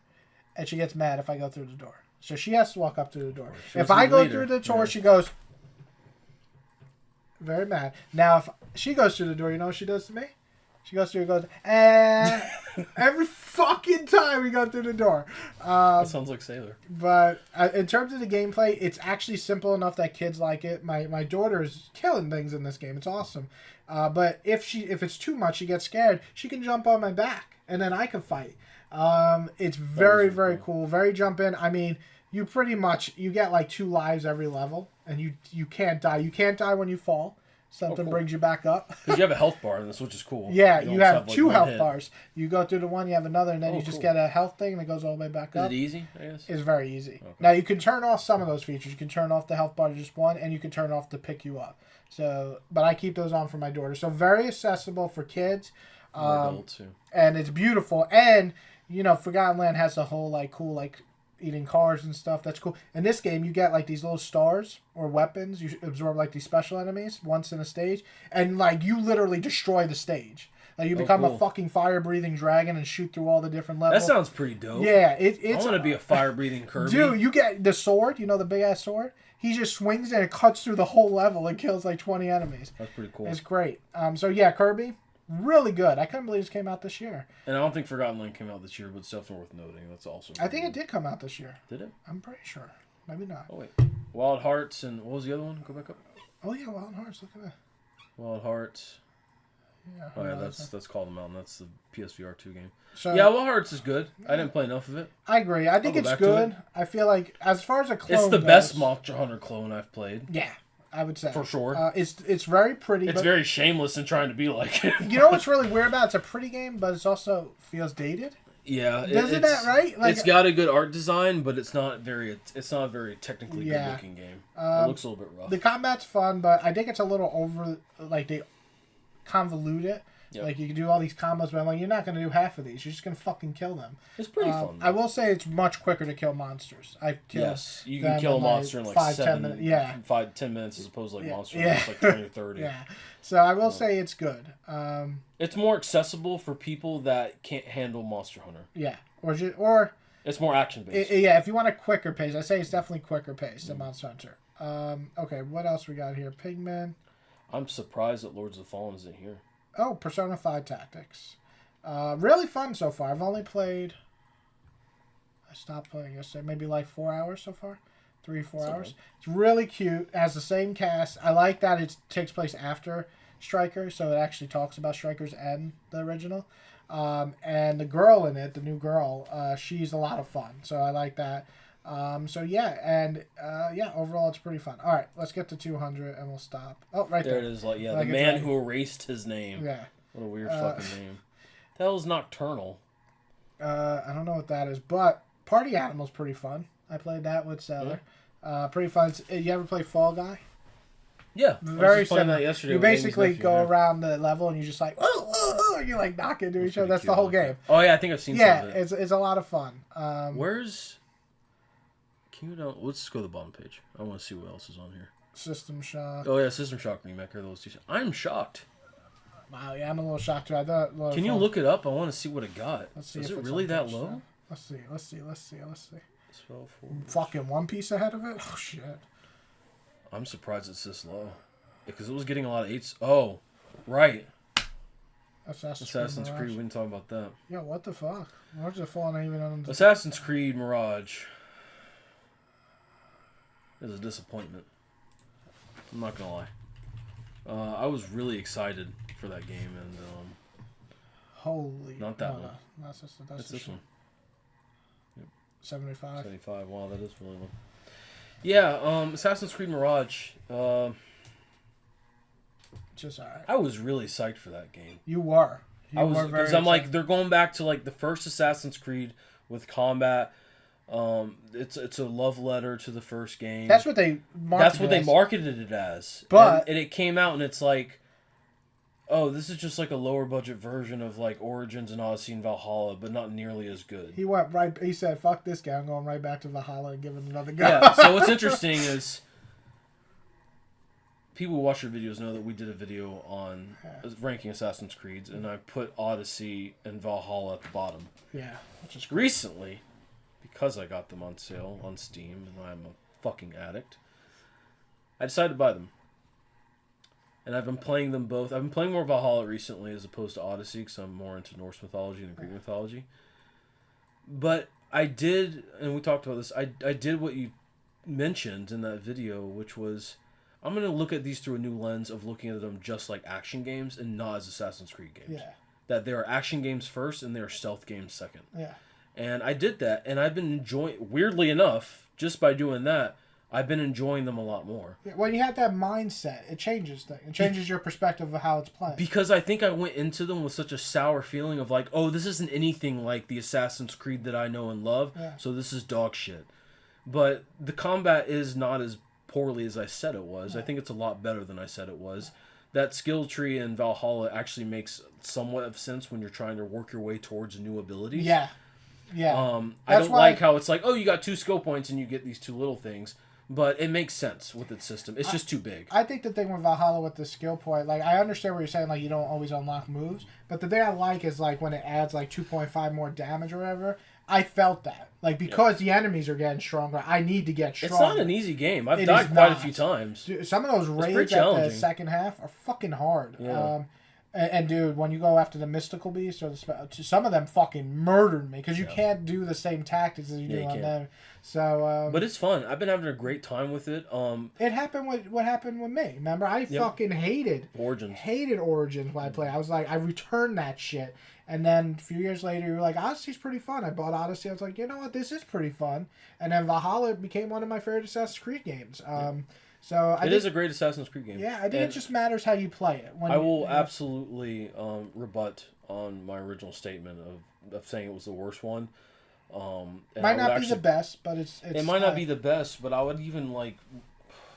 and she gets mad if I go through the door. So she has to walk up to the door. If I go through the door, she goes very mad. Now if she goes through the door, you know what she does to me? She goes through and goes, every fucking time we go through the door. That sounds like Sailor. But in terms of the gameplay, it's actually simple enough that kids like it. My daughter is killing things in this game. It's awesome. But if it's too much, she gets scared. She can jump on my back, and then I can fight. It's very, very cool. Very jump in. I mean, you get like 2 lives every level, and you can't die. You can't die when you fall. Something brings you back up. Because you have a health bar in this, which is cool. Yeah, you have 2 health bars. You go through the one, you have another, and then you just get a health thing that goes all the way back up. Is it easy, I guess? It's very easy. Okay. Now, you can turn off some of those features. You can turn off the health bar to just 1, and you can turn off to pick you up. But I keep those on for my daughter. So, very accessible for kids. Adults, too. And it's beautiful. And, Forgotten Land has a whole, cool, eating cars and stuff. That's cool. In this game, you get these little stars or weapons. You absorb these special enemies once in a stage, and you literally destroy the stage. You become a fucking fire-breathing dragon and shoot through all the different levels. That sounds pretty dope. Yeah, I want to be a fire-breathing Kirby. Dude, you get the sword. The big ass sword. He just swings and it cuts through the whole level and kills 20 enemies. That's pretty cool. It's great. So yeah, Kirby. Really good. I couldn't believe this came out this year. And I don't think Forgotten Land came out this year, but it's definitely worth noting. That's also. I think it did come out this year. Did it? I'm pretty sure. Maybe not. Oh wait, Wild Hearts and what was the other one? Go back up. Oh yeah, Wild Hearts. Look at that. Wild Hearts. Yeah. Oh yeah, that's Call of the Mountain. That's the PSVR 2 game. So, yeah, Wild Hearts is good. I didn't play enough of it. I agree. I think it's good. I feel like as far as a clone, it's the best Monster Hunter clone I've played. Yeah. I would say. For sure. It's very pretty. It's very shameless in trying to be like it. You know what's really weird about it? It's a pretty game, but it also feels dated. Yeah. Isn't that right? It's got a good art design, but it's not very technically good looking game. It looks a little bit rough. The combat's fun, but I think it's a little over, they convolute it. Yep. Like, you can do all these combos, but I'm like, you're not going to do half of these. You're just going to fucking kill them. It's pretty fun. I will say it's much quicker to kill monsters. Yes, you can kill a monster in like 10 minutes. Yeah. 5-10 minutes as opposed to like monster in like 20 or 30. Yeah. So I will say it's good. It's more accessible for people that can't handle Monster Hunter. Yeah. Or it's more action based. Yeah, if you want a quicker pace, I say it's definitely quicker pace than Monster Hunter. Okay, what else we got here? Pigman. I'm surprised that Lords of the Fallen isn't here. Oh, Persona 5 Tactics. Really fun so far. I've only played... I stopped playing yesterday. Maybe like 4 hours so far. 3-4 hours. Right. It's really cute. It has the same cast. I like that it takes place after Strikers, so it actually talks about Strikers and the original. And the girl in it, the new girl, she's a lot of fun. So I like that. So yeah, and overall it's pretty fun. All right, let's get to 200 and we'll stop. Oh, right there. There it is. Like, the man who erased his name. Yeah. What a weird fucking name. The hell is Nocturnal? I don't know what that is, but Party Animal's pretty fun. I played that with Seller. Yeah. Pretty fun. You ever play Fall Guy? Yeah, very similar. That yesterday. You basically go around the level and you just like, and you like knock into each other. That's the whole game. Oh yeah, I think I've seen. Yeah, some of it. it's a lot of fun. Where's? Can you know? Let's just go to the bottom page. I want to see what else is on here. System Shock. Oh yeah, System Shock Remake. Are those two? I'm shocked. Wow, yeah, I'm a little shocked too. I thought. Can you look it up? I want to see what it got. Let's see. Is it really that low? Let's see. Spell fucking One Piece ahead of it. Oh shit. I'm surprised it's this low. Because it was getting a lot of 8s. Oh, right. Assassin's Creed. We didn't talk about that. Yeah, what the fuck? Where's the falling even on? Assassin's Creed Mirage is a disappointment. I'm not gonna lie. I was really excited for that game, and holy. Not that one. No, that's this one. Yep. 75. 75. Wow, that is really low. Yeah, Assassin's Creed Mirage. Just alright. I was really psyched for that game. You were. Because I'm like, they're going back to like the first Assassin's Creed with combat. It's a love letter to the first game. That's what they marketed it as. But and it came out and it's like, oh, this is just like a lower budget version of like Origins and Odyssey and Valhalla, but not nearly as good. He said, "Fuck this guy. I'm going right back to Valhalla and give him another go." Yeah. So what's interesting is people who watch your videos know that we did a video on ranking Assassin's Creeds, and I put Odyssey and Valhalla at the bottom. Yeah. Which is recently, because I got them on sale on Steam, and I'm a fucking addict, I decided to buy them. And I've been playing them both. I've been playing more Valhalla recently as opposed to Odyssey, because I'm more into Norse mythology than Greek mythology. But I did, and we talked about this, I did what you mentioned in that video, which was, I'm going to look at these through a new lens of looking at them just like action games and not as Assassin's Creed games. Yeah. That there are action games first and there are stealth games second. Yeah. And I did that, and I've been enjoying, weirdly enough, just by doing that, I've been enjoying them a lot more. Yeah, when you have that mindset, it changes things. It changes your perspective of how it's playing. Because I think I went into them with such a sour feeling of like, oh, this isn't anything like the Assassin's Creed that I know and love, so this is dog shit. But the combat is not as poorly as I said it was. I think it's a lot better than I said it was. That skill tree in Valhalla actually makes somewhat of sense when you're trying to work your way towards new abilities. Yeah. I don't like how it's like, oh, you got 2 skill points and you get these 2 little things. But it makes sense with its system. It's just too big. I think the thing with Valhalla with the skill point, like, I understand what you're saying, like, you don't always unlock moves. But the thing I like is, like, when it adds, like, 2.5 more damage or whatever, I felt that. Like, because the enemies are getting stronger, I need to get stronger. It's not an easy game. I've died quite a few times. Dude, some of those raids at the second half are fucking hard. Yeah. And dude, when you go after the mystical beast, or some of them fucking murdered me because you can't do the same tactics as you do on them. So, but it's fun. I've been having a great time with it. It happened with what happened with me. Remember, I fucking hated Origins when I played. I was like, I returned that shit. And then a few years later, you were like, Odyssey's pretty fun. I bought Odyssey. I was like, you know what, this is pretty fun. And then Valhalla became one of my favorite Assassin's Creed games. So it is a great Assassin's Creed game. Yeah, I think it just matters how you play it. I will absolutely rebut on my original statement of saying it was the worst one. Might not be the best, but it might not be the best, but I would even like,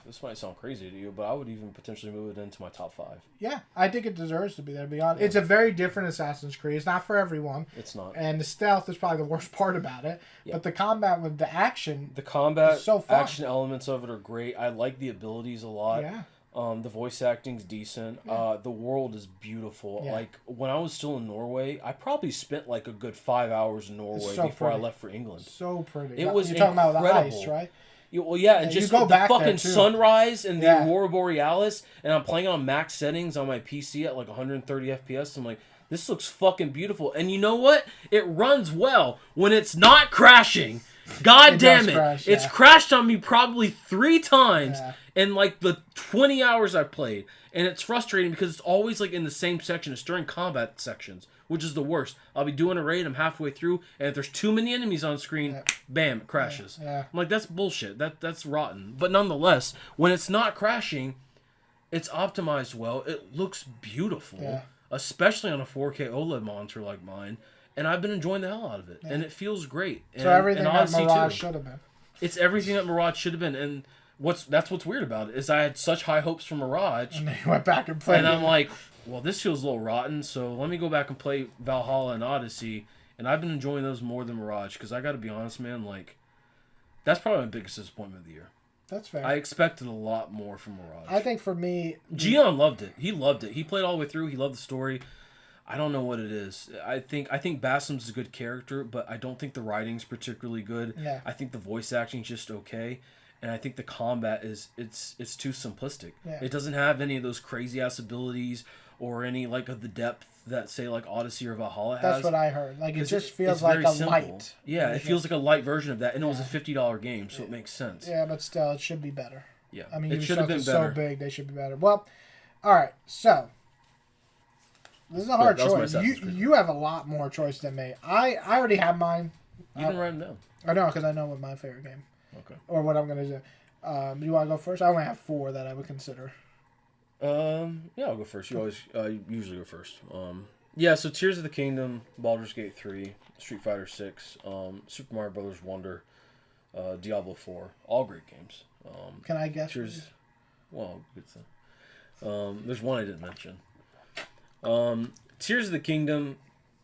this might sound crazy to you, but I would even potentially move it into my top 5. Yeah, I think it deserves to be there. To be honest, it's a very different Assassin's Creed. It's not for everyone. It's not. And the stealth is probably the worst part about it. But the combat with the action, is so fun. Action elements of it are great. I like the abilities a lot. Yeah. The voice acting's decent. Yeah. The world is beautiful. Yeah. Like, when I was still in Norway, I probably spent like a good 5 hours in Norway before I left for England. So pretty. It was You're talking about the incredible. ice, right? Well, yeah, and just the fucking sunrise and the Aurora Borealis, and I'm playing on max settings on my PC at like 130 FPS. I'm like, this looks fucking beautiful. And you know what? It runs well when it's not crashing. God damn it. Crash, it's crashed on me probably 3 times in like the 20 hours I played. And it's frustrating because it's always like in the same section. It's during combat sections, which is the worst. I'll be doing a raid, I'm halfway through, and if there's too many enemies on screen, bam, it crashes. I'm like, that's bullshit. That's rotten. But nonetheless, when it's not crashing, it's optimized well. It looks beautiful, especially on a 4K OLED monitor like mine. And I've been enjoying the hell out of it. And it feels great. So everything that Mirage should have been. It's everything that Mirage should have been. And that's what's weird about it, is I had such high hopes for Mirage. And then you went back and played and I'm like, well, this feels a little rotten, so let me go back and play Valhalla and Odyssey. And I've been enjoying those more than Mirage, because I got to be honest, man, like, that's probably my biggest disappointment of the year. That's fair. I expected a lot more from Mirage. I think for me... Gian loved it. He loved it. He played all the way through. He loved the story. I don't know what it is. I think Basim's a good character, but I don't think the writing's particularly good. Yeah. I think the voice acting's just okay. And I think the combat it's too simplistic. Yeah. It doesn't have any of those crazy ass abilities or any like of the depth that say like Odyssey or Valhalla has. That's what I heard. Like it just feels like a simple. light. Yeah, it feels like a light version of that, and it was a $50 game, so it makes sense. Yeah, but still, it should be better. Yeah, I mean, it should have been better. So big, they should be better. Well, all right, so this is a hard choice. You have a lot more choice than me. I already have mine. You can write them down. I know, because I know what my favorite game. Okay. Or what I'm gonna do. You want to go first? I only have 4 that I would consider. Yeah, I'll go first. You always usually go first. Yeah, so Tears of the Kingdom, Baldur's Gate 3, Street Fighter 6, Super Mario Brothers Wonder, Diablo 4, all great games. Can I guess? Well, good thing. There's one I didn't mention. Tears of the Kingdom,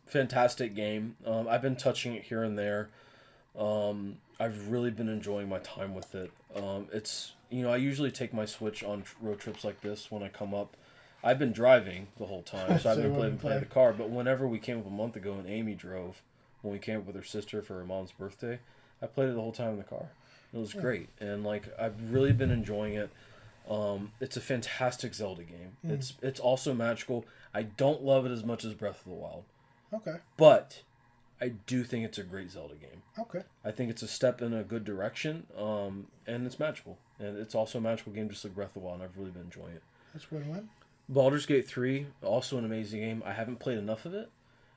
fantastic game. I've been touching it here and there. I've really been enjoying my time with it. It's, I usually take my Switch on road trips like this when I come up. I've been driving the whole time, so I've been playing the car. But whenever we came up a month ago and Amy drove, when we came up with her sister for her mom's birthday, I played it the whole time in the car. It was great. And, I've really been enjoying it. It's a fantastic Zelda game. It's also magical. I don't love it as much as Breath of the Wild. Okay. But I do think it's a great Zelda game. Okay. I think it's a step in a good direction, and it's magical. And it's also a magical game just like Breath of the Wild, and I've really been enjoying it. That's win-win. Baldur's Gate 3, also an amazing game. I haven't played enough of it,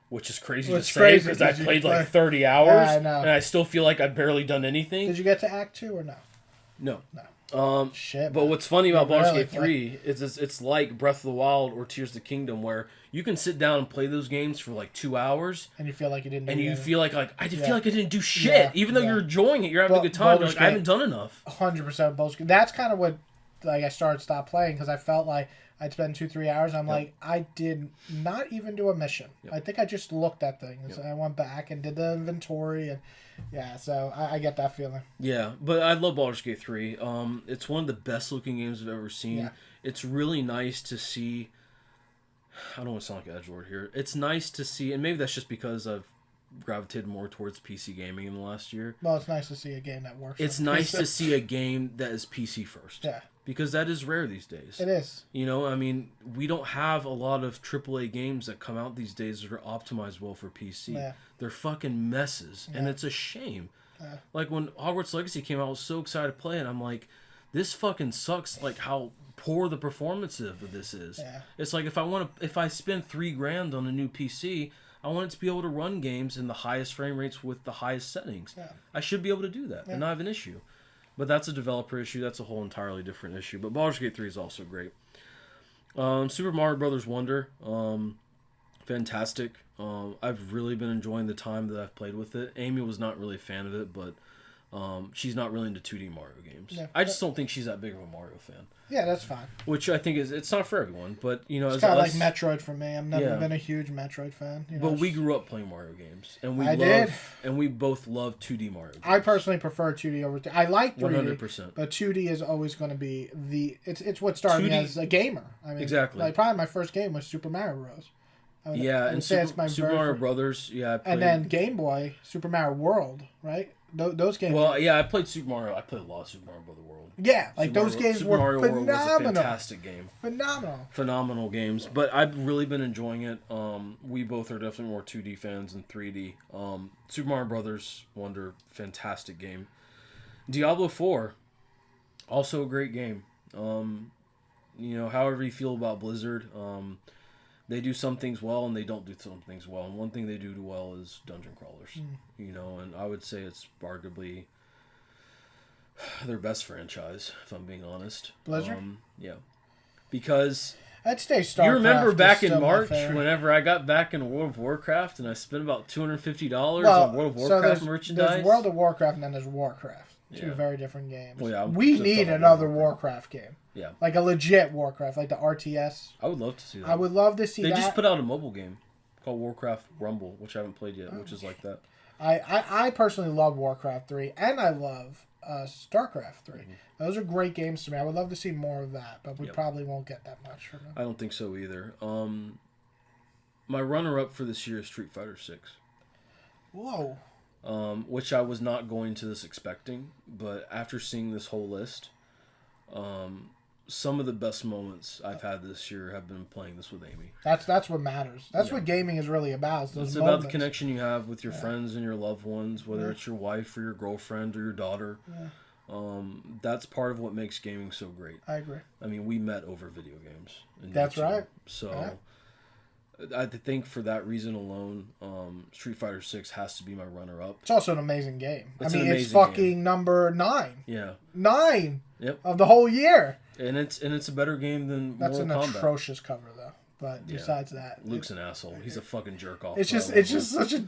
which is crazy to say because I played like 30 hours, and I still feel like I've barely done anything. Did you get to Act 2 or no? No. Shit. But what's funny about Baldur's Gate 3 is it's like Breath of the Wild or Tears of the Kingdom, where you can sit down and play those games for like 2 hours, and you feel like you didn't. And you feel like I feel like I didn't do shit, even though you're enjoying it, you're having a good time. You're like, I haven't done enough. 100% Baldur's. That's kind of what I stopped playing because I felt like I'd spend 2-3 hours. I'm like, I did not even do a mission. I think I just looked at things. I went back and did the inventory and. Yeah, so I get that feeling. Yeah, but I love Baldur's Gate 3. It's one of the best looking games I've ever seen. Yeah. It's really nice to see. I don't want to sound like an edgelord here. It's nice to see, and maybe that's just because I've gravitated more towards PC gaming in the last year. Well, it's nice to see a game that works. It's nice to see a game that is PC first. Yeah. Because that is rare these days. It is. I mean, we don't have a lot of AAA games that come out these days that are optimized well for PC. Yeah. They're fucking messes, and it's a shame. Yeah. Like when Hogwarts Legacy came out, I was so excited to play it. I'm like, this fucking sucks. Like how poor the performance of this is. Yeah. It's like if I spend $3,000 on a new PC, I want it to be able to run games in the highest frame rates with the highest settings. Yeah. I should be able to do that and not have an issue. But that's a developer issue. That's a whole entirely different issue. But Baldur's Gate 3 is also great. Super Mario Brothers Wonder, fantastic. I've really been enjoying the time that I've played with it. Amy was not really a fan of it, but She's not really into 2D Mario games. Yeah, I just don't think she's that big of a Mario fan. Yeah, that's fine. Which I think it's not for everyone, but it's kind of like Metroid for me. I've never been a huge Metroid fan. But we grew up playing Mario games, and we both love 2D Mario games. I personally prefer 2D over. I like 3D, 100%, but 2D is always going to be it's what started me as a gamer. I mean, exactly. Like probably my first game was Super Mario Bros. And Super Mario Brothers. Yeah, and then Game Boy, Super Mario World, right? Those games. Well, yeah, I played Super Mario. I played a lot of Super Mario Brother World. Yeah, like those games were phenomenal. Super Mario World was a fantastic game. Phenomenal games. But I've really been enjoying it. We both are definitely more 2D fans than 3D. Super Mario Brothers Wonder, fantastic game. Diablo 4, also a great game. However you feel about Blizzard, they do some things well and they don't do some things well. And one thing they do well is dungeon crawlers. And I would say it's arguably their best franchise, if I'm being honest. Blizzard? Yeah. Because I'd stay Starcraft. You remember back in March, whenever I got back in World of Warcraft and I spent about $250 on World of Warcraft merchandise? There's World of Warcraft and then there's Warcraft. Two very different games. Well, yeah, we need another Warcraft game. Yeah. Like a legit Warcraft, like the RTS. I would love to see that. I would love to see that. They just put out a mobile game called Warcraft Rumble, which I haven't played yet, which is like that. I personally love Warcraft 3, and I love StarCraft 3. Those are great games to me. I would love to see more of that, but we probably won't get that much from them. I don't think so either. My runner-up for this year is Street Fighter 6. Whoa. Which I was not going to this expecting, but after seeing this whole list, some of the best moments I've had this year have been playing this with Amy. That's what matters. That's what gaming is really about. It's about the connection you have with your friends and your loved ones, whether it's your wife or your girlfriend or your daughter. Yeah. That's part of what makes gaming so great. I agree. I mean, we met over video games. That's right. So I think for that reason alone, Street Fighter 6 has to be my runner-up. It's also an amazing game. It's fucking number 9. Yeah. 9 of the whole year. And it's a better game than Mortal Kombat. That's an atrocious cover, though. But besides that... Luke's an asshole. He's a fucking jerk-off. It's just such a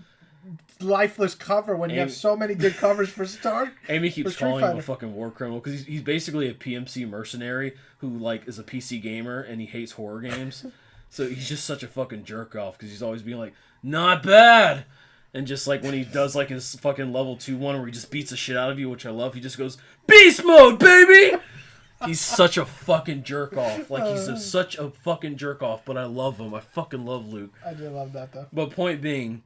lifeless cover when you have so many good covers for Star. Amy keeps calling him a fucking war criminal because he's basically a PMC mercenary who is a PC gamer and he hates horror games. So he's just such a fucking jerk off because he's always being like, not bad. And just when he does his fucking level 2 one where he just beats the shit out of you, which I love, he just goes, beast mode, baby! He's such a fucking jerk off. He's such a fucking jerk off, but I love him. I fucking love Luke. I do love that, though. But point being,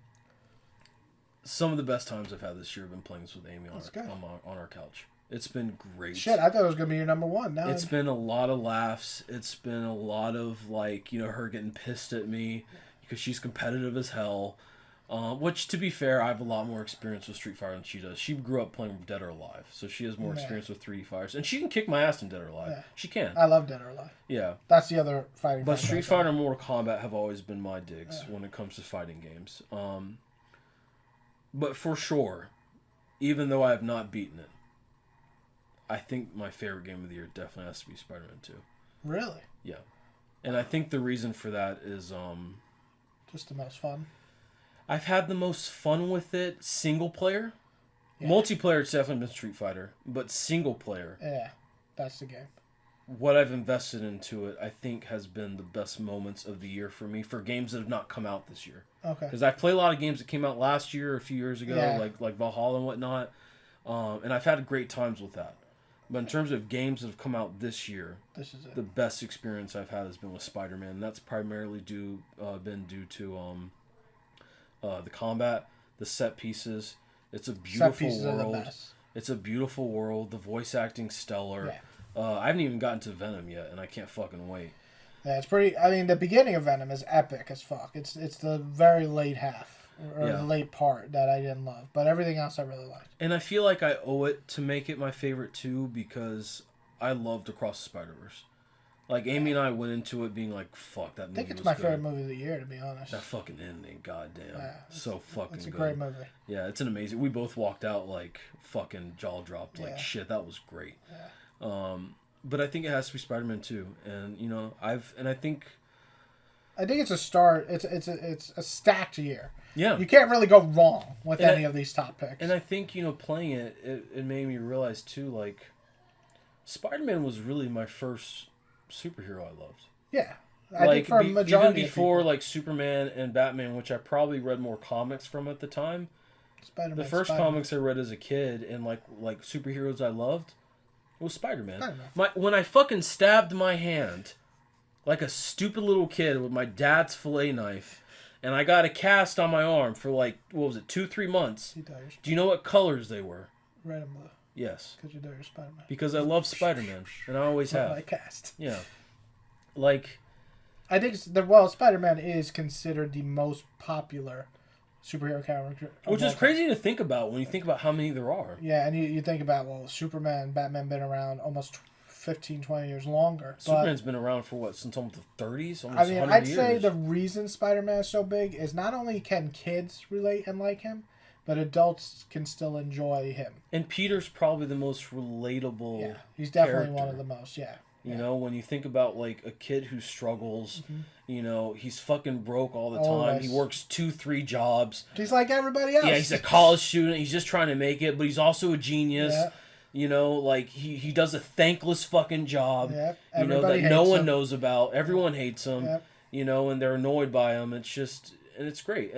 some of the best times I've had this year have been playing this with Amy on our couch. It's been great. Shit, I thought it was going to be your number 1. Now it's been a lot of laughs. It's been a lot of, her getting pissed at me because she's competitive as hell. Which, to be fair, I have a lot more experience with Street Fighter than she does. She grew up playing Dead or Alive, so she has more experience with 3D fighters. And she can kick my ass in Dead or Alive. Yeah. She can. I love Dead or Alive. Yeah. That's the other fighting. But Street Fighter and Mortal Kombat have always been my digs when it comes to fighting games. But for sure, even though I have not beaten it, I think my favorite game of the year definitely has to be Spider-Man 2. Really? Yeah. And I think the reason for that is... just the most fun. I've had the most fun with it single player. Yeah. Multiplayer, it's definitely been Street Fighter. But single player... Yeah, that's the game. What I've invested into it, I think, has been the best moments of the year for me for games that have not come out this year. Okay. Because I've played a lot of games that came out last year or a few years ago, like Valhalla and whatnot. And I've had great times with that. But in terms of games that have come out this year, this is it. The best experience I've had has been with Spider-Man. And that's primarily been due to the combat, the set pieces. It's a beautiful world. It's a beautiful world. The voice acting stellar. Yeah. I haven't even gotten to Venom yet, and I can't fucking wait. Yeah, it's pretty. I mean, the beginning of Venom is epic as fuck. It's the very late half or the late part that I didn't love, but everything else I really liked. And I feel like I owe it to make it my favorite too because I loved Across the Spider-Verse. Amy and I went into it being like, "Fuck that movie." I think it's my favorite movie of the year, to be honest. That fucking ending, goddamn, so fucking. It's a great movie. Yeah, it's an amazing. We both walked out fucking jaw dropped, shit. That was great. Yeah. But I think it has to be Spider-Man 2, and I think I think it's a start. It's a stacked year. Yeah. You can't really go wrong with any of these top picks. And I think, playing it made me realize, too, like, Spider-Man was really my first superhero I loved. Yeah. I think for a majority even before, like, Superman and Batman, which I probably read more comics from at the time. The first comics I read as a kid and, like superheroes I loved was Spider-Man. When I fucking stabbed my hand like a stupid little kid with my dad's fillet knife, and I got a cast on my arm for, like, 2-3 months. Do you know what colors they were? Red and blue. Yes. Because you know you're Spider-Man. Because I love Spider-Man, and I always have. My cast. Yeah. Like, I think Spider-Man is considered the most popular superhero character. Which is crazy to think about when you think about how many there are. Yeah, and you think about, Superman, Batman been around almost 15, 20 years longer. Superman's been around for what, since almost the 30s? Almost I mean, 100 I'd years. say the reason Spider-Man is so big is not only can kids relate and like him, but adults can still enjoy him. And Peter's probably the most relatable. Yeah, he's definitely character. one of the most, You know, when you think about, like, a kid who struggles, he's fucking broke all the time. Always. He works 2-3 jobs. He's like everybody else. Yeah, he's a college student. He's just trying to make it, but he's also a genius. Yeah. Like, he does a thankless fucking job, Yeah. that no one knows about. Everyone hates him, and they're annoyed by him. It's just, and it's great.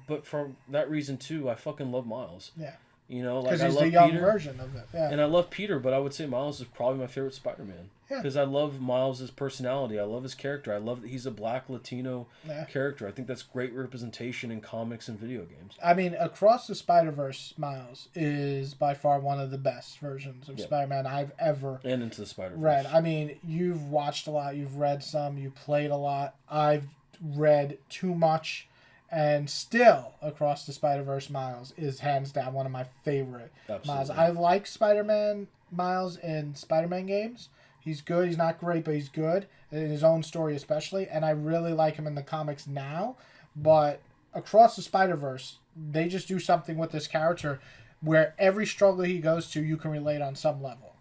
But for that reason, too, I fucking love Miles. Yeah. Like, he's I love the young Peter, version of it. Yeah. and I love Peter, but I would say Miles is probably my favorite Spider-Man. Yeah. Because I love Miles' personality. I love his character. I love that he's a black Latino character. I think that's great representation in comics and video games. I mean, Across the Spider-Verse, Miles is by far one of the best versions of Spider-Man I've ever and Into the Spider-Verse. read. I mean, you've watched a lot, you've read some, you played a lot. I've read too much, and still Across the Spider-Verse Miles is hands down one of my favorite Miles. I like Spider-Man Miles in Spider-Man games. He's good. He's not great, but he's good in his own story especially. And I really like him in the comics now. But Across the Spider-Verse, they just do something with this character where every struggle he goes to, you can relate on some level.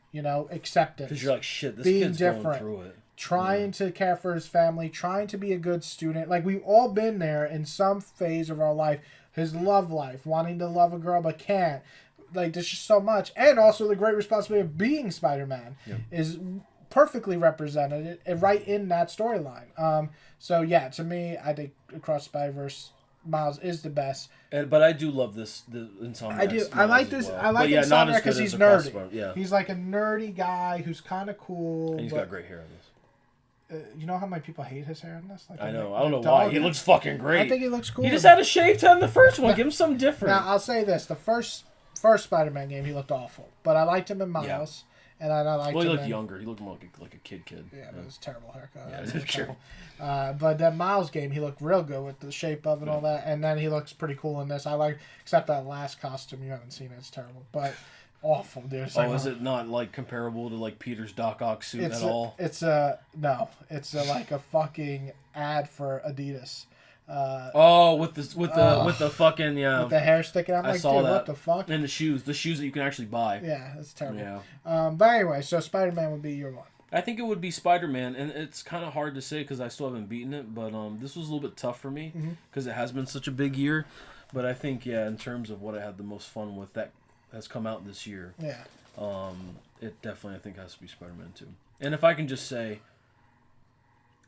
Acceptance. Because you're like, shit, this being kid's different, going through it. Trying to care for his family, trying to be a good student. Like, we've all been there in some phase of our life. His love life, wanting to love a girl but can't. Like, there's just so much. And also the great responsibility of being Spider-Man is perfectly represented right in that storyline. So, yeah, to me, I think Across Spider-Verse, Miles is the best. But I do love the Insomniac. I do. I like this. Well. I like Insomniac because he's nerdy. Yeah. He's like a nerdy guy who's kind of cool. And he's got great hair in this. You know how many people hate his hair in this? Like, I know. I don't know why. He looks fucking great. I think he looks cool. He just had a shaved head in the first one. Give him something different. Now, I'll say this. The first Spider-Man game, he looked awful. But I liked him in Miles. And I liked him. Well, he looked younger. He looked more like a kid. Yeah, but it was a terrible haircut. Yeah, it was true. But that Miles game, he looked real good with the shape of it and all that. And then he looks pretty cool in this. Except that last costume. You haven't seen it. It's terrible. But awful, dude. Is it not like comparable to like Peter's Doc Ock suit at all? No. It's like a fucking ad for Adidas. With the fucking with the hair sticking out. I'm like, dude, what the fuck? And the shoes that you can actually buy. Yeah, that's terrible. Yeah. But anyway, so Spider-Man would be your one. I think it would be Spider-Man, and it's kind of hard to say because I still haven't beaten it, but this was a little bit tough for me because it has been such a big year. But I think, in terms of what I had the most fun with that has come out this year, it definitely, I think, has to be Spider-Man 2. And if I can just say,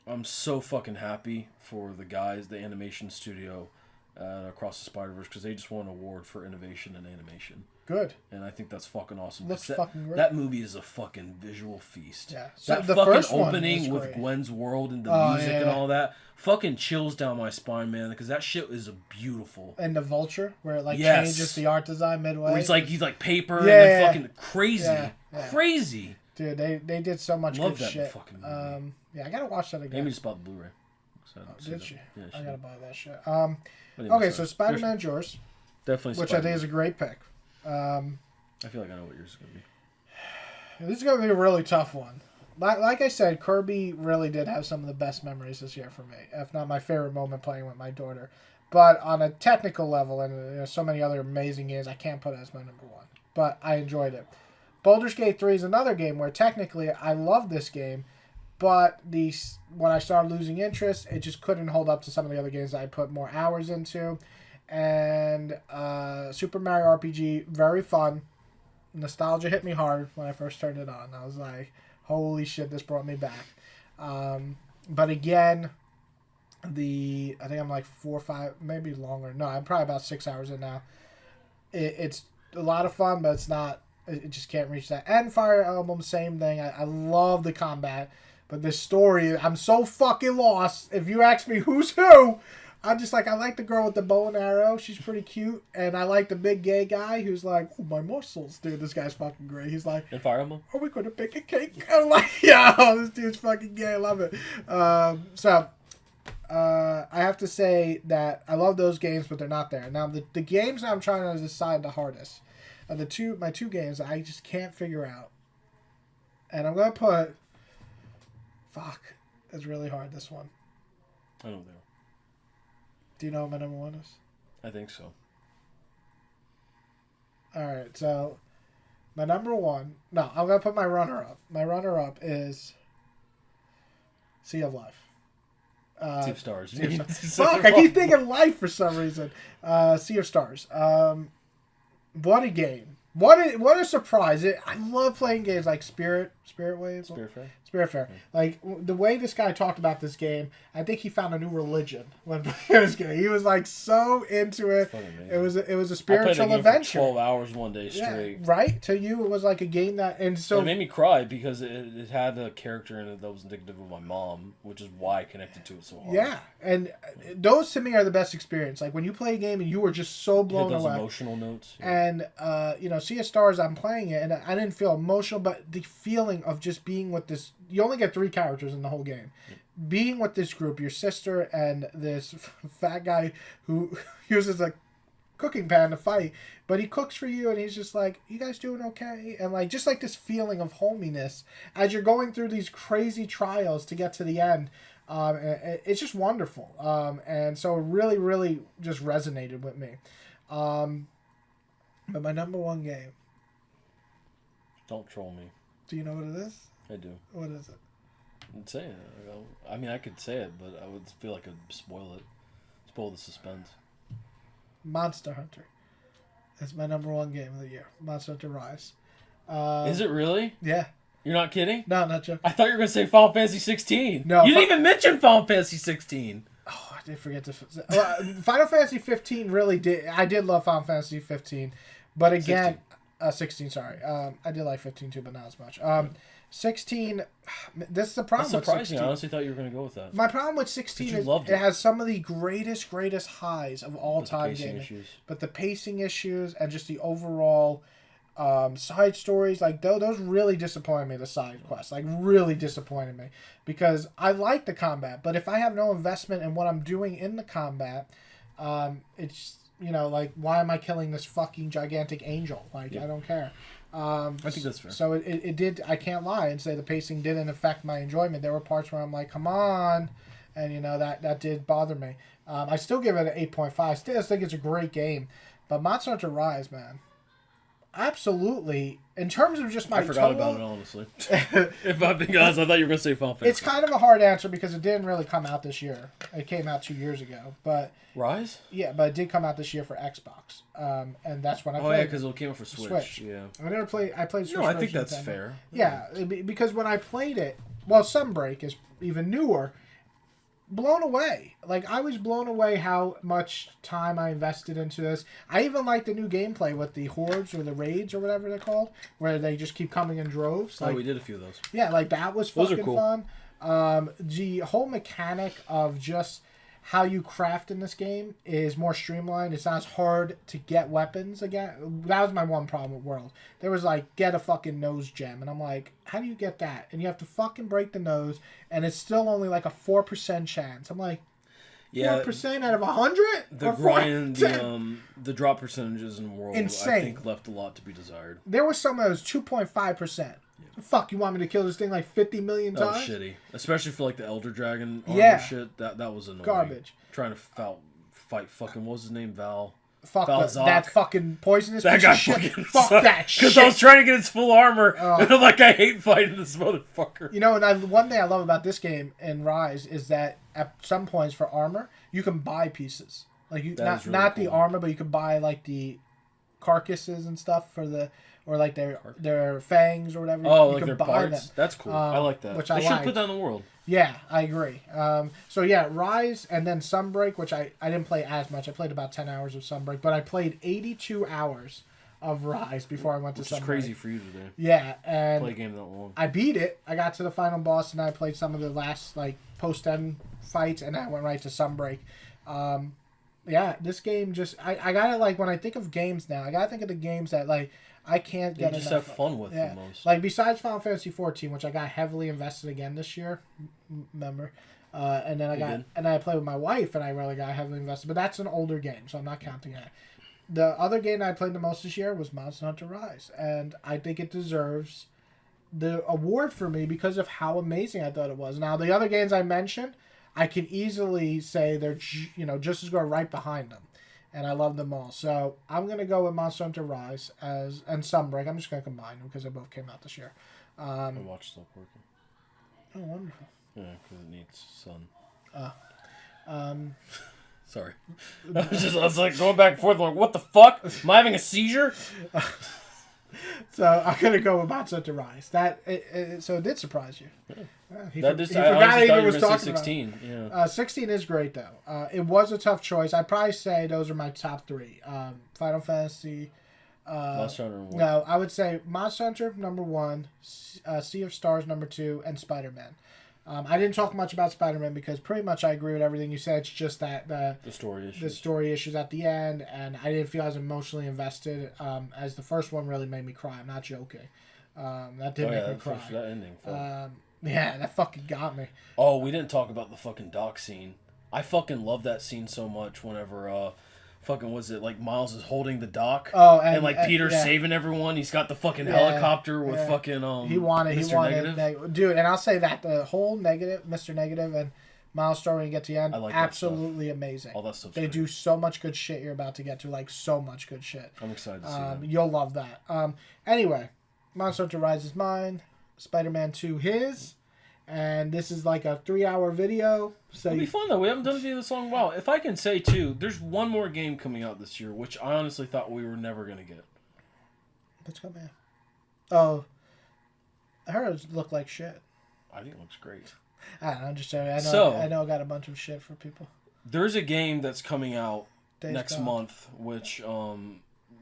I'm so fucking happy for the guys, the animation studio Across the Spider-Verse, because they just won an award for innovation in animation. Good. And I think that's fucking awesome. Looks fucking great. That movie is a fucking visual feast. Yeah. So that the fucking first opening one with Gwen's world and the music and all that fucking chills down my spine, man, because that shit is beautiful. And the Vulture, where it changes the art design midway. Where he's like paper and then fucking crazy. Yeah. Crazy. Dude, they did so much Love good that shit. Fucking movie. I gotta watch that again. Amy just bought the Blu-ray. Did she? Yeah, I gotta buy that shit. Anyway, okay, so Spider-Man's yours. Definitely Which I think is a great pick. I feel like I know what yours is going to be. This is going to be a really tough one. Like I said, Kirby really did have some of the best memories this year for me, if not my favorite moment playing with my daughter. But on a technical level, and so many other amazing games, I can't put it as my number one. But I enjoyed it. Baldur's Gate 3 is another game where technically I love this game, But when I started losing interest, it just couldn't hold up to some of the other games that I put more hours into. And Super Mario RPG, very fun. Nostalgia hit me hard when I first turned it on. I was like, holy shit, this brought me back. But again, I think I'm like 4 or 5, maybe longer. No, I'm probably about 6 hours in now. It's a lot of fun, but it's not. It just can't reach that. And Fire Emblem, same thing. I love the combat, but the story, I'm so fucking lost. If you ask me who's who, I'm just like, I like the girl with the bow and arrow. She's pretty cute. And I like the big gay guy who's like, oh, my muscles. Dude, this guy's fucking great. He's like, in Fire Emblem? Are we going to bake a cake? I'm like, yeah, this dude's fucking gay. I love it. I have to say that I love those games, but they're not there. Now, the games that I'm trying to decide the hardest are my two games that I just can't figure out. And I'm going to put... Fuck. It's really hard, this one. I don't know. Do you know what my number one is? I think so. Alright, so... My number one... No, I'm going to put my runner-up. My runner-up is... Sea of Life. Sea of Stars. Fuck, I keep thinking Life for some reason. Sea of Stars. What a game. What a surprise. I love playing games like Spirit Waves. Spiritfarer. Yeah. Like, the way this guy talked about this game, I think he found a new religion when playing this game. He was, like, so into it. It was a spiritual adventure. For 12 hours one day straight. Yeah, right? To you, it was like a game that... And so it made me cry because it had a character in it that was indicative of my mom, which is why I connected to it so hard. Yeah, and those to me are the best experience. Like, when you play a game and you were just so blown away. Emotional notes. Yeah. And, Sea of Stars, I'm playing it, and I didn't feel emotional, but the feeling of just being with this... You only get 3 characters in the whole game. Yeah. Being with this group, your sister and this fat guy who uses a cooking pan to fight, but he cooks for you, and he's just like, you guys doing okay? And like just like this feeling of hominess as you're going through these crazy trials to get to the end. It's just wonderful. And so it really, really just resonated with me. But my number one game. Don't troll me. Do you know what it is? I do. What is it? I'd say it. I mean, I could say it, but I would feel like I'd spoil it. Spoil the suspense. Monster Hunter. That's my number one game of the year. Monster Hunter Rise. Is it really? Yeah. You're not kidding? No, not joking. I thought you were going to say Final Fantasy 16. No. You didn't even mention Final Fantasy 16. Oh, I did forget to... Final Fantasy 15 really did... I did love Final Fantasy 15. But again... 16, sorry. I did like 15 too, but not as much. 16, this is the problem with 16. I honestly thought you were going to go with that. My problem with 16 is it has some of the greatest highs of all time gaming. But the pacing issues and just the overall side stories, like those really disappointed me, the side quests. Like really disappointed me. Because I like the combat, but if I have no investment in what I'm doing in the combat, it's... like, why am I killing this fucking gigantic angel? Like, yeah. I don't care. I think that's fair. So it did, I can't lie and say the pacing didn't affect my enjoyment. There were parts where I'm like, come on. And, that did bother me. I still give it an 8.5. I still think it's a great game. But Monster Hunter Rise, man. Absolutely. In terms of just my I forgot about it, honestly. If I'm being honest, I thought you were going to say Final Fantasy. It's kind of a hard answer because it didn't really come out this year. It came out 2 years ago. But Rise? Yeah, but it did come out this year for Xbox. And that's when I played. Oh, yeah, because it came out for Switch. Yeah. I played Switch. No, I think that's fair. Yeah, because when I played it, well, Sunbreak is even newer. Blown away. Like, I was blown away how much time I invested into this. I even like the new gameplay with the hordes or the raids or whatever they're called, where they just keep coming in droves. Like, we did a few of those. Yeah, like that was fucking cool. Fun. The whole mechanic of just how you craft in this game is more streamlined. It's not as hard to get weapons again. That was my one problem with World. There was like, get a fucking nose gem. And I'm like, how do you get that? And you have to fucking break the nose. And it's still only like a 4% chance. I'm like, 4% out of 100? The grind, the drop percentages in World, insane. I think left a lot to be desired. There was some that was 2.5%. Yeah. Fuck, you want me to kill this thing like 50 million times? That was shitty. Especially for like the Elder Dragon armor shit. That was annoying. Garbage. Trying to fight fucking, what was his name? Val. that fucking poisonous that piece guy of shit. fucking Fuck that shit. Because I was trying to get his full armor, and I'm like, I hate fighting this motherfucker. You know, and one thing I love about this game in Rise is that at some points for armor, you can buy pieces. Like not cool. The armor, but you can buy like the carcasses and stuff for the. Or like their fangs or whatever. Oh, you like can their buy parts? them. That's cool. I like that. They should put that in the world. Yeah, I agree. So yeah, Rise and then Sunbreak, which I didn't play as much. I played about 10 hours of Sunbreak, but I played 82 hours of Rise before I went to Sunbreak. Which is crazy for you to do. Yeah, and play a game that long. I beat it. I got to the final boss and I played some of the last like post-end fights, and I went right to Sunbreak. Yeah, this game just I gotta like when I think of games now, I gotta think of the games that like. I can't get enough. You just have fun with the most. Like, besides Final Fantasy XIV, which I got heavily invested again this year, remember? And then I played with my wife, and I really got heavily invested. But that's an older game, so I'm not counting that. The other game I played the most this year was Monster Hunter Rise, and I think it deserves the award for me because of how amazing I thought it was. Now, the other games I mentioned, I can easily say they're just as good right behind them. And I love them all. So I'm going to go with Monster Hunter Rise and Sunbreak. I'm just going to combine them because they both came out this year. I watched Still Working. Oh, wonderful. Yeah, because it needs sun. Sorry. I was like going back and forth. Like, what the fuck? Am I having a seizure? So I'm going to go with Monster Hunter Rise. So it did surprise you. Yeah. He forgot he even was talking 16. About it. Yeah. 16 is great, though. It was a tough choice. I'd probably say those are my top three. Final Fantasy. Monster Hunter 1. No, I would say Monster Hunter, number 1. Sea of Stars, number 2. And Spider-Man. I didn't talk much about Spider-Man because pretty much I agree with everything you said. It's just that the story issues at the end, and I didn't feel as emotionally invested as the first one really made me cry. I'm not joking. That did make me cry. That ending. Yeah, that fucking got me. Oh, we didn't talk about the fucking dock scene. I fucking love that scene so much whenever Miles is holding the dock. Oh, and Peter's saving everyone. He's got the fucking helicopter with fucking Mr. Negative. Dude, and I'll say that the whole Mr. Negative and Miles story when you get to the end, absolutely amazing. All that stuff. They do so much good shit you're about to get to, like so much good shit. I'm excited to see that. You'll love that. Anyway, Monster Hunter Rise is mine. Spider-Man 2 his. And this is like a 3-hour video. So it'll be fun, though. We haven't done a video this long in a while. If I can say, too, there's one more game coming out this year, which I honestly thought we were never going to get. What's coming out? Oh. I heard it looked like shit. I think it looks great. I don't know. I'm just saying. I know I got a bunch of shit for people. There's a game that's coming out next month, which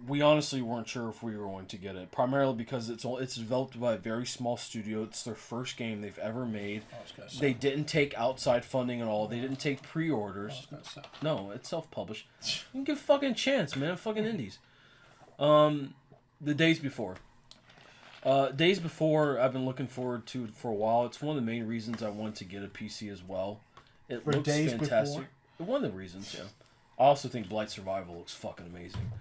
we honestly weren't sure if we were going to get it. Primarily because it's developed by a very small studio. It's their first game they've ever made. They didn't take outside funding at all. They didn't take pre-orders. No, it's self-published. You can give a fucking chance, man. Fucking indies. The Days Before. Days Before, I've been looking forward to it for a while. It's one of the main reasons I wanted to get a PC as well. It looks fantastic. One of the reasons, yeah. I also think Blight Survival looks fucking amazing.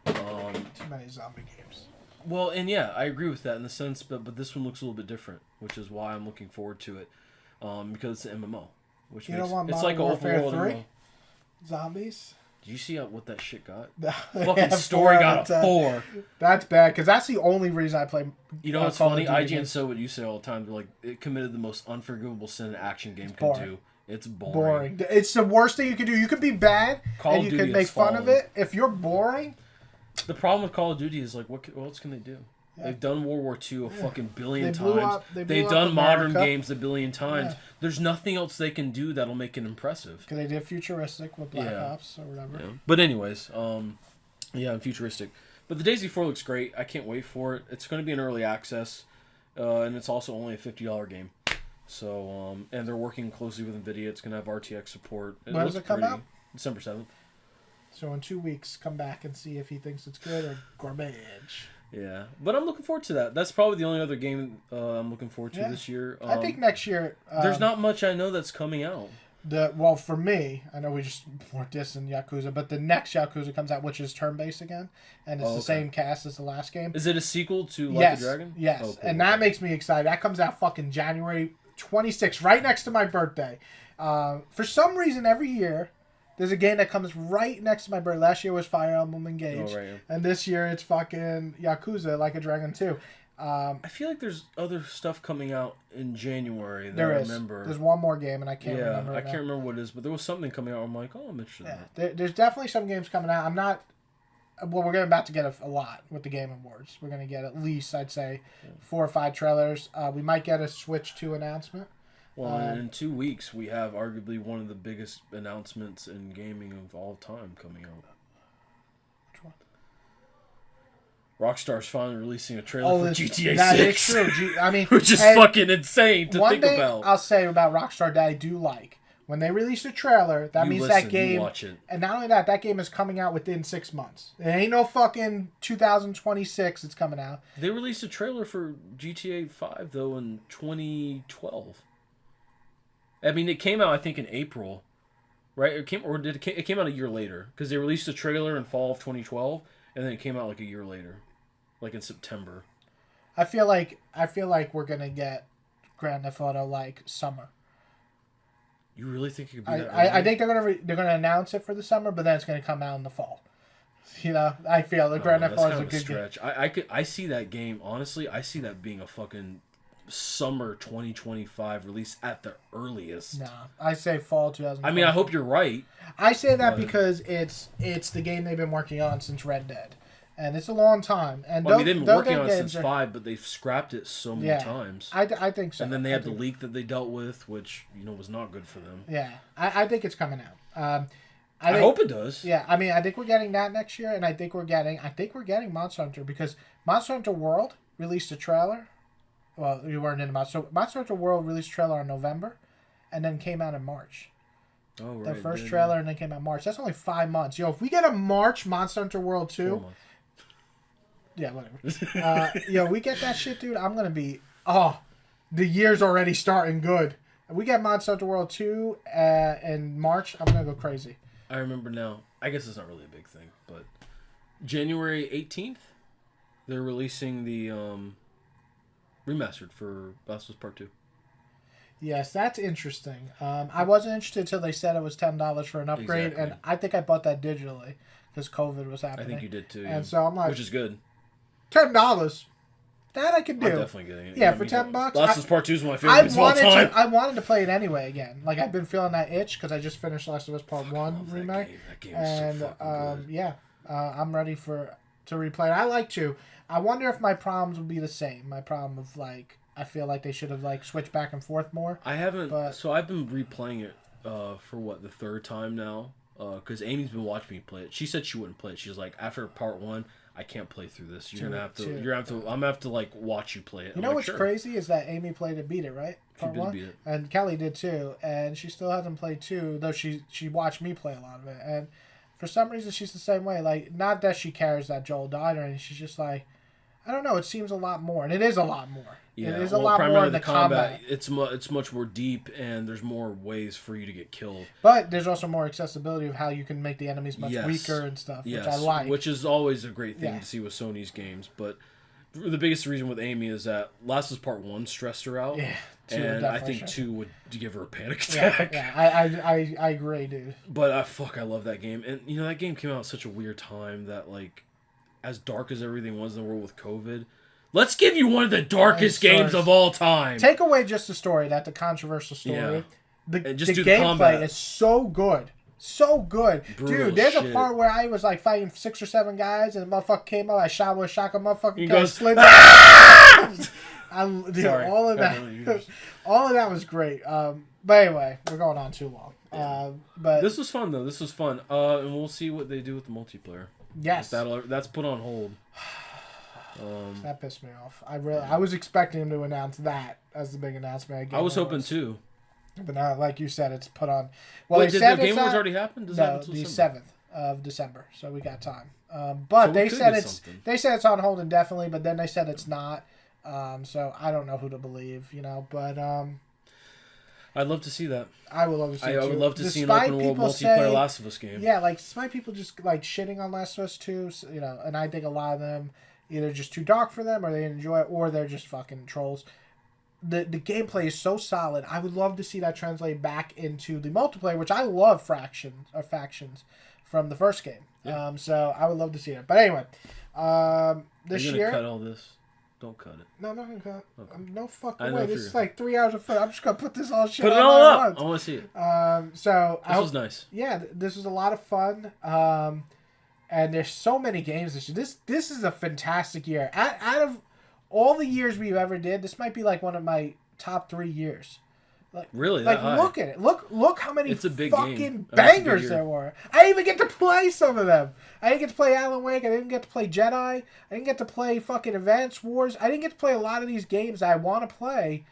Too many zombie games. Well, and yeah, I agree with that in the sense, but this one looks a little bit different, which is why I'm looking forward to it. Because it's an MMO, which makes it's like an open world MMO. Zombies. Did you see what that shit got? Fucking story got a 4. That's bad because that's the only reason I play. You know what's funny? IGN said what you say all the time. They're like, it committed the most unforgivable sin an action game can do. It's boring. It's the worst thing you can do. You can be bad and you can make fun of it. If you're boring. The problem with Call of Duty is like, what else can they do? Yeah. They've done World War II a fucking billion times. They've done modern games a billion times. Yeah. There's nothing else they can do that'll make it impressive. Because they did futuristic with Black Ops or whatever. Yeah. But anyways, futuristic. But The Days Before looks great. I can't wait for it. It's going to be an early access, and it's also only a $50 game. So, and they're working closely with NVIDIA. It's going to have RTX support. When does it come out? December 7th. So in 2 weeks, come back and see if he thinks it's good or garbage. Yeah, but I'm looking forward to that. That's probably the only other game I'm looking forward to this year. I think next year... there's not much I know that's coming out. Well, for me, I know we just more dissing Yakuza, but the next Yakuza comes out, which is turn-based again, and it's the same cast as the last game. Is it a sequel to Like the Dragon? Yes, oh, cool. And that makes me excited. That comes out fucking January 26th, right next to my birthday. For some reason, every year... There's a game that comes right next to my birthday. Last year was Fire Emblem Engage. Oh, right. And this year it's fucking Yakuza Like a Dragon 2. I feel like there's other stuff coming out in January that there I is. remember. There's one more game, and I can't remember. I can't remember what it is, but there was something coming out where I'm like, oh, I'm interested in that. There's definitely some games coming out. I'm not... Well, we're about to get a lot with the Game Awards. We're going to get at least, I'd say, 4 or 5 trailers. We might get a Switch 2 announcement. Well, in 2 weeks, we have arguably one of the biggest announcements in gaming of all time coming out. Which one? Rockstar's finally releasing a trailer for GTA 6. That is true. I mean, which is fucking insane to think about. One thing I'll say about Rockstar that I do like, when they release a trailer, that means that game... You watch it. And not only that, that game is coming out within 6 months. It ain't no fucking 2026 it's coming out. They released a trailer for GTA 5, though, in 2012. I mean, it came out, I think, in April, right? It came out a year later, because they released a trailer in fall of 2012, and then it came out like a year later, like in September. I feel like we're gonna get Grand Theft Auto like summer. You really think it could be that? I think they're gonna announce it for the summer, but then it's gonna come out in the fall. You know, I feel the Grand Theft Auto is a good stretch. I see that game, honestly. I see that being a fucking summer 2025 release at the earliest. Nah, I say fall 2020. I mean, I hope you're right. I say that because it's the game they've been working on since Red Dead, and it's a long time. And well, they've been working on it since 5, but they've scrapped it so many times. I think so. And then they had the leak that they dealt with, which was not good for them. Yeah, I think it's coming out. I hope it does. Yeah, I mean, I think we're getting that next year, and I think we're getting Monster Hunter, because Monster Hunter World released a trailer. Well, you weren't in Monster Hunter World released a trailer in November, and then came out in March. Oh, right. The first trailer, and then came out in March. That's only 5 months. Yo, if we get a March Monster Hunter World 2... 4 months. Yeah, whatever. We get that shit, dude, I'm going to be... Oh, the year's already starting good. If we get Monster Hunter World 2 in March, I'm going to go crazy. I remember now. I guess it's not really a big thing, but January 18th, they're releasing the remastered for Last of Us Part 2. Yes, that's interesting. I wasn't interested until they said it was $10 for an upgrade, and I think I bought that digitally because COVID was happening. I think you did too. And so I'm like, which is good. $10. That I can do. I'm definitely getting it. Yeah, for $10. Last of Us Part 2 is my favorite of all time. I wanted to play it anyway again. Like, I've been feeling that itch because I just finished Last of Us Part 1 remake. That game is so fucking good. Yeah, I'm ready to replay it. I like to. I wonder if my problems would be the same. My problem of, like, I feel like they should have, like, switched back and forth more. I haven't. So I've been replaying it for, the third time now? Because Amy's been watching me play it. She said she wouldn't play it. She's like, after Part 1... I can't play through this. I'm gonna have to like watch you play it. You know what's crazy is that Amy played it, beat it, right? Part 1? Beat it. And Kelly did too, and she still hasn't played 2, though she watched me play a lot of it. And for some reason, she's the same way. Like, not that she cares that Joel died or anything. She's just like, I don't know. It seems a lot more, and it is a lot more. Yeah, it is a lot more in the combat. It's much more deep, and there's more ways for you to get killed. But there's also more accessibility of how you can make the enemies much weaker and stuff, which I like. Which is always a great thing to see with Sony's games. But the biggest reason with Amy is that Last of Us Part 1 stressed her out. Yeah, and I think 2 would give her a panic attack. Yeah, I agree, dude. But I love that game. And, that game came out at such a weird time that, like, as dark as everything was in the world with COVID... Let's give you one of the darkest games of all time. Take away just the story, the controversial story. Yeah. The gameplay is so good. So good. Brutal dude, there's shit. a part where I was like fighting 6 or 7 guys and the motherfucker came up, I shot with a shotgun, motherfucker goes, slid Sorry. all of that was great. But anyway, we're going on too long. Yeah. But this was fun though. This was fun. And we'll see what they do with the multiplayer. Yes. That's put on hold. That pissed me off. I was expecting him to announce that as the big announcement. I was hoping too. But now, like you said, it's put on. Well, wait, did the Game Awards already happen? No, the 7th of December, so we got time. But they said it's on hold indefinitely, but then they said it's not. So I don't know who to believe, But I'd love to see that. I would love to see it. I would love to see an open world multiplayer Last of Us game. Yeah, like despite people just like shitting on Last of Us 2, and I think a lot of them either just too dark for them, or they enjoy it, or they're just fucking trolls. the gameplay is so solid. I would love to see that translate back into the multiplayer, which I love factions from the first game. Yeah. So I would love to see it. But anyway, this Are you year. Cut all this. Don't cut it. No, I'm not gonna cut. Okay. No fucking way. This is like 3 hours of fun. I'm just gonna put this all shit. Put it all up. I want to see it. So this was nice. Yeah, this was a lot of fun. And there's so many games this year. This is a fantastic year. Out of all the years we've ever did, this might be like one of my top 3 years. Like, really? Like, look at it. Look how many fucking bangers there were. I didn't even get to play some of them. I didn't get to play Alan Wake. I didn't get to play Jedi. I didn't get to play fucking Advance Wars. I didn't get to play a lot of these games I want to play.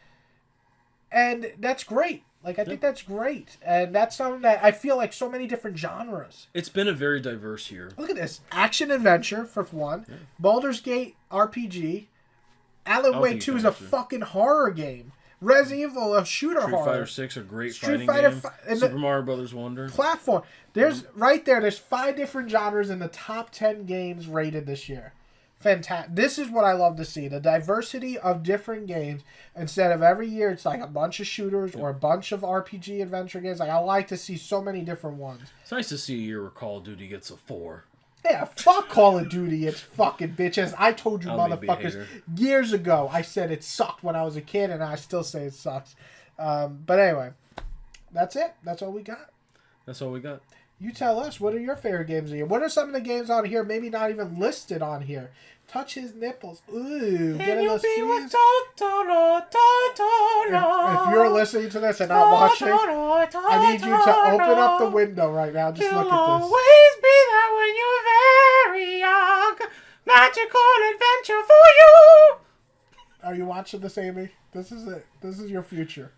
And that's great. Like, I think that's great. And that's something that I feel like so many different genres. It's been a very diverse year. Look at this. Action-adventure, for one. Yeah. Baldur's Gate RPG. Alan Wake 2 is a fucking horror game. Resident Evil, a shooter horror. Street Fighter 6, a great fighting game. Super Mario Brothers Wonder. Platform. There's there's 5 different genres in the top 10 games rated this year. Fantastic. This is what I love to see. The diversity of different games. Instead of every year it's like a bunch of shooters or a bunch of RPG adventure games. Like, I like to see so many different ones. It's nice to see a year where Call of Duty gets a 4. Yeah, fuck Call of Duty, it's fucking bitches. I told you motherfuckers years ago. I said it sucked when I was a kid, and I still say it sucks. But anyway, that's it. That's all we got. That's all we got. You tell us, what are your favorite games of the year? What are some of the games on here, maybe not even listed on here? Touch his nipples. Ooh. Get in those feelings. If you're listening to this and not watching, I need you to open up the window right now. Just look at this. Always be there when you're very young. Magical adventure for you. Are you watching this, Amy? This is it. This is your future.